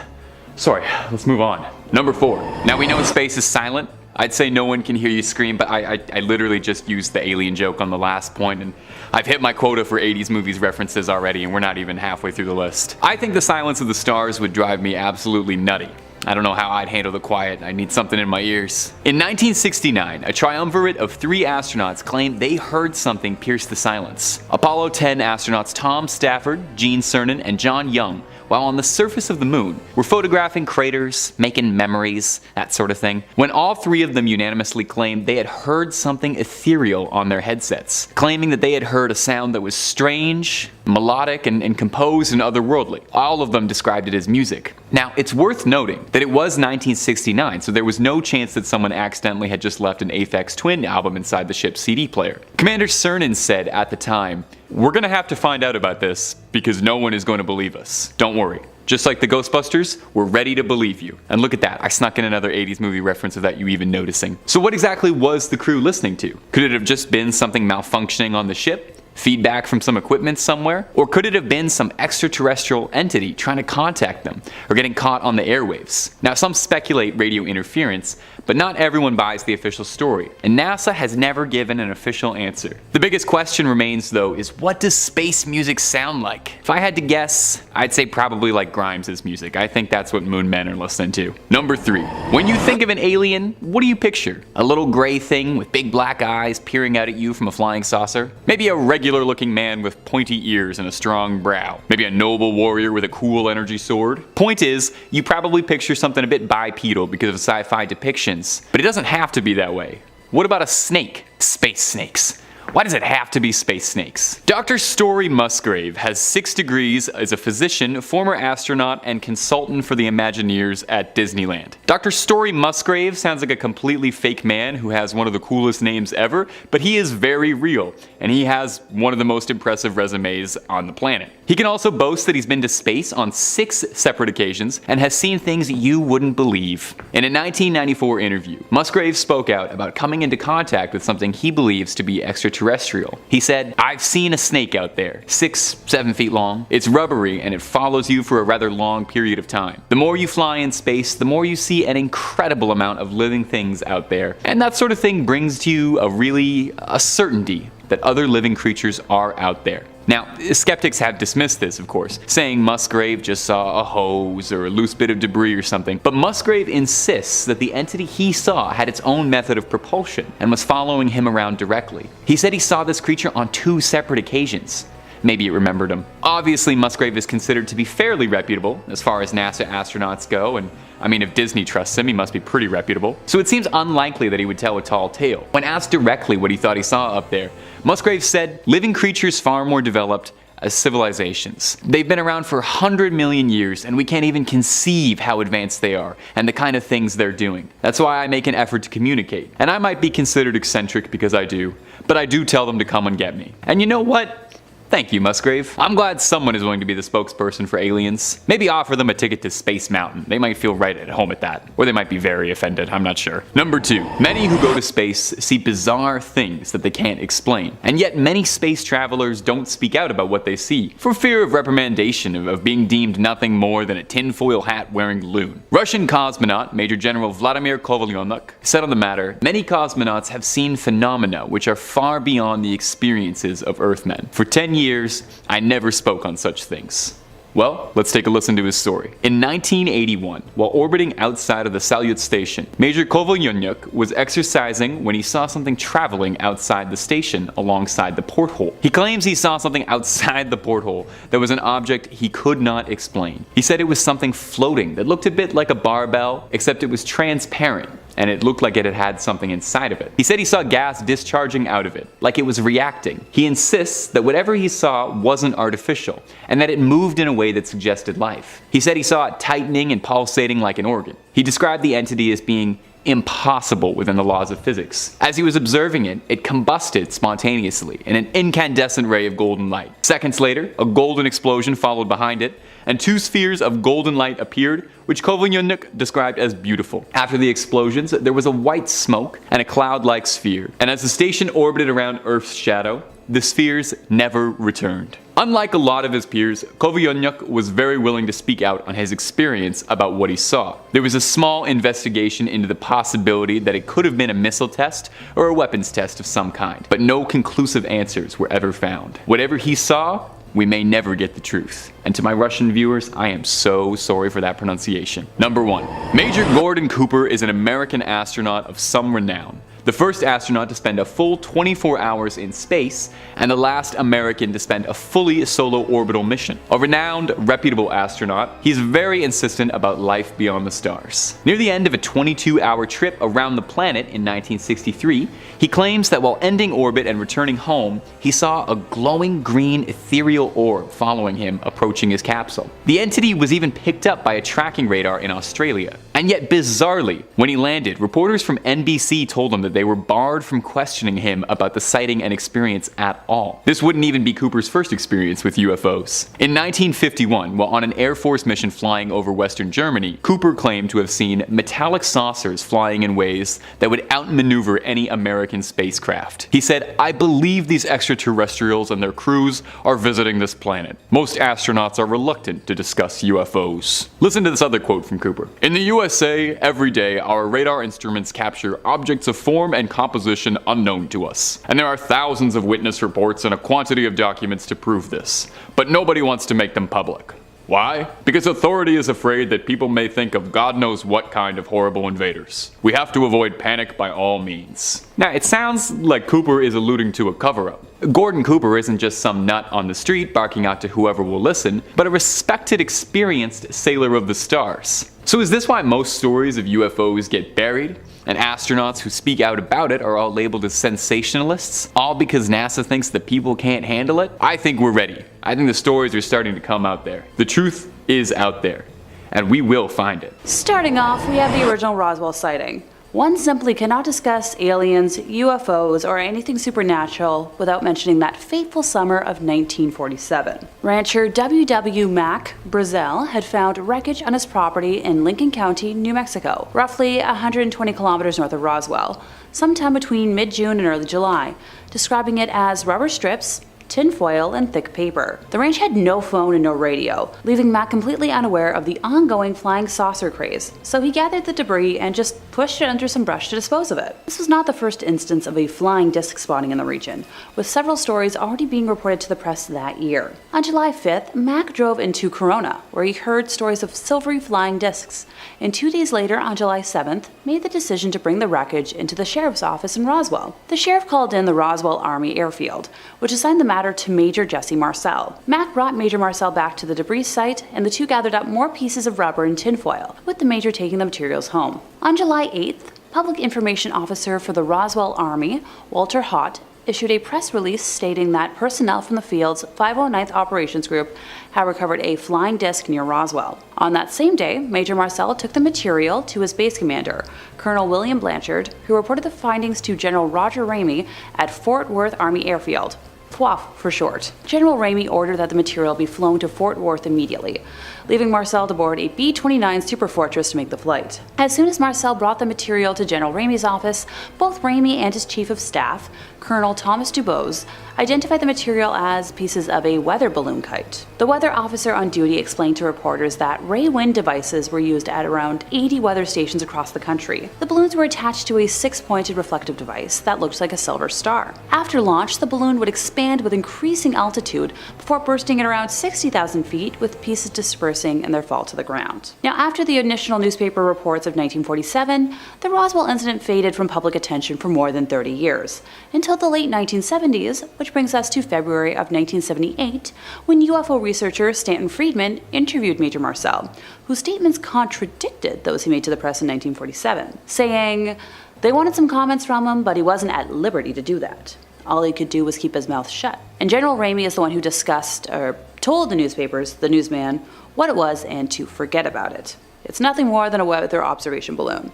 Sorry, let's move on. Number 4. Now we know space is silent. I'd say no one can hear you scream, but I literally just used the alien joke on the last point, and I've hit my quota for 80s movies references already, and we're not even halfway through the list. I think the silence of the stars would drive me absolutely nutty. I don't know how I'd handle the quiet. I need something in my ears. In 1969, a triumvirate of 3 astronauts claimed they heard something pierce the silence. Apollo 10 astronauts Tom Stafford, Gene Cernan, and John Young, while on the surface of the moon, were photographing craters, making memories, that sort of thing, when all 3 of them unanimously claimed they had heard something ethereal on their headsets, claiming that they had heard a sound that was strange, melodic, and composed and otherworldly. All of them described it as music. Now, it's worth noting that it was 1969, so there was no chance that someone accidentally had just left an Aphex Twin album inside the ship's CD player. Commander Cernan said at the time, "We're gonna have to find out about this because no one is going to believe us. Don't worry. Just like the Ghostbusters, we're ready to believe you." And look at that, I snuck in another 80s movie reference without you even noticing. So what exactly was the crew listening to? Could it have just been something malfunctioning on the ship? Feedback from some equipment somewhere? Or could it have been some extraterrestrial entity trying to contact them, or getting caught on the airwaves? Now, some speculate radio interference, but not everyone buys the official story, and NASA has never given an official answer. The biggest question remains, though, is what does space music sound like? If I had to guess, I'd say probably like Grimes' music. I think that's what moon men are listening to. Number 3. When you think of an alien, what do you picture? A little gray thing with big black eyes peering out at you from a flying saucer? Maybe a regular looking man with pointy ears and a strong brow. Maybe a noble warrior with a cool energy sword. Point is, you probably picture something a bit bipedal because of sci-fi depictions, but it doesn't have to be that way. What about a snake? Space snakes. Why does it have to be space snakes? Dr. Story Musgrave has 6 degrees as a physician, former astronaut, and consultant for the Imagineers at Disneyland. Dr. Story Musgrave sounds like a completely fake man who has one of the coolest names ever, but he is very real, and he has one of the most impressive resumes on the planet. He can also boast that he's been to space on 6 separate occasions and has seen things you wouldn't believe. In a 1994 interview, Musgrave spoke out about coming into contact with something he believes to be extraterrestrial. He said, "I've seen a snake out there, 6-7 feet long. It's rubbery and it follows you for a rather long period of time. The more you fly in space, the more you see an incredible amount of living things out there. And that sort of thing brings to you a certainty that other living creatures are out there." Now, skeptics have dismissed this, of course, saying Musgrave just saw a hose or a loose bit of debris or something, but Musgrave insists that the entity he saw had its own method of propulsion and was following him around directly. He said he saw this creature on 2 separate occasions. Maybe it remembered him. Obviously, Musgrave is considered to be fairly reputable as far as NASA astronauts go, and I mean, if Disney trusts him, he must be pretty reputable. So it seems unlikely that he would tell a tall tale. When asked directly what he thought he saw up there, Musgrave said, "Living creatures far more developed as civilizations. They've been around for 100 million years, and we can't even conceive how advanced they are and the kind of things they're doing. That's why I make an effort to communicate. And I might be considered eccentric because I do, but I do tell them to come and get me." And you know what? Thank you, Musgrave. I'm glad someone is willing to be the spokesperson for aliens. Maybe offer them a ticket to Space Mountain. They might feel right at home at that. Or they might be very offended, I'm not sure. Number 2. Many who go to space see bizarre things that they can't explain. And yet many space travelers don't speak out about what they see, for fear of reprimandation, of being deemed nothing more than a tinfoil hat wearing loon. Russian cosmonaut Major General Vladimir Kovalyonok said on the matter, "Many cosmonauts have seen phenomena which are far beyond the experiences of Earthmen. For 10 years, I never spoke on such things." Well, let's take a listen to his story. In 1981, while orbiting outside of the Salyut station, Major Kovalyonok was exercising when he saw something traveling outside the station alongside the porthole. He claims he saw something outside the porthole that was an object he could not explain. He said it was something floating that looked a bit like a barbell, except it was transparent, and it looked like it had something inside of it. He said he saw gas discharging out of it, like it was reacting. He insists that whatever he saw wasn't artificial, and that it moved in a way that suggested life. He said he saw it tightening and pulsating like an organ. He described the entity as being impossible within the laws of physics. As he was observing it, it combusted spontaneously in an incandescent ray of golden light. Seconds later, a golden explosion followed behind it, and 2 spheres of golden light appeared, which Kovalyonok described as beautiful. After the explosions, there was a white smoke and a cloud-like sphere, and as the station orbited around Earth's shadow, the spheres never returned. Unlike a lot of his peers, Kovalyonok was very willing to speak out on his experience about what he saw. There was a small investigation into the possibility that it could have been a missile test or a weapons test of some kind, but no conclusive answers were ever found. Whatever he saw, we may never get the truth. And to my Russian viewers, I am so sorry for that pronunciation. Number 1. Major Gordon Cooper is an American astronaut of some renown. The first astronaut to spend a full 24 hours in space, and the last American to spend a fully solo orbital mission. A renowned, reputable astronaut, he's very insistent about life beyond the stars. Near the end of a 22-hour trip around the planet in 1963, he claims that while ending orbit and returning home, he saw a glowing green ethereal orb following him approaching his capsule. The entity was even picked up by a tracking radar in Australia. And yet bizarrely, when he landed, reporters from NBC told him that they were barred from questioning him about the sighting and experience at all. This wouldn't even be Cooper's first experience with UFOs. In 1951, while on an Air Force mission flying over Western Germany, Cooper claimed to have seen metallic saucers flying in ways that would outmaneuver any American spacecraft. He said, "I believe these extraterrestrials and their crews are visiting this planet. Most astronauts are reluctant to discuss UFOs." Listen to this other quote from Cooper. "In the USA, every day our radar instruments capture objects of form and composition unknown to us. And there are thousands of witness reports and a quantity of documents to prove this. But nobody wants to make them public. Why? Because authority is afraid that people may think of God knows what kind of horrible invaders. We have to avoid panic by all means." Now, it sounds like Cooper is alluding to a cover-up. Gordon Cooper isn't just some nut on the street barking out to whoever will listen, but a respected, experienced sailor of the stars. So is this why most stories of UFOs get buried? And astronauts who speak out about it are all labeled as sensationalists? All because NASA thinks that people can't handle it? I think we're ready. I think the stories are starting to come out there. The truth is out there, and we will find it. Starting off, we have the original Roswell sighting. One simply cannot discuss aliens, UFOs, or anything supernatural without mentioning that fateful summer of 1947. Rancher W.W. Mac Brazel had found wreckage on his property in Lincoln County, New Mexico, roughly 120 kilometers north of Roswell, sometime between mid-June and early July, describing it as rubber strips, tin foil, and thick paper. The ranch had no phone and no radio, leaving Mac completely unaware of the ongoing flying saucer craze, so he gathered the debris and just pushed it under some brush to dispose of it. This was not the first instance of a flying disc spotting in the region, with several stories already being reported to the press that year. On July 5th, Mac drove into Corona, where he heard stories of silvery flying discs, and 2 days later, on July 7th, made the decision to bring the wreckage into the sheriff's office in Roswell. The sheriff called in the Roswell Army Airfield, which assigned the matter to Major Jesse Marcel. Mac brought Major Marcel back to the debris site, and the two gathered up more pieces of rubber and tinfoil, with the Major taking the materials home. On July 8th, Public Information Officer for the Roswell Army, Walter Hott, issued a press release stating that personnel from the field's 509th Operations Group had recovered a flying disc near Roswell. On that same day, Major Marcel took the material to his base commander, Colonel William Blanchard, who reported the findings to General Roger Ramey at Fort Worth Army Airfield. FWAF for short. General Ramey ordered that the material be flown to Fort Worth immediately, leaving Marcel to board a B-29 Superfortress to make the flight. As soon as Marcel brought the material to General Ramey's office, both Ramey and his chief of staff, Colonel Thomas Dubose, identified the material as pieces of a weather balloon kite. The weather officer on duty explained to reporters that ray wind devices were used at around 80 weather stations across the country. The balloons were attached to a 6-pointed reflective device that looked like a silver star. After launch, the balloon would expand with increasing altitude before bursting at around 60,000 feet, with pieces dispersing in their fall to the ground. Now, after the initial newspaper reports of 1947, the Roswell incident faded from public attention for more than 30 years, until the late 1970s, which brings us to February of 1978, when UFO researcher Stanton Friedman interviewed Major Marcel, whose statements contradicted those he made to the press in 1947, saying they wanted some comments from him, but he wasn't at liberty to do that. All he could do was keep his mouth shut. And General Ramey is the one who told the newspapers, the newsman, what it was and to forget about it. It's nothing more than a weather observation balloon.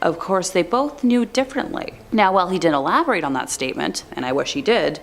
Of course, they both knew differently. Now, while he didn't elaborate on that statement, and I wish he did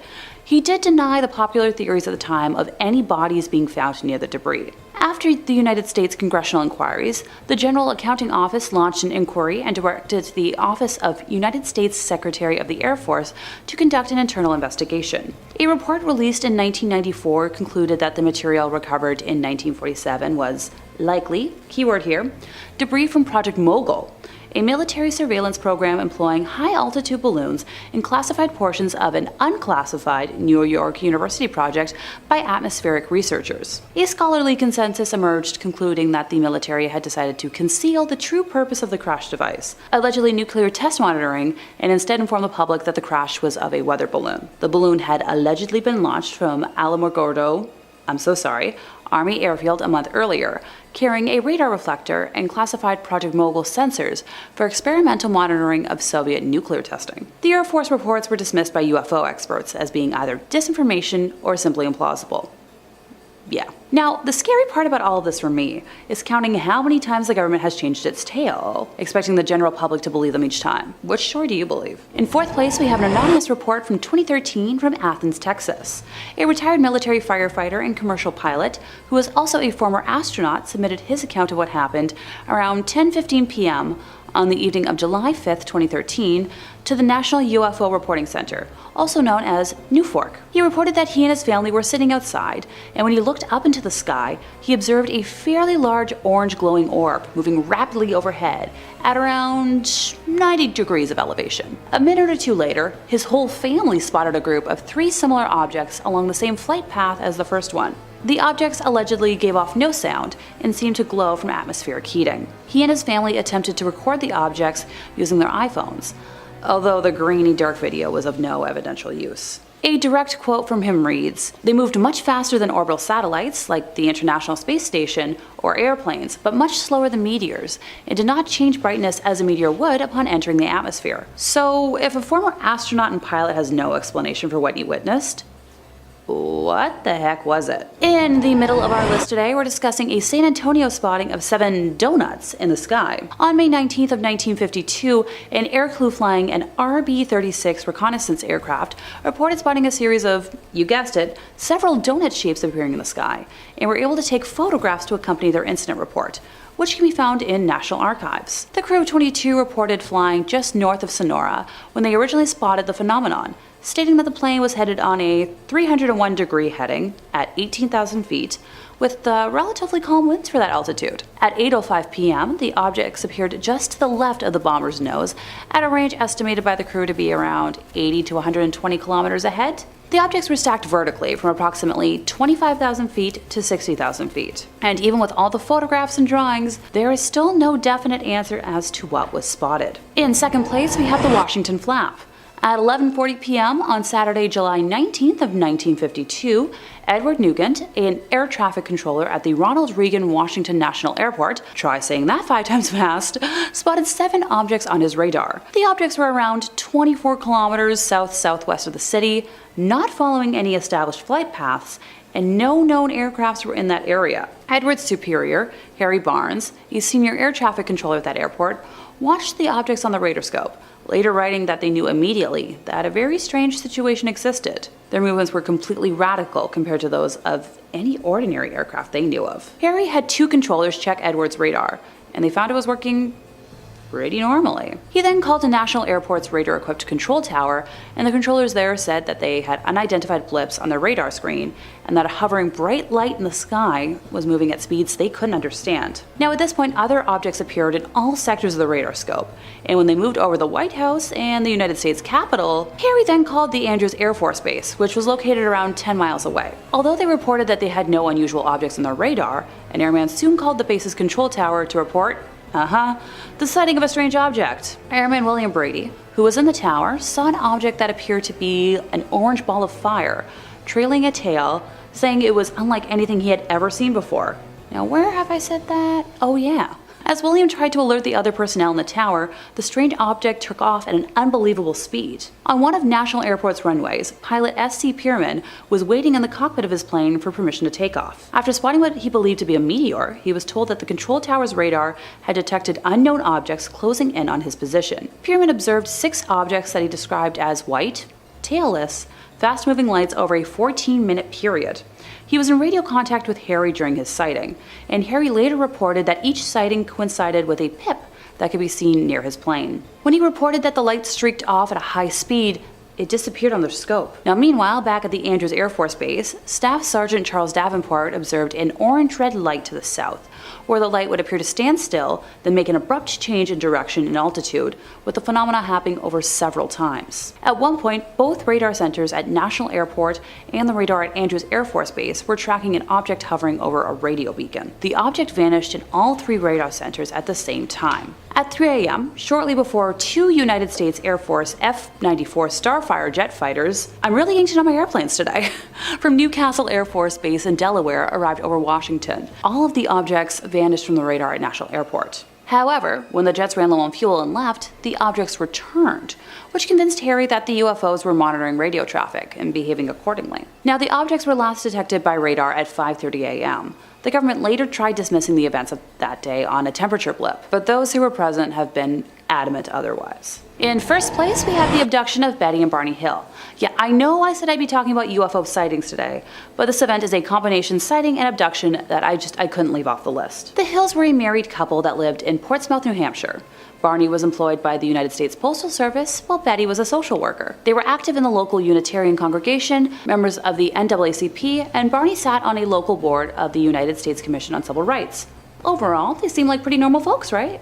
deny the popular theories at the time of any bodies being found near the debris. After the United States congressional inquiries, the General Accounting Office launched an inquiry and directed the Office of United States Secretary of the Air Force to conduct an internal investigation. A report released in 1994 concluded that the material recovered in 1947 was likely, keyword here, debris from Project Mogul, a military surveillance program employing high-altitude balloons in classified portions of an unclassified New York University project by atmospheric researchers. A scholarly consensus emerged concluding that the military had decided to conceal the true purpose of the crash device, allegedly nuclear test monitoring, and instead inform the public that the crash was of a weather balloon. The balloon had allegedly been launched from Alamogordo, Army Airfield a month earlier, carrying a radar reflector and classified Project Mogul sensors for experimental monitoring of Soviet nuclear testing. The Air Force reports were dismissed by UFO experts as being either disinformation or simply implausible. Yeah. Now, the scary part about all of this for me is counting how many times the government has changed its tale, expecting the general public to believe them each time. Which story do you believe? In fourth place, we have an anonymous report from 2013 from Athens, Texas. A retired military firefighter and commercial pilot, who is also a former astronaut, submitted his account of what happened around 10:15 p.m. on the evening of July 5th, 2013, to the National UFO Reporting Center, also known as NUFORC. He reported that he and his family were sitting outside, and when he looked up into the sky, he observed a fairly large orange glowing orb moving rapidly overhead at around 90 degrees of elevation. A minute or two later, his whole family spotted a group of 3 similar objects along the same flight path as the first one. The objects allegedly gave off no sound and seemed to glow from atmospheric heating. He and his family attempted to record the objects using their iPhones, although the grainy dark video was of no evidential use. A direct quote from him reads, "They moved much faster than orbital satellites, like the International Space Station, or airplanes, but much slower than meteors, and did not change brightness as a meteor would upon entering the atmosphere." So, if a former astronaut and pilot has no explanation for what he witnessed, what the heck was it? In the middle of our list today, we're discussing a San Antonio spotting of 7 donuts in the sky. On May 19th of 1952, an air crew flying an RB-36 reconnaissance aircraft reported spotting a series of, you guessed it, several donut shapes appearing in the sky, and were able to take photographs to accompany their incident report, which can be found in National Archives. The crew of 22 reported flying just north of Sonora when they originally spotted the phenomenon, stating that the plane was headed on a 301-degree heading at 18,000 feet, with relatively calm winds for that altitude. At 8:05 p.m., the objects appeared just to the left of the bomber's nose, at a range estimated by the crew to be around 80 to 120 kilometers ahead. The objects were stacked vertically from approximately 25,000 feet to 60,000 feet. And even with all the photographs and drawings, there is still no definite answer as to what was spotted. In second place, we have the Washington Flap. At 11:40 p.m. on Saturday, July 19th of 1952, Edward Nugent, an air traffic controller at the Ronald Reagan Washington National Airport, try saying that 5 times fast, spotted 7 objects on his radar. The objects were around 24 kilometers south-southwest of the city, not following any established flight paths, and no known aircrafts were in that area. Edward's superior, Harry Barnes, a senior air traffic controller at that airport, watched the objects on the radarscope, later writing that they knew immediately that a very strange situation existed. Their movements were completely radical compared to those of any ordinary aircraft they knew of. Harry had 2 controllers check Edward's radar, and they found it was working pretty normally. He then called a National Airport's radar-equipped control tower, and the controllers there said that they had unidentified blips on their radar screen, and that a hovering bright light in the sky was moving at speeds they couldn't understand. Now at this point, other objects appeared in all sectors of the radar scope, and when they moved over the White House and the United States Capitol, Harry then called the Andrews Air Force Base, which was located around 10 miles away. Although they reported that they had no unusual objects on their radar, an airman soon called the base's control tower to report the sighting of a strange object. Airman William Brady, who was in the tower, saw an object that appeared to be an orange ball of fire, trailing a tail, saying it was unlike anything he had ever seen before. Now, where have I said that? Oh yeah. As William tried to alert the other personnel in the tower, the strange object took off at an unbelievable speed. On one of National Airport's runways, pilot S.C. Pierman was waiting in the cockpit of his plane for permission to take off. After spotting what he believed to be a meteor, he was told that the control tower's radar had detected unknown objects closing in on his position. Pierman observed 6 objects that he described as white, tailless, fast-moving lights over a 14-minute period. He was in radio contact with Harry during his sighting, and Harry later reported that each sighting coincided with a pip that could be seen near his plane. When he reported that the light streaked off at a high speed, it disappeared on their scope. Now meanwhile, back at the Andrews Air Force Base, Staff Sergeant Charles Davenport observed an orange-red light to the south, where the light would appear to stand still, then make an abrupt change in direction and altitude, with the phenomena happening over several times. At one point, both radar centers at National Airport and the radar at Andrews Air Force Base were tracking an object hovering over a radio beacon. The object vanished in all 3 radar centers at the same time. At 3 a.m., shortly before 2 United States Air Force F-94 Starfire jet fighters, I'm really getting to know my airplanes today, from Newcastle Air Force Base in Delaware arrived over Washington. All of the objects vanished from the radar at National Airport. However, when the jets ran low on fuel and left, the objects returned, which convinced Harry that the UFOs were monitoring radio traffic and behaving accordingly. Now, the objects were last detected by radar at 5:30 a.m. The government later tried dismissing the events of that day on a temperature blip, but those who were present have been adamant otherwise. In first place, we have the abduction of Betty and Barney Hill. Yeah, I know I said I'd be talking about UFO sightings today, but this event is a combination sighting and abduction that I couldn't leave off the list. The Hills were a married couple that lived in Portsmouth, New Hampshire. Barney was employed by the United States Postal Service, while Betty was a social worker. They were active in the local Unitarian congregation, members of the NAACP, and Barney sat on a local board of the United States Commission on Civil Rights. Overall, they seem like pretty normal folks, right?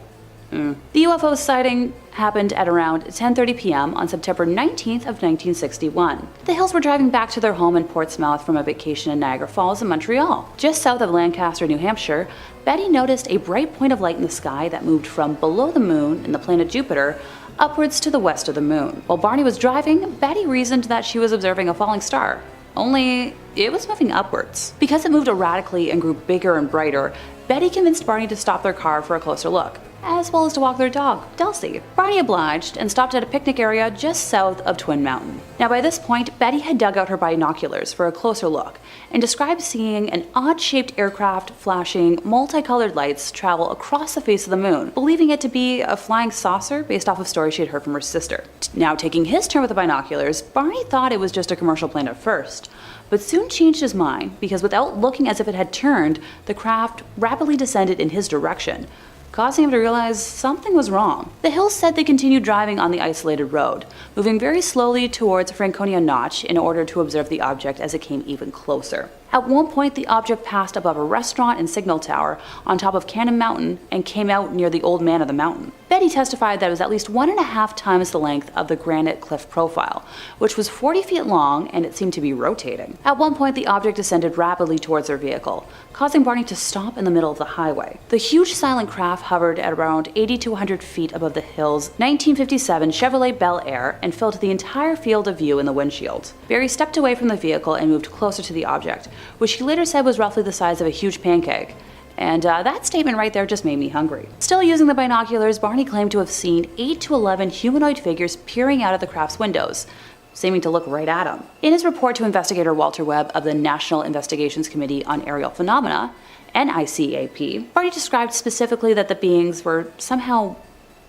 The UFO sighting happened at around 10:30 p.m. on September 19th of 1961. The Hills were driving back to their home in Portsmouth from a vacation in Niagara Falls in Montreal. Just south of Lancaster, New Hampshire, Betty noticed a bright point of light in the sky that moved from below the moon and the planet Jupiter upwards to the west of the moon. While Barney was driving, Betty reasoned that she was observing a falling star. Only, it was moving upwards. Because it moved erratically and grew bigger and brighter, Betty convinced Barney to stop their car for a closer look, as well as to walk their dog, Dulcie. Barney obliged and stopped at a picnic area just south of Twin Mountain. Now by this point, Betty had dug out her binoculars for a closer look and described seeing an odd-shaped aircraft flashing multicolored lights travel across the face of the moon, believing it to be a flying saucer based off of stories she had heard from her sister. Now taking his turn with the binoculars, Barney thought it was just a commercial plane at first, but soon changed his mind because without looking as if it had turned, the craft rapidly descended in his direction, causing him to realize something was wrong. The Hills said they continued driving on the isolated road, moving very slowly towards Franconia Notch in order to observe the object as it came even closer. At one point, the object passed above a restaurant and signal tower on top of Cannon Mountain and came out near the Old Man of the Mountain. Betty testified that it was at least 1.5 times the length of the granite cliff profile, which was 40 feet long and it seemed to be rotating. At one point, the object descended rapidly towards their vehicle, causing Barney to stop in the middle of the highway. The huge silent craft hovered at around 80 to 100 feet above the Hills' 1957 Chevrolet Bel Air and filled the entire field of view in the windshield. Barry stepped away from the vehicle and moved closer to the object, which he later said was roughly the size of a huge pancake. And that statement right there just made me hungry. Still using the binoculars, Barney claimed to have seen 8 to 11 humanoid figures peering out of the craft's windows, seeming to look right at him. In his report to investigator Walter Webb of the National Investigations Committee on Aerial Phenomena, NICAP, Barney described specifically that the beings were somehow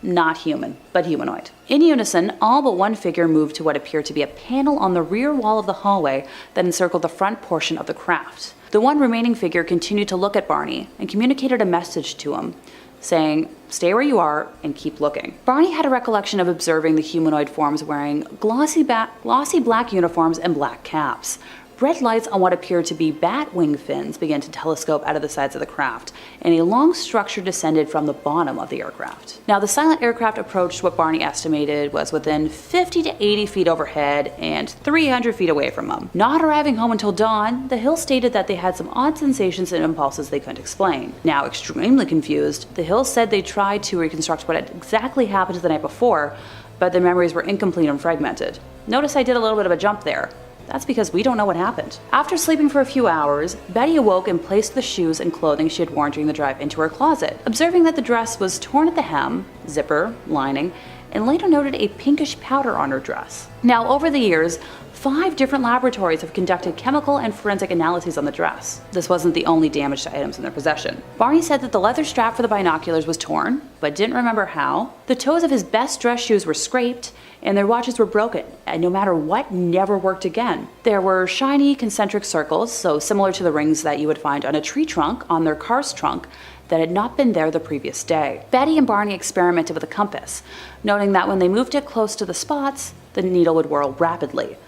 not human, but humanoid. In unison, all but one figure moved to what appeared to be a panel on the rear wall of the hallway that encircled the front portion of the craft. The one remaining figure continued to look at Barney and communicated a message to him, saying, "Stay where you are and keep looking." Barney had a recollection of observing the humanoid forms wearing glossy black uniforms and black caps. Red lights on what appeared to be bat wing fins began to telescope out of the sides of the craft, and a long structure descended from the bottom of the aircraft. Now, the silent aircraft approached what Barney estimated was within 50 to 80 feet overhead and 300 feet away from him. Not arriving home until dawn, the Hills stated that they had some odd sensations and impulses they couldn't explain. Now, extremely confused, the Hills said they tried to reconstruct what had exactly happened the night before, but their memories were incomplete and fragmented. Notice I did a little bit of a jump there. That's because we don't know what happened. After sleeping for a few hours, Betty awoke and placed the shoes and clothing she had worn during the drive into her closet, observing that the dress was torn at the hem, zipper, lining, and later noted a pinkish powder on her dress. Now, over the years, 5 different laboratories have conducted chemical and forensic analyses on the dress. This wasn't the only damaged items in their possession. Barney said that the leather strap for the binoculars was torn, but didn't remember how. The toes of his best dress shoes were scraped, and their watches were broken, and no matter what, never worked again. There were shiny concentric circles, so similar to the rings that you would find on a tree trunk on their car's trunk, that had not been there the previous day. Betty and Barney experimented with a compass, noting that when they moved it close to the spots, the needle would whirl rapidly.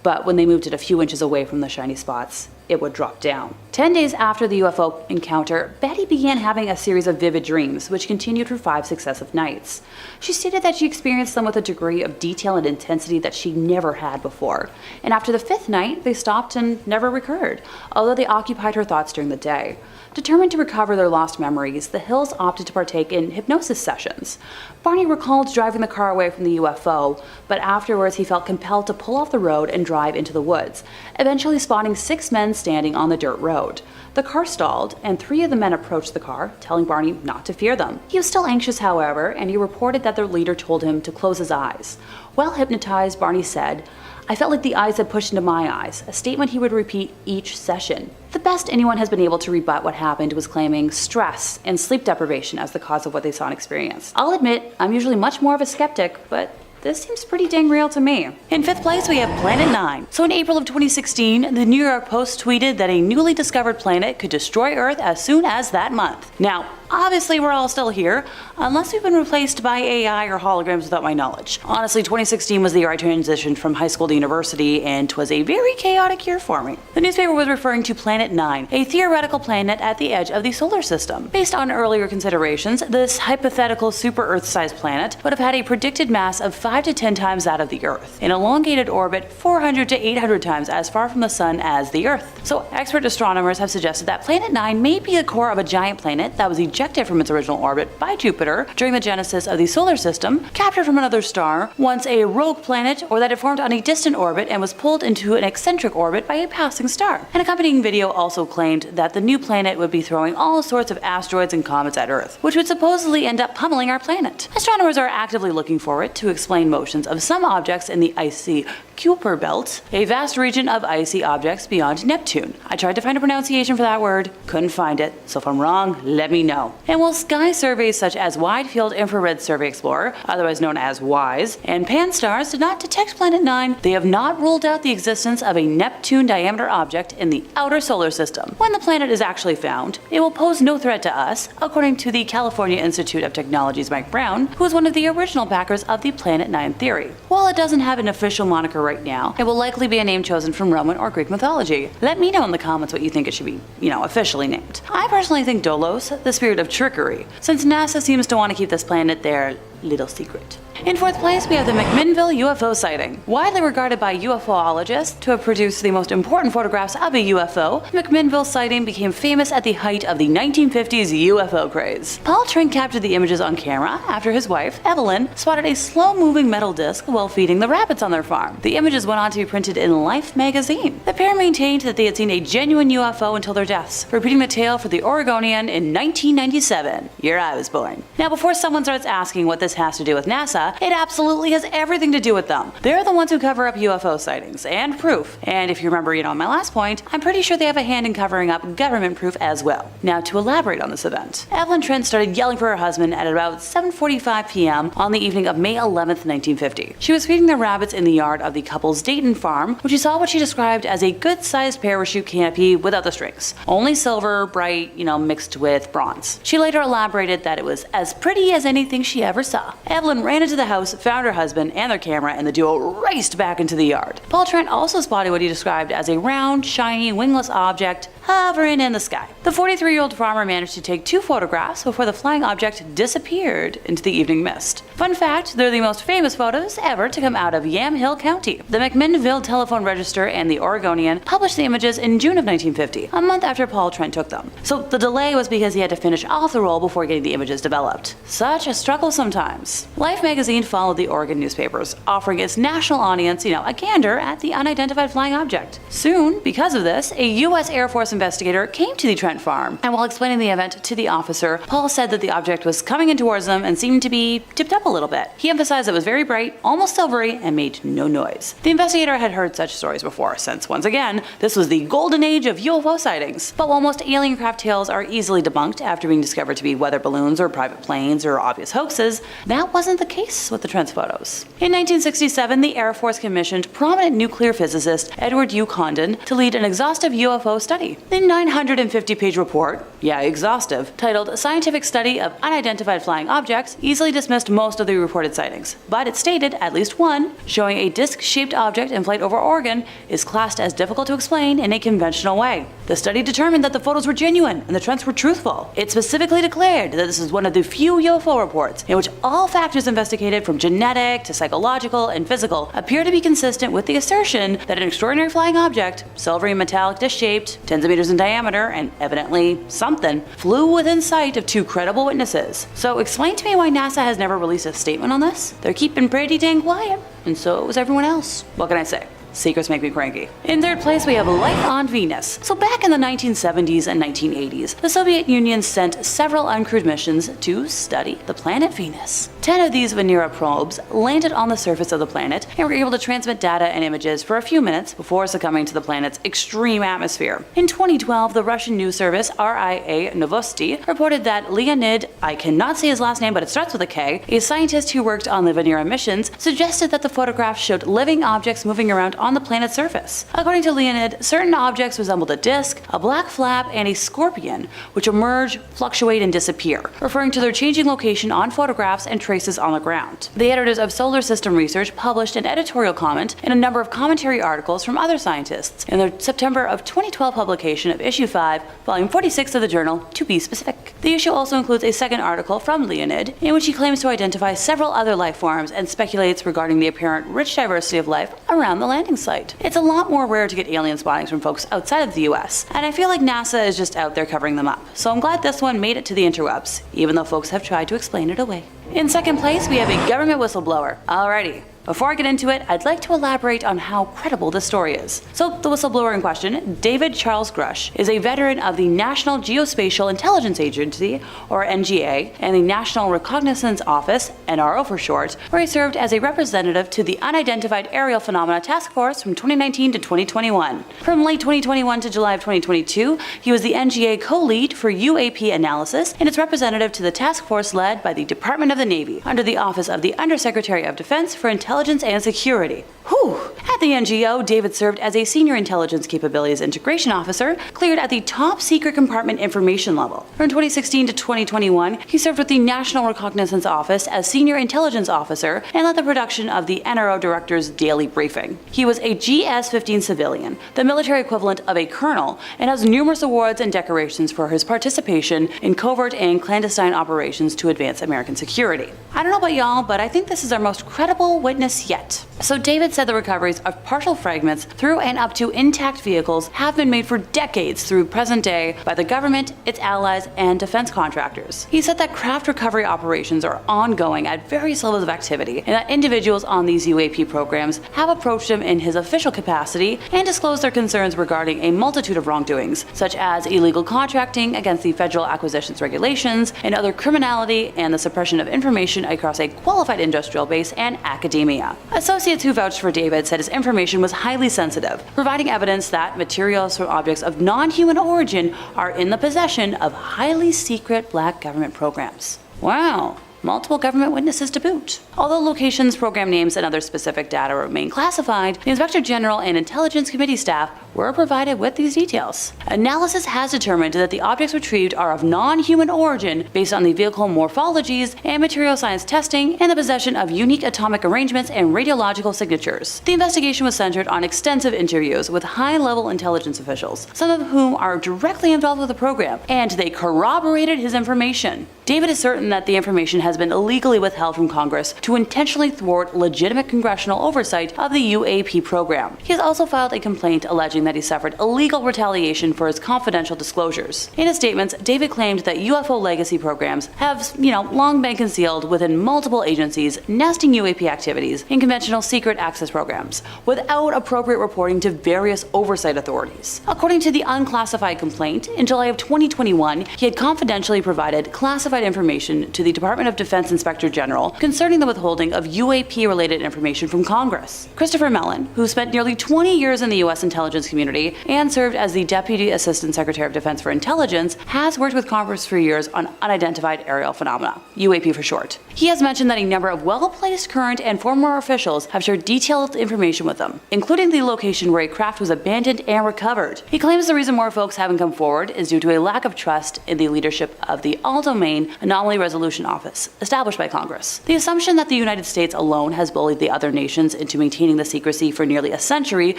But when they moved it a few inches away from the shiny spots, it would drop down. 10 days after the UFO encounter, Betty began having a series of vivid dreams, which continued for 5 successive nights. She stated that she experienced them with a degree of detail and intensity that she never had before. And after the 5th night, they stopped and never recurred, although they occupied her thoughts during the day. Determined to recover their lost memories, the Hills opted to partake in hypnosis sessions. Barney recalled driving the car away from the UFO, but afterwards he felt compelled to pull off the road and drive into the woods, eventually spotting 6 men standing on the dirt road. The car stalled, and 3 of the men approached the car, telling Barney not to fear them. He was still anxious, however, and he reported that their leader told him to close his eyes. While hypnotized, Barney said, "I felt like the eyes had pushed into my eyes," a statement he would repeat each session. The best anyone has been able to rebut what happened was claiming stress and sleep deprivation as the cause of what they saw and experienced. I'll admit, I'm usually much more of a skeptic, but this seems pretty dang real to me. In 5th place, we have Planet 9. So in April of 2016, the New York Post tweeted that a newly discovered planet could destroy Earth as soon as that month. Now, obviously we're all still here, unless we've been replaced by AI or holograms without my knowledge. Honestly, 2016 was the year I transitioned from high school to university, and 'twas a very chaotic year for me. The newspaper was referring to Planet 9, a theoretical planet at the edge of the solar system. Based on earlier considerations, this hypothetical super-Earth-sized planet would have had a predicted mass of 5 to 10 times that of the Earth, an elongated orbit 400 to 800 times as far from the Sun as the Earth. So expert astronomers have suggested that Planet 9 may be the core of a giant planet that was ejected from its original orbit by Jupiter during the genesis of the solar system, captured from another star, once a rogue planet, or that it formed on a distant orbit and was pulled into an eccentric orbit by a passing star. An accompanying video also claimed that the new planet would be throwing all sorts of asteroids and comets at Earth, which would supposedly end up pummeling our planet. Astronomers are actively looking for it to explain motions of some objects in the icy Kuiper Belt, a vast region of icy objects beyond Neptune. I tried to find a pronunciation for that word, couldn't find it, so if I'm wrong, let me know. And while sky surveys such as Wide Field Infrared Survey Explorer, otherwise known as WISE, and Pan-STARRS did not detect Planet 9, they have not ruled out the existence of a Neptune-diameter object in the outer solar system. When the planet is actually found, it will pose no threat to us, according to the California Institute of Technology's Mike Brown, who was one of the original backers of the Planet 9 theory. While it doesn't have an official moniker right now, it will likely be a name chosen from Roman or Greek mythology. Let me know in the comments what you think it should be, officially named. I personally think Dolos, the spirit of trickery, since NASA seems to want to keep this planet their little secret. In fourth place, we have the McMinnville UFO sighting. Widely regarded by UFOologists to have produced the most important photographs of a UFO, the McMinnville sighting became famous at the height of the 1950s UFO craze. Paul Trink captured the images on camera after his wife, Evelyn, spotted a slow-moving metal disc while feeding the rabbits on their farm. The images went on to be printed in Life magazine. The pair maintained that they had seen a genuine UFO until their deaths, repeating the tale for the Oregonian in 1997, year I was born. Now, before someone starts asking what this has to do with NASA, it absolutely has everything to do with them. They're the ones who cover up UFO sightings and proof. And if you remember, my last point, I'm pretty sure they have a hand in covering up government proof as well. Now, to elaborate on this event, Evelyn Trent started yelling for her husband at about 7:45 p.m. on the evening of May 11th, 1950. She was feeding the rabbits in the yard of the couple's Dayton farm when she saw what she described as a good-sized parachute canopy without the strings. Only silver, bright, mixed with bronze. She later elaborated that it was as pretty as anything she ever saw. Evelyn ran into the house, found her husband and their camera, and the duo raced back into the yard. Paul Trent also spotted what he described as a round, shiny, wingless object hovering in the sky. The 43-year-old farmer managed to take 2 photographs before the flying object disappeared into the evening mist. Fun fact, they're the most famous photos ever to come out of Yamhill County. The McMinnville Telephone Register and the Oregonian published the images in June of 1950, a month after Paul Trent took them. So the delay was because he had to finish off the roll before getting the images developed. Such a struggle sometimes. Life magazine followed the Oregon newspapers, offering its national audience, a gander at the unidentified flying object. Soon, because of this, a U.S. Air Force investigator came to the Trent farm, and while explaining the event to the officer, Paul said that the object was coming in towards them and seemed to be tipped up a little bit. He emphasized it was very bright, almost silvery, and made no noise. The investigator had heard such stories before, since once again, this was the golden age of UFO sightings. But while most alien craft tales are easily debunked after being discovered to be weather balloons or private planes or obvious hoaxes, that wasn't the case with the Trent's photos. In 1967, the Air Force commissioned prominent nuclear physicist Edward U. Condon to lead an exhaustive UFO study. The 950-page report, exhaustive, titled Scientific Study of Unidentified Flying Objects, easily dismissed most of the reported sightings, but it stated at least one, showing a disc-shaped object in flight over Oregon, is classed as difficult to explain in a conventional way. The study determined that the photos were genuine and the Trents were truthful. It specifically declared that this is one of the few UFO reports in which all factors investigated from genetic to psychological and physical appear to be consistent with the assertion that an extraordinary flying object, silvery and metallic disc-shaped, tens of meters in diameter, and evidently something, flew within sight of 2 credible witnesses. So explain to me why NASA has never released a statement on this? They're keeping pretty dang quiet, and so is everyone else. What can I say? Secrets make me cranky. In third place, we have life on Venus. So back in the 1970s and 1980s, the Soviet Union sent several uncrewed missions to study the planet Venus. 10 of these Venera probes landed on the surface of the planet and were able to transmit data and images for a few minutes before succumbing to the planet's extreme atmosphere. In 2012, the Russian news service RIA Novosti reported that Leonid, I cannot say his last name but it starts with a K, a scientist who worked on the Venera missions, suggested that the photographs showed living objects moving around on the planet's surface. According to Leonid, certain objects resembled a disk, a black flap, and a scorpion, which emerge, fluctuate, and disappear, referring to their changing location on photographs and traces on the ground. The editors of Solar System Research published an editorial comment and a number of commentary articles from other scientists in their September of 2012 publication of Issue 5, Volume 46 of the journal, to be specific. The issue also includes a second article from Leonid, in which he claims to identify several other life forms and speculates regarding the apparent rich diversity of life around the landing site. It's a lot more rare to get alien spottings from folks outside of the US, and I feel like NASA is just out there covering them up. So I'm glad this one made it to the interwebs, even though folks have tried to explain it away. In second place, we have a government whistleblower. Alrighty. Before I get into it, I'd like to elaborate on how credible this story is. So, the whistleblower in question, David Charles Grudge, is a veteran of the National Geospatial Intelligence Agency, or NGA, and the National Reconnaissance Office, NRO for short, where he served as a representative to the Unidentified Aerial Phenomena Task Force from 2019 to 2021. From late 2021 to July of 2022, he was the NGA co-lead for UAP analysis and its representative to the task force led by the Department of the Navy, under the Office of the Undersecretary of Defense for Intelligence and Security. Whew! At the NGO, David served as a Senior Intelligence Capabilities Integration Officer, cleared at the Top Secret Compartment Information level. From 2016 to 2021, he served with the National Reconnaissance Office as Senior Intelligence Officer and led the production of the NRO Director's Daily Briefing. He was a GS-15 civilian, the military equivalent of a colonel, and has numerous awards and decorations for his participation in covert and clandestine operations to advance American security. I don't know about y'all, but I think this is our most credible witness yet. So David said the recoveries of partial fragments through and up to intact vehicles have been made for decades through present day by the government, its allies, and defense contractors. He said that craft recovery operations are ongoing at various levels of activity, and that individuals on these UAP programs have approached him in his official capacity and disclosed their concerns regarding a multitude of wrongdoings, such as illegal contracting against the federal acquisitions regulations, and other criminality and the suppression of information across a qualified industrial base and academia. Associates who vouched for David said his information was highly sensitive, providing evidence that materials from objects of non-human origin are in the possession of highly secret black government programs. Wow. Multiple government witnesses to boot. Although locations, program names, and other specific data remain classified, the Inspector General and Intelligence Committee staff were provided with these details. Analysis has determined that the objects retrieved are of non-human origin based on the vehicle morphologies and material science testing and the possession of unique atomic arrangements and radiological signatures. The investigation was centered on extensive interviews with high-level intelligence officials, some of whom are directly involved with the program, and they corroborated his information. David is certain that the information has been illegally withheld from Congress to intentionally thwart legitimate congressional oversight of the UAP program. He has also filed a complaint alleging that he suffered illegal retaliation for his confidential disclosures. In his statements, David claimed that UFO legacy programs have, long been concealed within multiple agencies nesting UAP activities in conventional secret access programs, without appropriate reporting to various oversight authorities. According to the unclassified complaint, in July of 2021, he had confidentially provided classified information to the Department of Defense Inspector General concerning the withholding of UAP-related information from Congress. Christopher Mellon, who spent nearly 20 years in the U.S. intelligence community and served as the Deputy Assistant Secretary of Defense for Intelligence, has worked with Congress for years on unidentified aerial phenomena, UAP for short. He has mentioned that a number of well-placed current and former officials have shared detailed information with him, including the location where a craft was abandoned and recovered. He claims the reason more folks haven't come forward is due to a lack of trust in the leadership of the All-Domain Anomaly Resolution Office, established by Congress. The assumption that the United States alone has bullied the other nations into maintaining the secrecy for nearly a century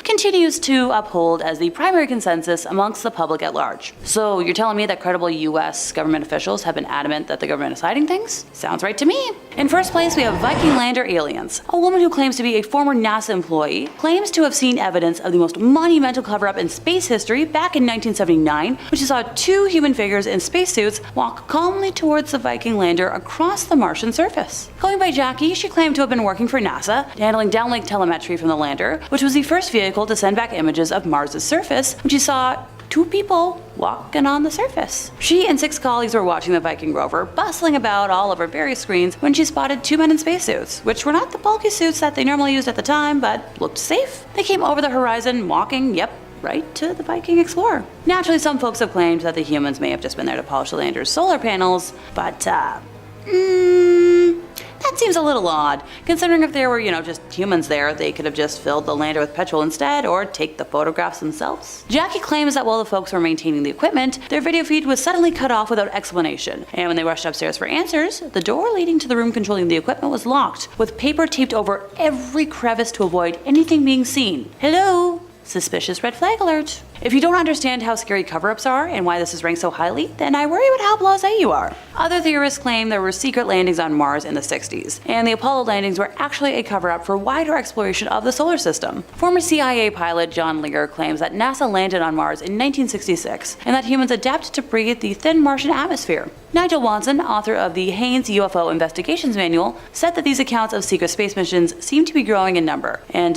continues to uphold as the primary consensus amongst the public at large. So you're telling me that credible US government officials have been adamant that the government is hiding things? Sounds right to me. In first place, we have Viking lander aliens. A woman who claims to be a former NASA employee claims to have seen evidence of the most monumental cover-up in space history back in 1979, when she saw two human figures in spacesuits walk calmly towards the Viking lander across the Martian surface. Going by Jackie, she claimed to have been working for NASA, handling downlink telemetry from the lander, which was the first vehicle to send back images of Mars' surface, when she saw two people walking on the surface. She and 6 colleagues were watching the Viking rover, bustling about all over various screens when she spotted 2 men in spacesuits, which were not the bulky suits that they normally used at the time, but looked safe. They came over the horizon, walking, right to the Viking Explorer. Naturally, some folks have claimed that the humans may have just been there to polish the lander's solar panels, but, That seems a little odd, considering if there were, just humans there, they could have just filled the lander with petrol instead, or take the photographs themselves. Jackie claims that while the folks were maintaining the equipment, their video feed was suddenly cut off without explanation, and when they rushed upstairs for answers, the door leading to the room controlling the equipment was locked, with paper taped over every crevice to avoid anything being seen. Hello? Suspicious red flag alert. If you don't understand how scary cover-ups are and why this is ranked so highly, then I worry about how blasé you are. Other theorists claim there were secret landings on Mars in the 60s, and the Apollo landings were actually a cover-up for wider exploration of the solar system. Former CIA pilot John Lear claims that NASA landed on Mars in 1966, and that humans adapted to breathe the thin Martian atmosphere. Nigel Watson, author of the Haynes UFO Investigations Manual, said that these accounts of secret space missions seem to be growing in number, and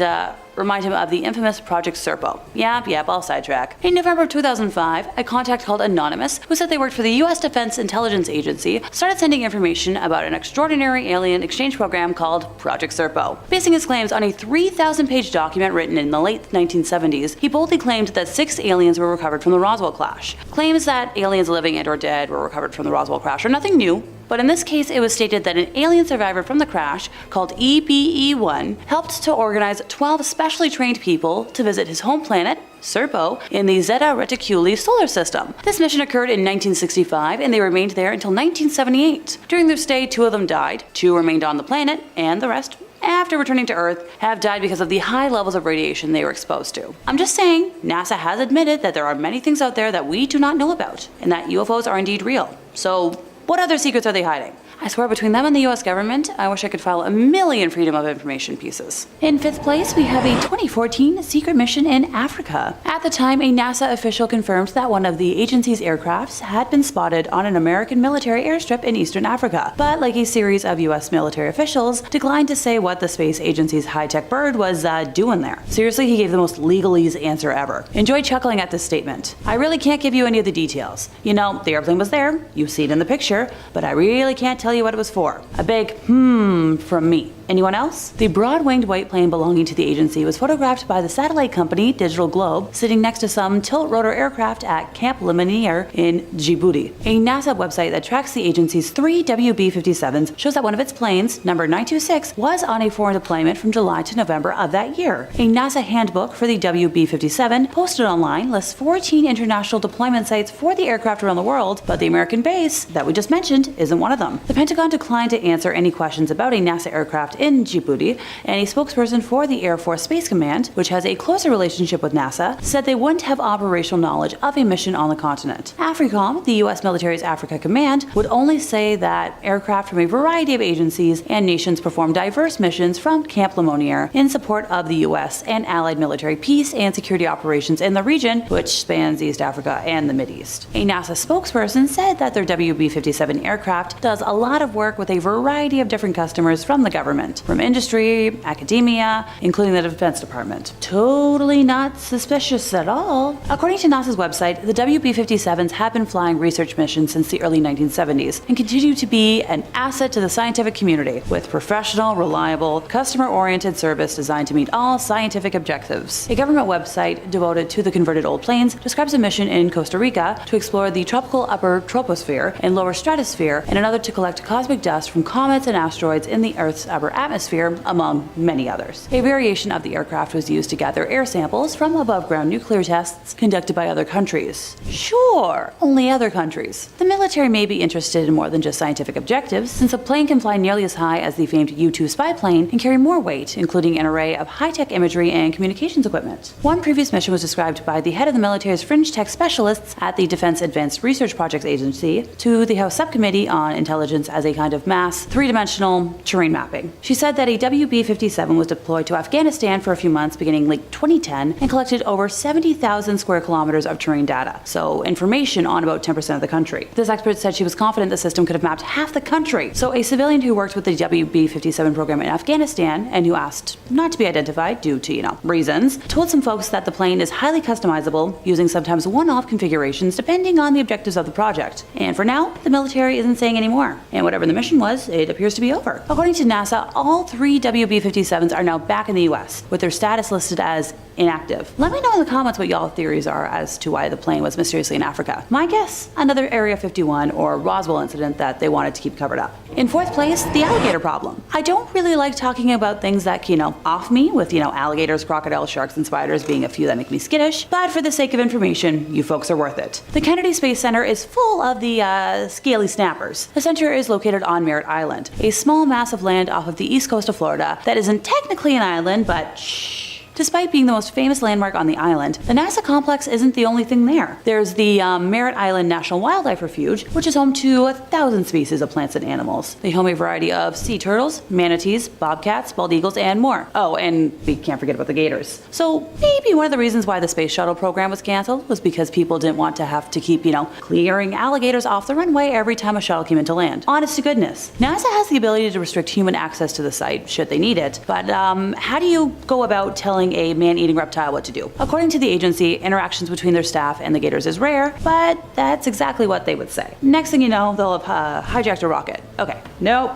remind him of the infamous Project Serpo. Yep, I'll sidetrack. In November of 2005, a contact called Anonymous, who said they worked for the US Defense Intelligence Agency, started sending information about an extraordinary alien exchange program called Project Serpo. Basing his claims on a 3,000-page document written in the late 1970s, he boldly claimed that 6 aliens were recovered from the Roswell crash. Claims that aliens living and or dead were recovered from the Roswell crash are nothing new, but in this case it was stated that an alien survivor from the crash, called EBE-1, helped to organize 12 specially trained people to visit his home planet, Serpo, in the Zeta Reticuli solar system. This mission occurred in 1965 and they remained there until 1978. During their stay, 2 of them died, 2 remained on the planet, and the rest, after returning to Earth, have died because of the high levels of radiation they were exposed to. I'm just saying, NASA has admitted that there are many things out there that we do not know about, and that UFOs are indeed real. So, what other secrets are they hiding? I swear between them and the US government, I wish I could file a million Freedom of Information pieces. In 5th place, we have a 2014 secret mission in Africa. At the time, a NASA official confirmed that one of the agency's aircrafts had been spotted on an American military airstrip in eastern Africa, but like a series of US military officials, declined to say what the space agency's high-tech bird was doing there. Seriously, he gave the most legalese answer ever. Enjoy chuckling at this statement. I really can't give you any of the details. The airplane was there, you see it in the picture, but I really can't tell you what it was for. A big from me. Anyone else? The broad-winged white plane belonging to the agency was photographed by the satellite company Digital Globe sitting next to some tilt-rotor aircraft at Camp Lemonnier in Djibouti. A NASA website that tracks the agency's 3 WB-57s shows that one of its planes, number 926, was on a foreign deployment from July to November of that year. A NASA handbook for the WB-57 posted online lists 14 international deployment sites for the aircraft around the world, but the American base that we just mentioned isn't one of them. The Pentagon declined to answer any questions about a NASA aircraft in Djibouti, and a spokesperson for the Air Force Space Command, which has a closer relationship with NASA, said they wouldn't have operational knowledge of a mission on the continent. AFRICOM, the US military's Africa Command, would only say that aircraft from a variety of agencies and nations perform diverse missions from Camp Lemonnier in support of the US and allied military peace and security operations in the region, which spans East Africa and the Mideast. A NASA spokesperson said that their WB-57 aircraft does a lot of work with a variety of different customers from the government, from industry, academia, including the Defense Department. Totally not suspicious at all. According to NASA's website, the WB-57s have been flying research missions since the early 1970s and continue to be an asset to the scientific community, with professional, reliable, customer-oriented service designed to meet all scientific objectives. A government website devoted to the converted old planes describes a mission in Costa Rica to explore the tropical upper troposphere and lower stratosphere, and another to collect cosmic dust from comets and asteroids in the Earth's upper atmosphere, among many others. A variation of the aircraft was used to gather air samples from above-ground nuclear tests conducted by other countries. Sure, only other countries. The military may be interested in more than just scientific objectives, since a plane can fly nearly as high as the famed U-2 spy plane and carry more weight, including an array of high-tech imagery and communications equipment. One previous mission was described by the head of the military's fringe tech specialists at the Defense Advanced Research Projects Agency to the House Subcommittee on Intelligence as a kind of mass, three-dimensional terrain mapping. She said that a WB-57 was deployed to Afghanistan for a few months beginning late 2010 and collected over 70,000 square kilometers of terrain data, so information on about 10% of the country. This expert said she was confident the system could have mapped half the country. So a civilian who worked with the WB-57 program in Afghanistan and who asked not to be identified due to, reasons, told some folks that the plane is highly customizable, using sometimes one-off configurations depending on the objectives of the project. And for now, the military isn't saying any more. and whatever the mission was, it appears to be over. According to NASA, all 3 WB-57s are now back in the US, with their status listed as inactive. Let me know in the comments what y'all theories are as to why the plane was mysteriously in Africa. My guess, another Area 51 or Roswell incident that they wanted to keep covered up. In 4th place, the alligator problem. I don't really like talking about things that, off me, with, alligators, crocodiles, sharks, and spiders being a few that make me skittish, but for the sake of information, you folks are worth it. The Kennedy Space Center is full of the scaly snappers. The center is located on Merritt Island, a small mass of land off of the east coast of Florida that isn't technically an island, but shh. Despite being the most famous landmark on the island, the NASA complex isn't the only thing there. There's the Merritt Island National Wildlife Refuge, which is home to 1,000 species of plants and animals. They home a variety of sea turtles, manatees, bobcats, bald eagles, and more. Oh, and we can't forget about the gators. So maybe one of the reasons why the space shuttle program was canceled was because people didn't want to have to keep, clearing alligators off the runway every time a shuttle came into land. Honest to goodness. NASA has the ability to restrict human access to the site, should they need it, but how do you go about telling a man-eating reptile what to do? According to the agency, interactions between their staff and the gators is rare, but that's exactly what they would say. Next thing you know, they'll have hijacked a rocket. Okay, no.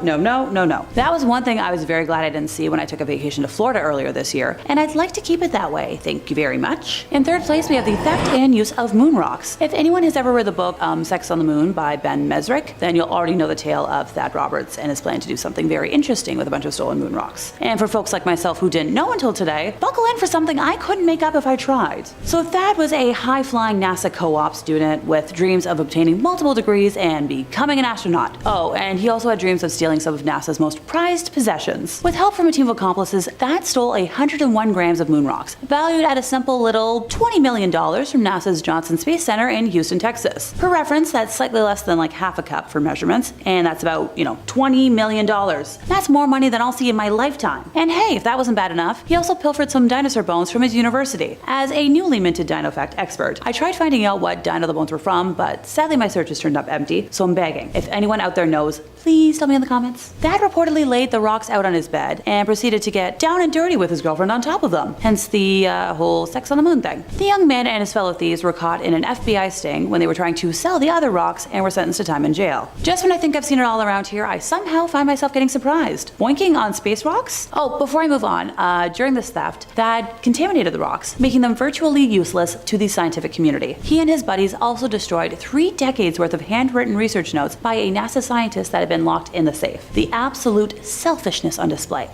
That was one thing I was very glad I didn't see when I took a vacation to Florida earlier this year, and I'd like to keep it that way. Thank you very much. In 3rd place, we have the theft and use of moon rocks. If anyone has ever read the book Sex on the Moon by Ben Mesrick, then you'll already know the tale of Thad Roberts and his plan to do something very interesting with a bunch of stolen moon rocks. And for folks like myself who didn't know until today, buckle in for something I couldn't make up if I tried. So Thad was a high-flying NASA co-op student with dreams of obtaining multiple degrees and becoming an astronaut. Oh, and he also had dreams of stealing some of NASA's most prized possessions. With help from a team of accomplices, Thad stole 101 grams of moon rocks, valued at a simple little $20 million from NASA's Johnson Space Center in Houston, Texas. For reference, that's slightly less than like half a cup for measurements, and that's about, $20 million. That's more money than I'll see in my lifetime. And hey, if that wasn't bad enough, he also pilfered some dinosaur bones from his university. As a newly minted dino fact expert, I tried finding out what dino the bones were from, but sadly my searches turned up empty, so I'm begging. If anyone out there knows, please tell me in the comments. Thad reportedly laid the rocks out on his bed and proceeded to get down and dirty with his girlfriend on top of them, hence the whole sex on the moon thing. The young man and his fellow thieves were caught in an FBI sting when they were trying to sell the other rocks and were sentenced to time in jail. Just when I think I've seen it all around here, I somehow find myself getting surprised. Boinking on space rocks? Oh, before I move on, during this theft, Thad contaminated the rocks, making them virtually useless to the scientific community. He and his buddies also destroyed 3 decades worth of handwritten research notes by a NASA scientist that had been locked in the safe. The absolute selfishness on display.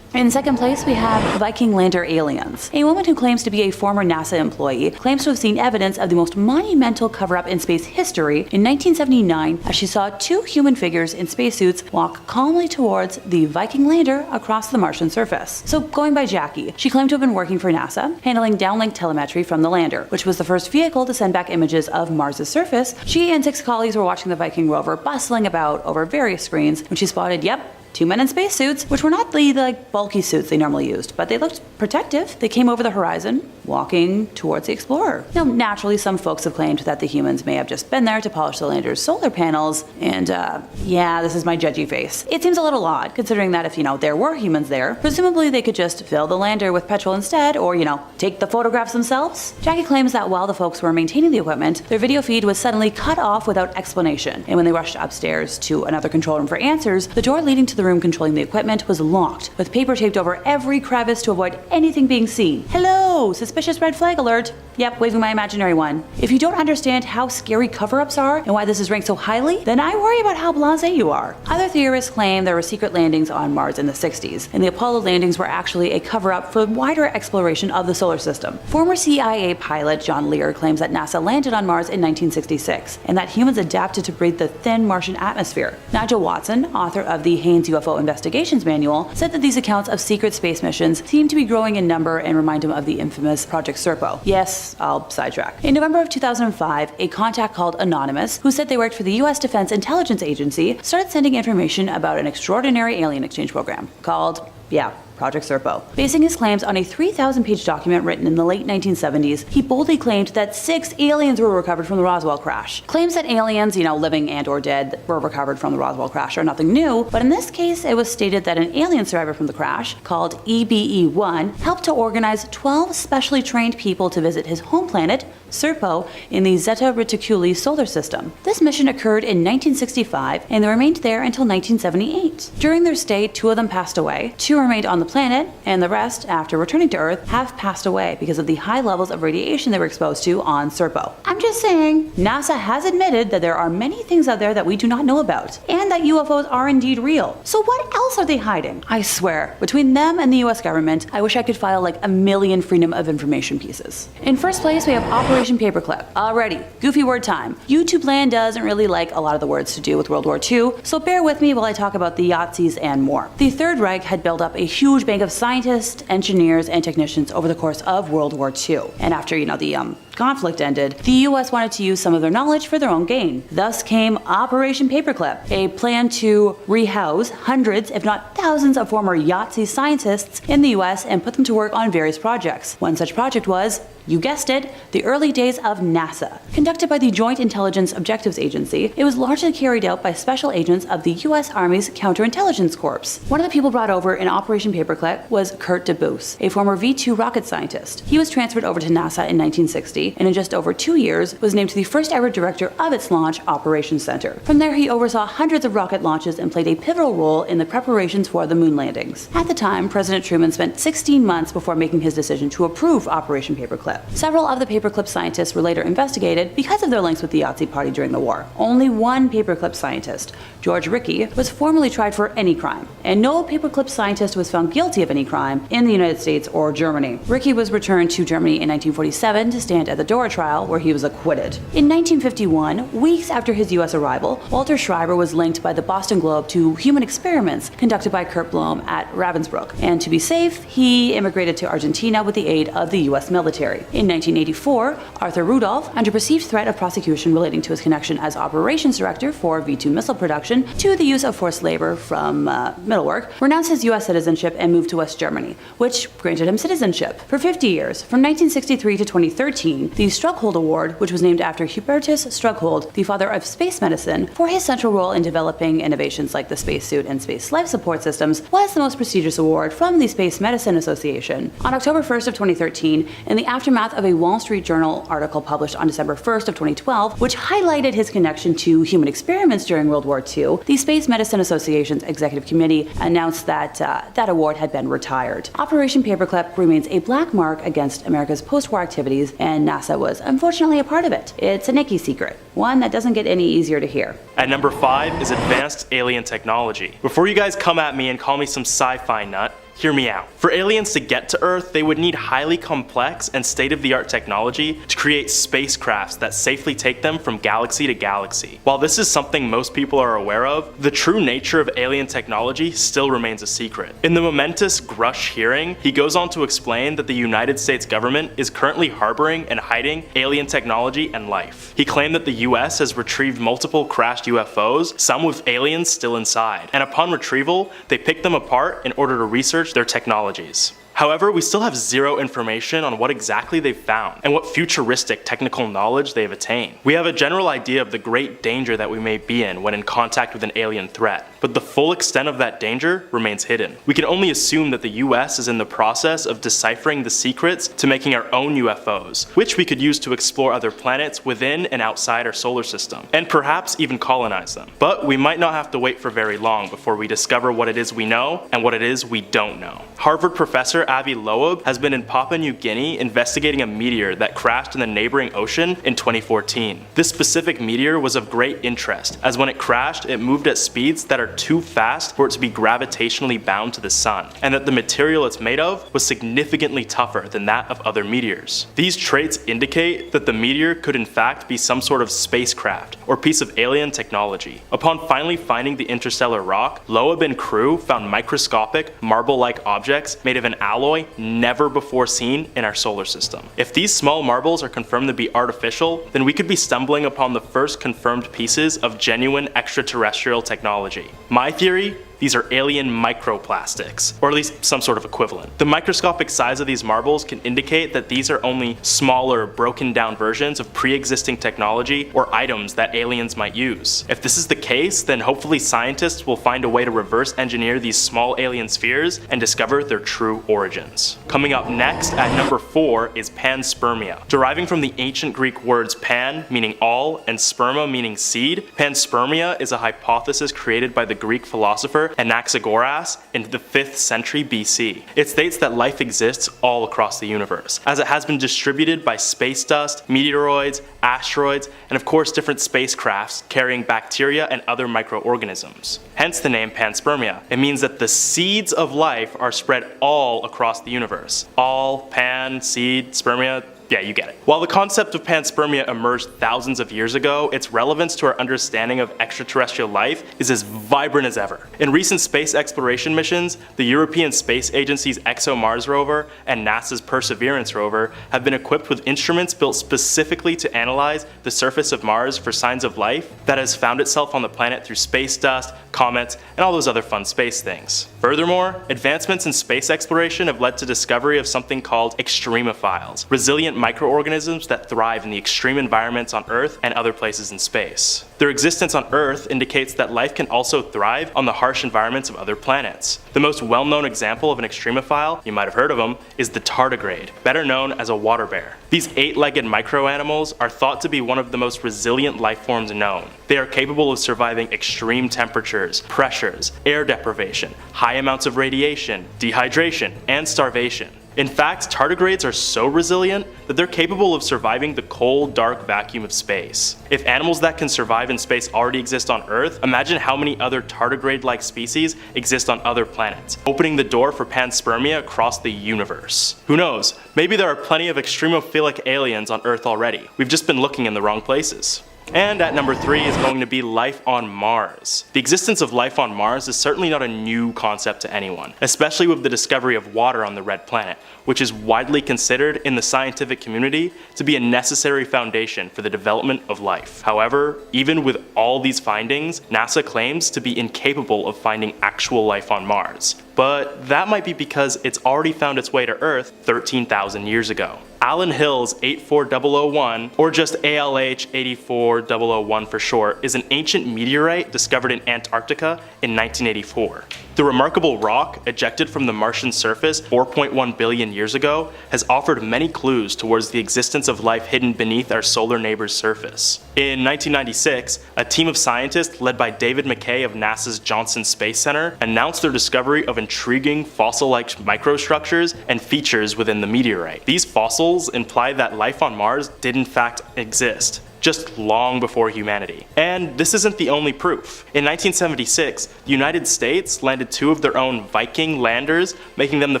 In 2nd place, we have Viking lander aliens. A woman who claims to be a former NASA employee claims to have seen evidence of the most monumental cover-up in space history in 1979 as she saw 2 human figures in spacesuits walk calmly towards the Viking lander across the Martian surface. So going by Jackie, she claimed to have been working for NASA, handling downlink telemetry from the lander, which was the first vehicle to send back images of Mars' surface. She and 6 colleagues were watching the Viking rover bustling about over various screens when she spotted, 2 men in spacesuits, which were not the bulky suits they normally used, but they looked protective. They came over the horizon, walking towards the Explorer. Now, naturally, some folks have claimed that the humans may have just been there to polish the lander's solar panels, and this is my judgy face. It seems a little odd, considering that if, there were humans there, presumably they could just fill the lander with petrol instead, or, take the photographs themselves. Jackie claims that while the folks were maintaining the equipment, their video feed was suddenly cut off without explanation, and when they rushed upstairs to another control room for answers, the door leading to the room controlling the equipment was locked, with paper taped over every crevice to avoid anything being seen. Hello, suspicious red flag alert. Yep, waving my imaginary one. If you don't understand how scary cover-ups are and why this is ranked so highly, then I worry about how blasé you are. Other theorists claim there were secret landings on Mars in the 60s, and the Apollo landings were actually a cover-up for wider exploration of the solar system. Former CIA pilot John Lear claims that NASA landed on Mars in 1966, and that humans adapted to breathe the thin Martian atmosphere. Nigel Watson, author of the Haynes UFO Investigations Manual, said that these accounts of secret space missions seem to be growing in number and remind him of the infamous Project Serpo. Yes, I'll sidetrack. In November of 2005, a contact called Anonymous, who said they worked for the US Defense Intelligence Agency, started sending information about an extraordinary alien exchange program called Yeah, Project Serpo. Basing his claims on a 3,000-page document written in the late 1970s, he boldly claimed that 6 aliens were recovered from the Roswell crash. Claims that aliens, living and or dead, were recovered from the Roswell crash are nothing new, but in this case it was stated that an alien survivor from the crash, called EBE-1, helped to organize 12 specially trained people to visit his home planet, Serpo, in the Zeta Reticuli solar system. This mission occurred in 1965, and they remained there until 1978. During their stay, 2 of them passed away, 2 remained on the planet, and the rest, after returning to Earth, have passed away because of the high levels of radiation they were exposed to on Serpo. I'm just saying, NASA has admitted that there are many things out there that we do not know about, and that UFOs are indeed real. So what else are they hiding? I swear, between them and the US government, I wish I could file like a million Freedom of Information pieces. In first place, we have Operation Paperclip. Alrighty, goofy word time. YouTube land doesn't really like a lot of the words to do with World War II, so bear with me while I talk about the Yahtzees and more. The Third Reich had built up a huge bank of scientists, engineers, and technicians over the course of World War II. And after, the conflict ended, the US wanted to use some of their knowledge for their own gain. Thus came Operation Paperclip, a plan to rehouse hundreds, if not thousands, of former Yahtzee scientists in the US and put them to work on various projects. One such project was, you guessed it, the early days of NASA. Conducted by the Joint Intelligence Objectives Agency, it was largely carried out by special agents of the US Army's Counterintelligence Corps. One of the people brought over in Operation Paperclip was Kurt DeBoos, a former V-2 rocket scientist. He was transferred over to NASA in 1960, and in just over 2 years was named the first ever director of its launch operations center. From there, he oversaw hundreds of rocket launches and played a pivotal role in the preparations for the moon landings. At the time, President Truman spent 16 months before making his decision to approve Operation Paperclip. Several of the Paperclip scientists were later investigated because of their links with the Yahtzee Party during the war. Only one Paperclip scientist, George Rickey, was formally tried for any crime, and no Paperclip scientist was found guilty of any crime in the United States or Germany. Rickey was returned to Germany in 1947 to stand at the Dora trial, where he was acquitted. In 1951, weeks after his US arrival, Walter Schreiber was linked by the Boston Globe to human experiments conducted by Kurt Blohm at Ravensbrück, and to be safe, he immigrated to Argentina with the aid of the US military. In 1984, Arthur Rudolph, under perceived threat of prosecution relating to his connection as operations director for V-2 missile production to the use of forced labor from Middlework, renounced his US citizenship and moved to West Germany, which granted him citizenship. For 50 years, from 1963 to 2013, the Strughold Award, which was named after Hubertus Strughold, the father of space medicine, for his central role in developing innovations like the spacesuit and space life support systems, was the most prestigious award from the Space Medicine Association. On October 1st of 2013, in the aftermath of a Wall Street Journal article published on December 1st of 2012, which highlighted his connection to human experiments during World War II, the Space Medicine Association's executive committee announced that that award had been retired. Operation Paperclip remains a black mark against America's post-war activities, and NASA was unfortunately a part of it. It's a Nicky secret, one that doesn't get any easier to hear. At number 5 is advanced alien technology. Before you guys come at me and call me some sci-fi nut, hear me out. For aliens to get to Earth, they would need highly complex and state-of-the-art technology to create spacecrafts that safely take them from galaxy to galaxy. While this is something most people are aware of, the true nature of alien technology still remains a secret. In the momentous Grudge hearing, he goes on to explain that the United States government is currently harboring and hiding alien technology and life. He claimed that the US has retrieved multiple crashed UFOs, some with aliens still inside, and upon retrieval, they picked them apart in order to research their technologies. However, we still have zero information on what exactly they've found and what futuristic technical knowledge they have attained. We have a general idea of the great danger that we may be in when in contact with an alien threat, but the full extent of that danger remains hidden. We can only assume that the US is in the process of deciphering the secrets to making our own UFOs, which we could use to explore other planets within and outside our solar system, and perhaps even colonize them. But we might not have to wait for very long before we discover what it is we know and what it is we don't know. Harvard professor Avi Loeb has been in Papua New Guinea investigating a meteor that crashed in the neighboring ocean in 2014. This specific meteor was of great interest, as when it crashed, it moved at speeds that are too fast for it to be gravitationally bound to the sun, and that the material it's made of was significantly tougher than that of other meteors. These traits indicate that the meteor could in fact be some sort of spacecraft or piece of alien technology. Upon finally finding the interstellar rock, Loeb and crew found microscopic, marble-like objects made of an alloy never before seen in our solar system. If these small marbles are confirmed to be artificial, then we could be stumbling upon the first confirmed pieces of genuine extraterrestrial technology. My theory These are alien microplastics, or at least some sort of equivalent. The microscopic size of these marbles can indicate that these are only smaller, broken down versions of pre-existing technology or items that aliens might use. If this is the case, then hopefully scientists will find a way to reverse engineer these small alien spheres and discover their true origins. Coming up next at number 4 is panspermia. Deriving from the ancient Greek words pan, meaning all, and sperma, meaning seed, panspermia is a hypothesis created by the Greek philosopher Anaxagoras in the 5th century BC. It states that life exists all across the universe, as it has been distributed by space dust, meteoroids, asteroids, and of course different spacecrafts carrying bacteria and other microorganisms. Hence the name panspermia. It means that the seeds of life are spread all across the universe. All, pan, seed, spermia, yeah, you get it. While the concept of panspermia emerged thousands of years ago, its relevance to our understanding of extraterrestrial life is as vibrant as ever. In recent space exploration missions, the European Space Agency's ExoMars rover and NASA's Perseverance rover have been equipped with instruments built specifically to analyze the surface of Mars for signs of life that has found itself on the planet through space dust, comets, and all those other fun space things. Furthermore, advancements in space exploration have led to discovery of something called extremophiles, resilient microorganisms that thrive in the extreme environments on Earth and other places in space. Their existence on Earth indicates that life can also thrive on the harsh environments of other planets. The most well-known example of an extremophile, you might have heard of them, is the tardigrade, better known as a water bear. These 8-legged microanimals are thought to be one of the most resilient life forms known. They are capable of surviving extreme temperatures, pressures, air deprivation, high amounts of radiation, dehydration, and starvation. In fact, tardigrades are so resilient that they're capable of surviving the cold, dark vacuum of space. If animals that can survive in space already exist on Earth, imagine how many other tardigrade-like species exist on other planets, opening the door for panspermia across the universe. Who knows? Maybe there are plenty of extremophilic aliens on Earth already. We've just been looking in the wrong places. And at number 3 is going to be life on Mars. The existence of life on Mars is certainly not a new concept to anyone, especially with the discovery of water on the red planet, which is widely considered in the scientific community to be a necessary foundation for the development of life. However, even with all these findings, NASA claims to be incapable of finding actual life on Mars. But that might be because it's already found its way to Earth 13,000 years ago. Alan Hill's 84001, or just ALH 84001 for short, is an ancient meteorite discovered in Antarctica in 1984. The remarkable rock, ejected from the Martian surface 4.1 billion years ago, has offered many clues towards the existence of life hidden beneath our solar neighbor's surface. In 1996, a team of scientists led by David McKay of NASA's Johnson Space Center announced their discovery of intriguing fossil-like microstructures and features within the meteorite. These fossils imply that life on Mars did in fact exist, just long before humanity. And this isn't the only proof. In 1976, the United States landed 2 of their own Viking landers, making them the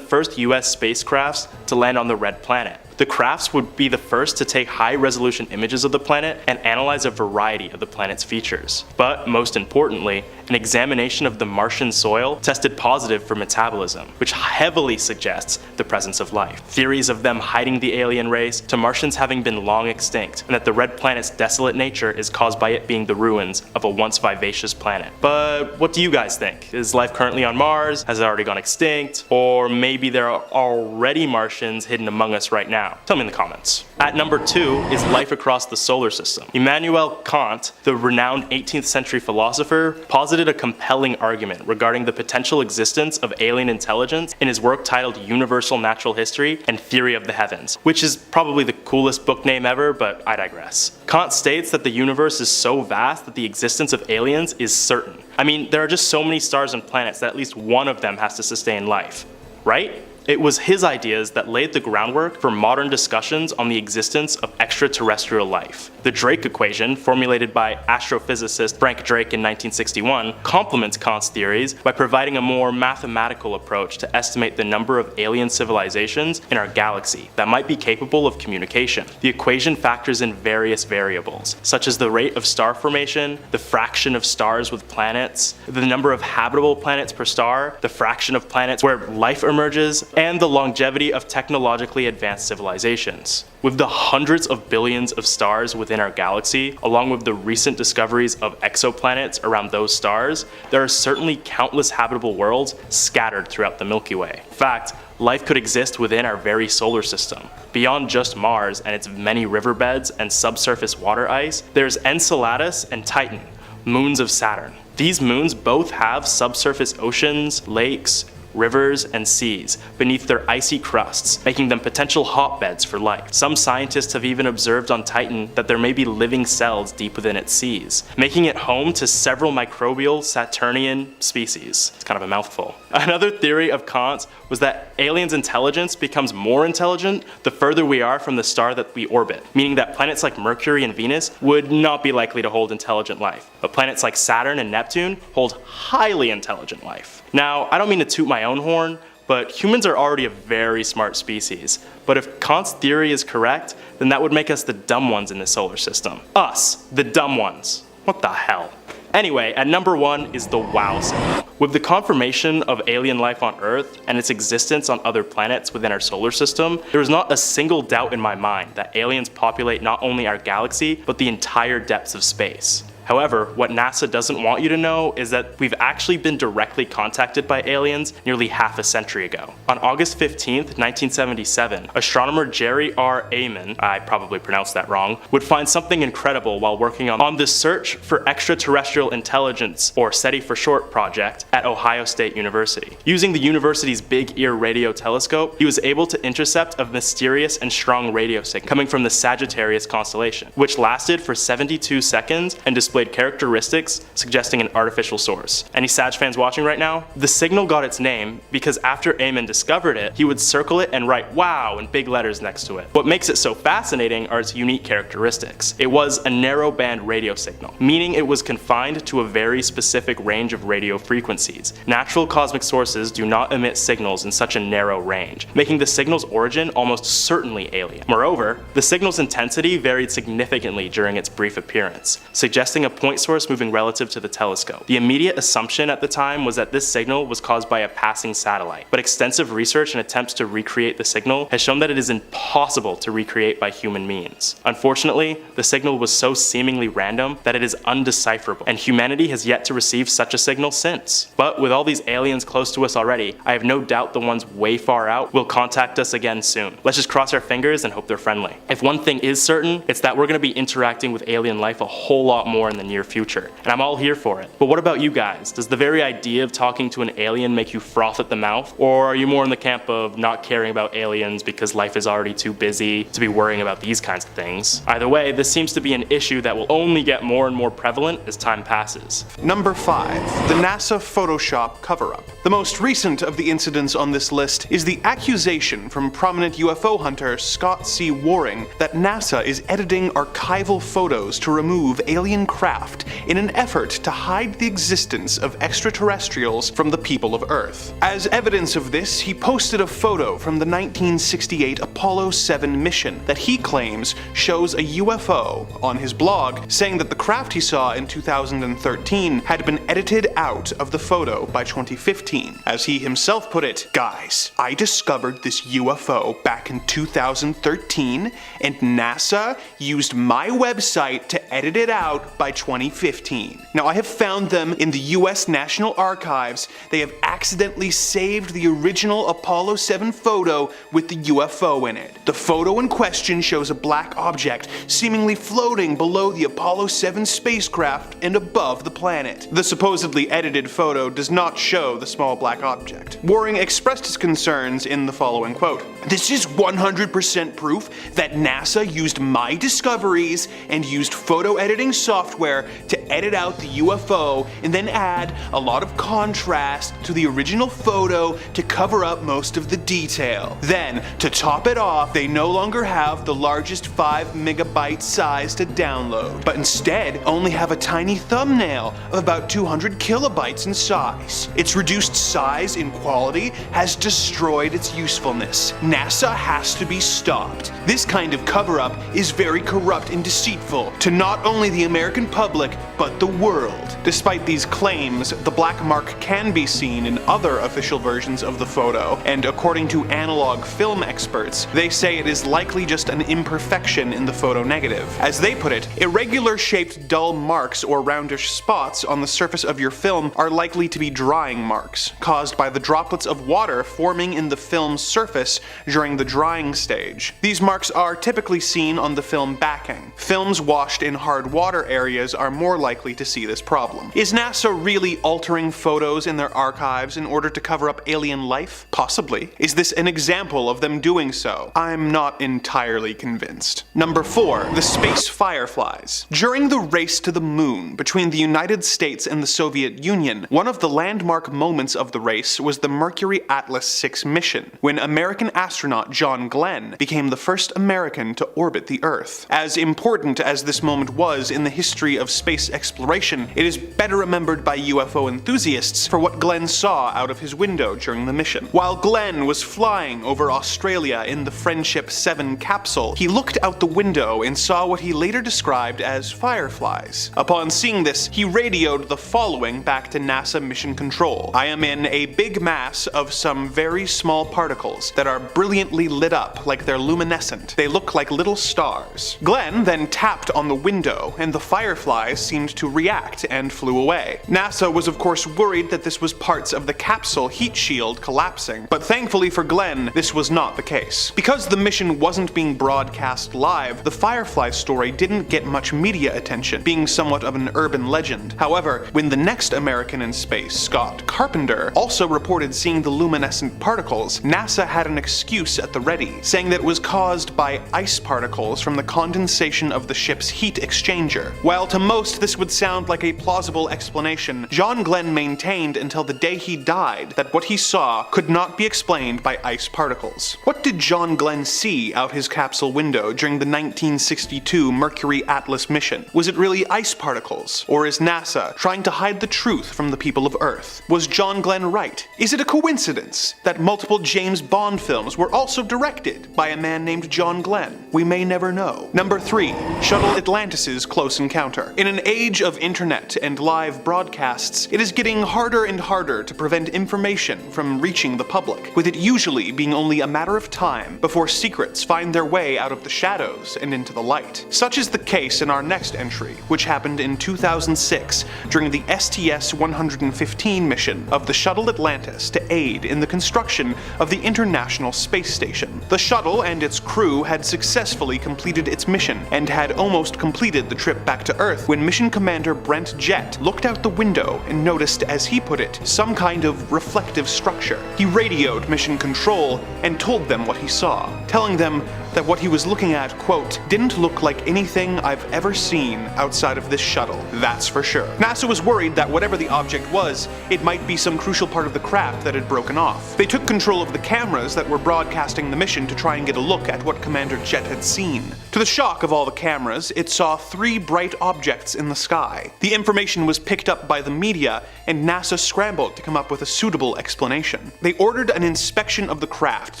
first US spacecrafts to land on the red planet. The crafts would be the first to take high-resolution images of the planet and analyze a variety of the planet's features. But most importantly, an examination of the Martian soil tested positive for metabolism, which heavily suggests the presence of life. Theories of them hiding the alien race to Martians having been long extinct, and that the red planet's desolate nature is caused by it being the ruins of a once vivacious planet. But what do you guys think? Is life currently on Mars? Has it already gone extinct? Or maybe there are already Martians hidden among us right now? Tell me in the comments. At number 2 is life across the solar system. Immanuel Kant, the renowned 18th century philosopher, posited a compelling argument regarding the potential existence of alien intelligence in his work titled Universal Natural History and Theory of the Heavens, which is probably the coolest book name ever, but I digress. Kant states that the universe is so vast that the existence of aliens is certain. I mean, there are just so many stars and planets that at least one of them has to sustain life, right? It was his ideas that laid the groundwork for modern discussions on the existence of extraterrestrial life. The Drake equation, formulated by astrophysicist Frank Drake in 1961, complements Kant's theories by providing a more mathematical approach to estimate the number of alien civilizations in our galaxy that might be capable of communication. The equation factors in various variables, such as the rate of star formation, the fraction of stars with planets, the number of habitable planets per star, the fraction of planets where life emerges, and the longevity of technologically advanced civilizations. With the hundreds of billions of stars within our galaxy, along with the recent discoveries of exoplanets around those stars, there are certainly countless habitable worlds scattered throughout the Milky Way. In fact, life could exist within our very solar system. Beyond just Mars and its many riverbeds and subsurface water ice, there's Enceladus and Titan, moons of Saturn. These moons both have subsurface oceans, lakes, rivers, and seas beneath their icy crusts, making them potential hotbeds for life. Some scientists have even observed on Titan that there may be living cells deep within its seas, making it home to several microbial Saturnian species. It's kind of a mouthful. Another theory of Kant's was that aliens' intelligence becomes more intelligent the further we are from the star that we orbit, meaning that planets like Mercury and Venus would not be likely to hold intelligent life, but planets like Saturn and Neptune hold highly intelligent life. Now, I don't mean to toot my own horn, but humans are already a very smart species. But if Kant's theory is correct, then that would make us the dumb ones in the solar system. Us, the dumb ones. What the hell? Anyway, at number 1 is the WOW signal. With the confirmation of alien life on Earth and its existence on other planets within our solar system, there is not a single doubt in my mind that aliens populate not only our galaxy, but the entire depths of space. However, what NASA doesn't want you to know is that we've actually been directly contacted by aliens nearly half a century ago. On August 15th, 1977, astronomer Jerry R. Amon, I probably pronounced that wrong, would find something incredible while working on the Search for Extraterrestrial Intelligence, or SETI for short, project at Ohio State University. Using the university's Big Ear radio telescope, he was able to intercept a mysterious and strong radio signal coming from the Sagittarius constellation, which lasted for 72 seconds and displayed characteristics suggesting an artificial source. Any Sag fans watching right now? The signal got its name because after Amon discovered it, he would circle it and write "wow" in big letters next to it. What makes it so fascinating are its unique characteristics. It was a narrow band radio signal, meaning it was confined to a very specific range of radio frequencies. Natural cosmic sources do not emit signals in such a narrow range, making the signal's origin almost certainly alien. Moreover, the signal's intensity varied significantly during its brief appearance, suggesting a point source moving relative to the telescope. The immediate assumption at the time was that this signal was caused by a passing satellite, but extensive research and attempts to recreate the signal has shown that it is impossible to recreate by human means. Unfortunately, the signal was so seemingly random that it is undecipherable, and humanity has yet to receive such a signal since. But with all these aliens close to us already, I have no doubt the ones way far out will contact us again soon. Let's just cross our fingers and hope they're friendly. If one thing is certain, it's that we're going to be interacting with alien life a whole lot more in the near future, and I'm all here for it. But what about you guys? Does the very idea of talking to an alien make you froth at the mouth? Or are you more in the camp of not caring about aliens because life is already too busy to be worrying about these kinds of things? Either way, this seems to be an issue that will only get more and more prevalent as time passes. Number 5. The NASA Photoshop cover-up. The most recent of the incidents on this list is the accusation from prominent UFO hunter Scott C. Waring that NASA is editing archival photos to remove alien craft in an effort to hide the existence of extraterrestrials from the people of Earth. As evidence of this, he posted a photo from the 1968 Apollo 7 mission that he claims shows a UFO on his blog, saying that the craft he saw in 2013 had been edited out of the photo by 2015. As he himself put it, "Guys, I discovered this UFO back in 2013 and NASA used my website to edit it out by 2015. Now I have found them in the US National Archives. They have accidentally saved the original Apollo 7 photo with the UFO in it. The photo in question shows a black object seemingly floating below the Apollo 7 spacecraft and above the planet. The supposedly edited photo does not show the small black object." Waring expressed his concerns in the following quote, "This is 100% proof that NASA used my discoveries and used photo editing software to edit out the UFO and then add a lot of contrast to the original photo to cover up most of the detail. Then, to top it off, they no longer have the largest 5 megabyte size to download, but instead only have a tiny thumbnail file of about 200 kilobytes in size. Its reduced size in quality has destroyed its usefulness. NASA has to be stopped. This kind of cover-up is very corrupt and deceitful to not only the American public, but the world. Despite these claims, the black mark can be seen in other official versions of the photo, and according to analog film experts, they say it is likely just an imperfection in the photo negative. As they put it, irregular shaped dull marks or roundish spots on the surface of your film are likely to be drying marks, caused by the droplets of water forming in the film's surface during the drying stage. These marks are typically seen on the film backing. Films washed in hard water areas are more likely to see this problem. Is NASA really altering photos in their archives in order to cover up alien life? Possibly. Is this an example of them doing so? I'm not entirely convinced. Number 4. The space fireflies. During the race to the moon between the United States and the Soviet Union, one of the landmark moments of the race was the Mercury Atlas 6 mission, when American astronaut John Glenn became the first American to orbit the Earth. As important as this moment was in the history of space exploration, it is better remembered by UFO enthusiasts for what Glenn saw out of his window during the mission. While Glenn was flying over Australia in the Friendship 7 capsule, he looked out the window and saw what he later described as fireflies. Upon seeing this, he radioed the following back to NASA Mission Control: "I am in a big mass of some very small particles that are brilliantly lit up like they're luminescent. They look like little stars." Glenn then tapped on the window, and the fireflies seemed to react and flew away. NASA was of course worried that this was parts of the capsule heat shield collapsing, but thankfully for Glenn, this was not the case. Because the mission wasn't being broadcast live, the firefly story didn't get much media attention, being somewhat of an urban legend. However, when the next American in space, Scott Carpenter, also reported seeing the luminescent particles, NASA had an excuse at the ready, saying that it was caused by ice particles from the condensation of the ship's heat exchanger. While to most this would sound like a plausible explanation, John Glenn maintained until the day he died that what he saw could not be explained by ice particles. What did John Glenn see out his capsule window during the 1962 Mercury Atlas mission? Was it really ice particles? Or is NASA trying to hide the truth from the people of Earth? Was John Glenn right? Is it a coincidence that multiple James Bond films were also directed by a man named John Glenn? We may never know. Number 3. Shuttle Atlantis' close encounter. In an age of internet and live broadcasts, it is getting harder and harder to prevent information from reaching the public, with it usually being only a matter of time before secrets find their way out of the shadows and into the light. Such is the case in our next entry, which happened in 2006 during the STS-115 mission of the Shuttle Atlantis to aid in the construction of the International Space Station. The shuttle and its crew had successfully completed its mission and had almost completed the trip back to Earth when Mission Commander Brent Jett looked out the window and noticed, as he put it, some kind of reflective structure. He radioed Mission Control and told them what he saw, telling them that what he was looking at, quote, "didn't look like anything I've ever seen outside of this shuttle, that's for sure." NASA was worried that whatever the object was, it might be some crucial part of the craft that had broken off. They took control of the cameras that were broadcasting the mission to try and get a look at what Commander Jett had seen. To the shock of all the cameras, it saw 3 bright objects in the sky. The information was picked up by the media, and NASA scrambled to come up with a suitable explanation. They ordered an inspection of the craft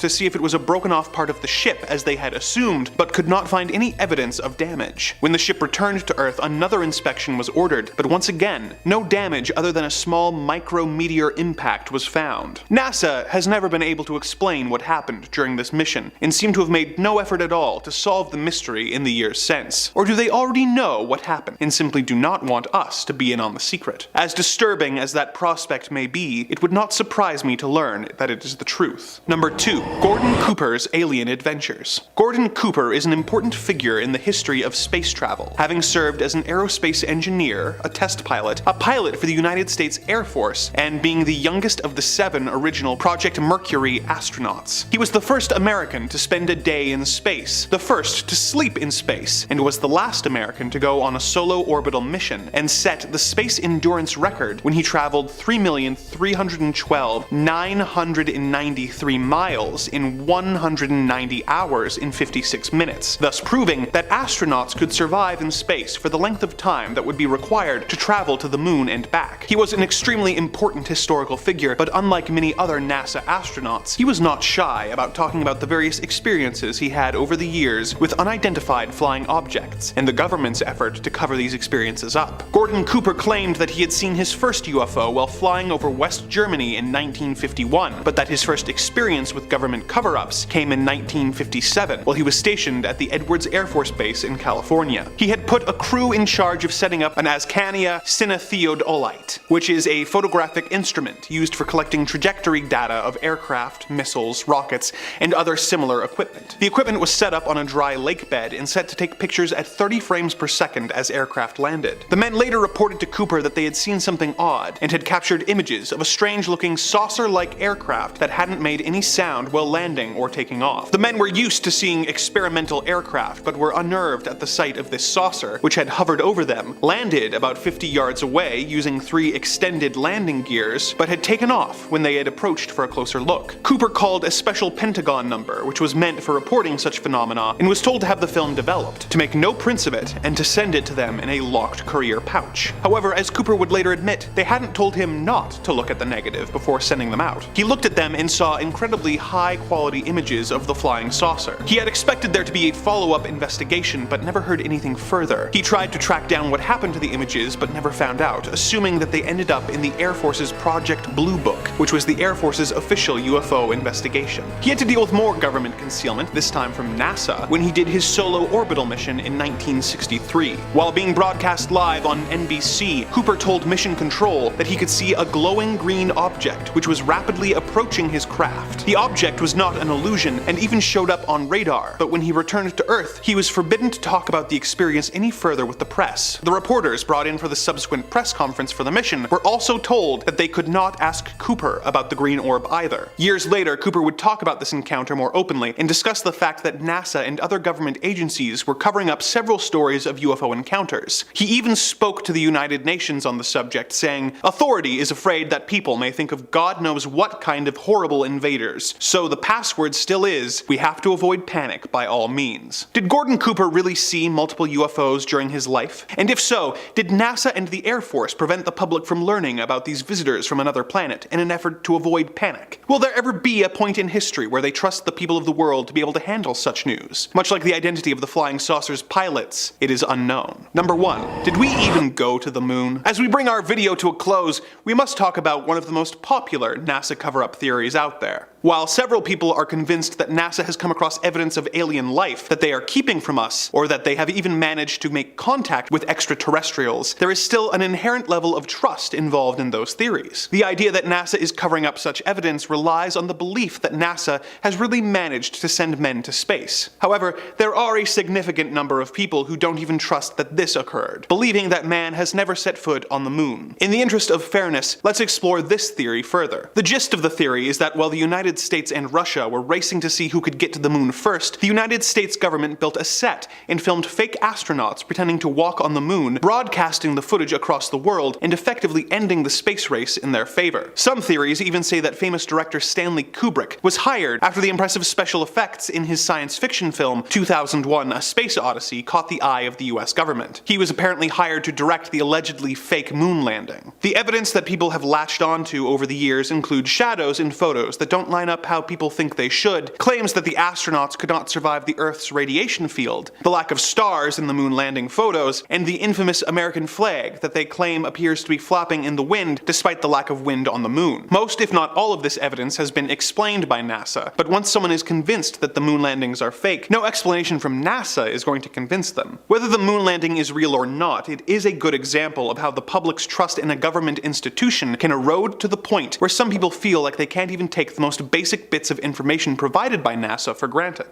to see if it was a broken off part of the ship as they had assumed, but could not find any evidence of damage. When the ship returned to Earth, another inspection was ordered, but once again, no damage other than a small micrometeor impact was found. NASA has never been able to explain what happened during this mission, and seem to have made no effort at all to solve the mystery in the years since. Or do they already know what happened, and simply do not want us to be in on the secret? As disturbing as that prospect may be, it would not surprise me to learn that it is the truth. Number 2. Gordon Cooper's alien adventures. Gordon Cooper is an important figure in the history of space travel, having served as an aerospace engineer, a test pilot, a pilot for the United States Air Force, and being the youngest of the 7 original Project Mercury astronauts. He was the first American to spend a day in space, the first to sleep in space, and was the last American to go on a solo orbital mission, and set the space endurance record when he he traveled 3,312,993 miles in 190 hours in 56 minutes, thus proving that astronauts could survive in space for the length of time that would be required to travel to the moon and back. He was an extremely important historical figure, but unlike many other NASA astronauts, he was not shy about talking about the various experiences he had over the years with unidentified flying objects, and the government's effort to cover these experiences up. Gordon Cooper claimed that he had seen his first UFO while flying over West Germany in 1951, but that his first experience with government cover-ups came in 1957 while he was stationed at the Edwards Air Force Base in California. He had put a crew in charge of setting up an Ascania cinetheodolite, which is a photographic instrument used for collecting trajectory data of aircraft, missiles, rockets, and other similar equipment. The equipment was set up on a dry lake bed and set to take pictures at 30 frames per second as aircraft landed. The men later reported to Cooper that they had seen something odd and had captured images of a strange-looking saucer-like aircraft that hadn't made any sound while landing or taking off. The men were used to seeing experimental aircraft, but were unnerved at the sight of this saucer, which had hovered over them, landed about 50 yards away using 3 extended landing gears, but had taken off when they had approached for a closer look. Cooper called a special Pentagon number, which was meant for reporting such phenomena, and was told to have the film developed, to make no prints of it, and to send it to them in a locked courier pouch. However, as Cooper would later admit, they hadn't told him not to look at the negative before sending them out. He looked at them and saw incredibly high-quality images of the flying saucer. He had expected there to be a follow-up investigation, but never heard anything further. He tried to track down what happened to the images, but never found out, assuming that they ended up in the Air Force's Project Blue Book, which was the Air Force's official UFO investigation. He had to deal with more government concealment, this time from NASA, when he did his solo orbital mission in 1963. While being broadcast live on NBC, Cooper told Mission Control that he could see a glowing green object which was rapidly approaching his craft. The object was not an illusion and even showed up on radar, but when he returned to Earth, he was forbidden to talk about the experience any further with the press. The reporters brought in for the subsequent press conference for the mission were also told that they could not ask Cooper about the green orb either. Years later, Cooper would talk about this encounter more openly and discuss the fact that NASA and other government agencies were covering up several stories of UFO encounters. He even spoke to the United Nations on the subject, saying, "Authority is afraid that people may think of God knows what kind of horrible invaders. So the password still is, we have to avoid panic by all means." Did Gordon Cooper really see multiple UFOs during his life? And if so, did NASA and the Air Force prevent the public from learning about these visitors from another planet in an effort to avoid panic? Will there ever be a point in history where they trust the people of the world to be able to handle such news? Much like the identity of the flying saucer's pilots, it is unknown. Number 1. Did we even go to the moon? As we bring our video to a close, we must talk about one of the most popular NASA cover-up theories out there. While several people are convinced that NASA has come across evidence of alien life that they are keeping from us, or that they have even managed to make contact with extraterrestrials, there is still an inherent level of trust involved in those theories. The idea that NASA is covering up such evidence relies on the belief that NASA has really managed to send men to space. However, there are a significant number of people who don't even trust that this occurred, believing that man has never set foot on the moon. In the interest of fairness, let's explore this theory further. The gist of the theory is that while the United States and Russia were racing to see who could get to the moon first, the United States government built a set and filmed fake astronauts pretending to walk on the moon, broadcasting the footage across the world and effectively ending the space race in their favor. Some theories even say that famous director Stanley Kubrick was hired after the impressive special effects in his science fiction film 2001: A Space Odyssey caught the eye of the US government. He was apparently hired to direct the allegedly fake moon landing. The evidence that people have latched onto over the years include shadows in photos that don't line up how people think they should, claims that the astronauts could not survive the Earth's radiation field, the lack of stars in the moon landing photos, and the infamous American flag that they claim appears to be flapping in the wind despite the lack of wind on the moon. Most, if not all of this evidence has been explained by NASA, but once someone is convinced that the moon landings are fake, no explanation from NASA is going to convince them. Whether the moon landing is real or not, it is a good example of how the public's trust in a government institution can erode to the point where some people feel like they can't even take the most basic bits of information provided by NASA for granted.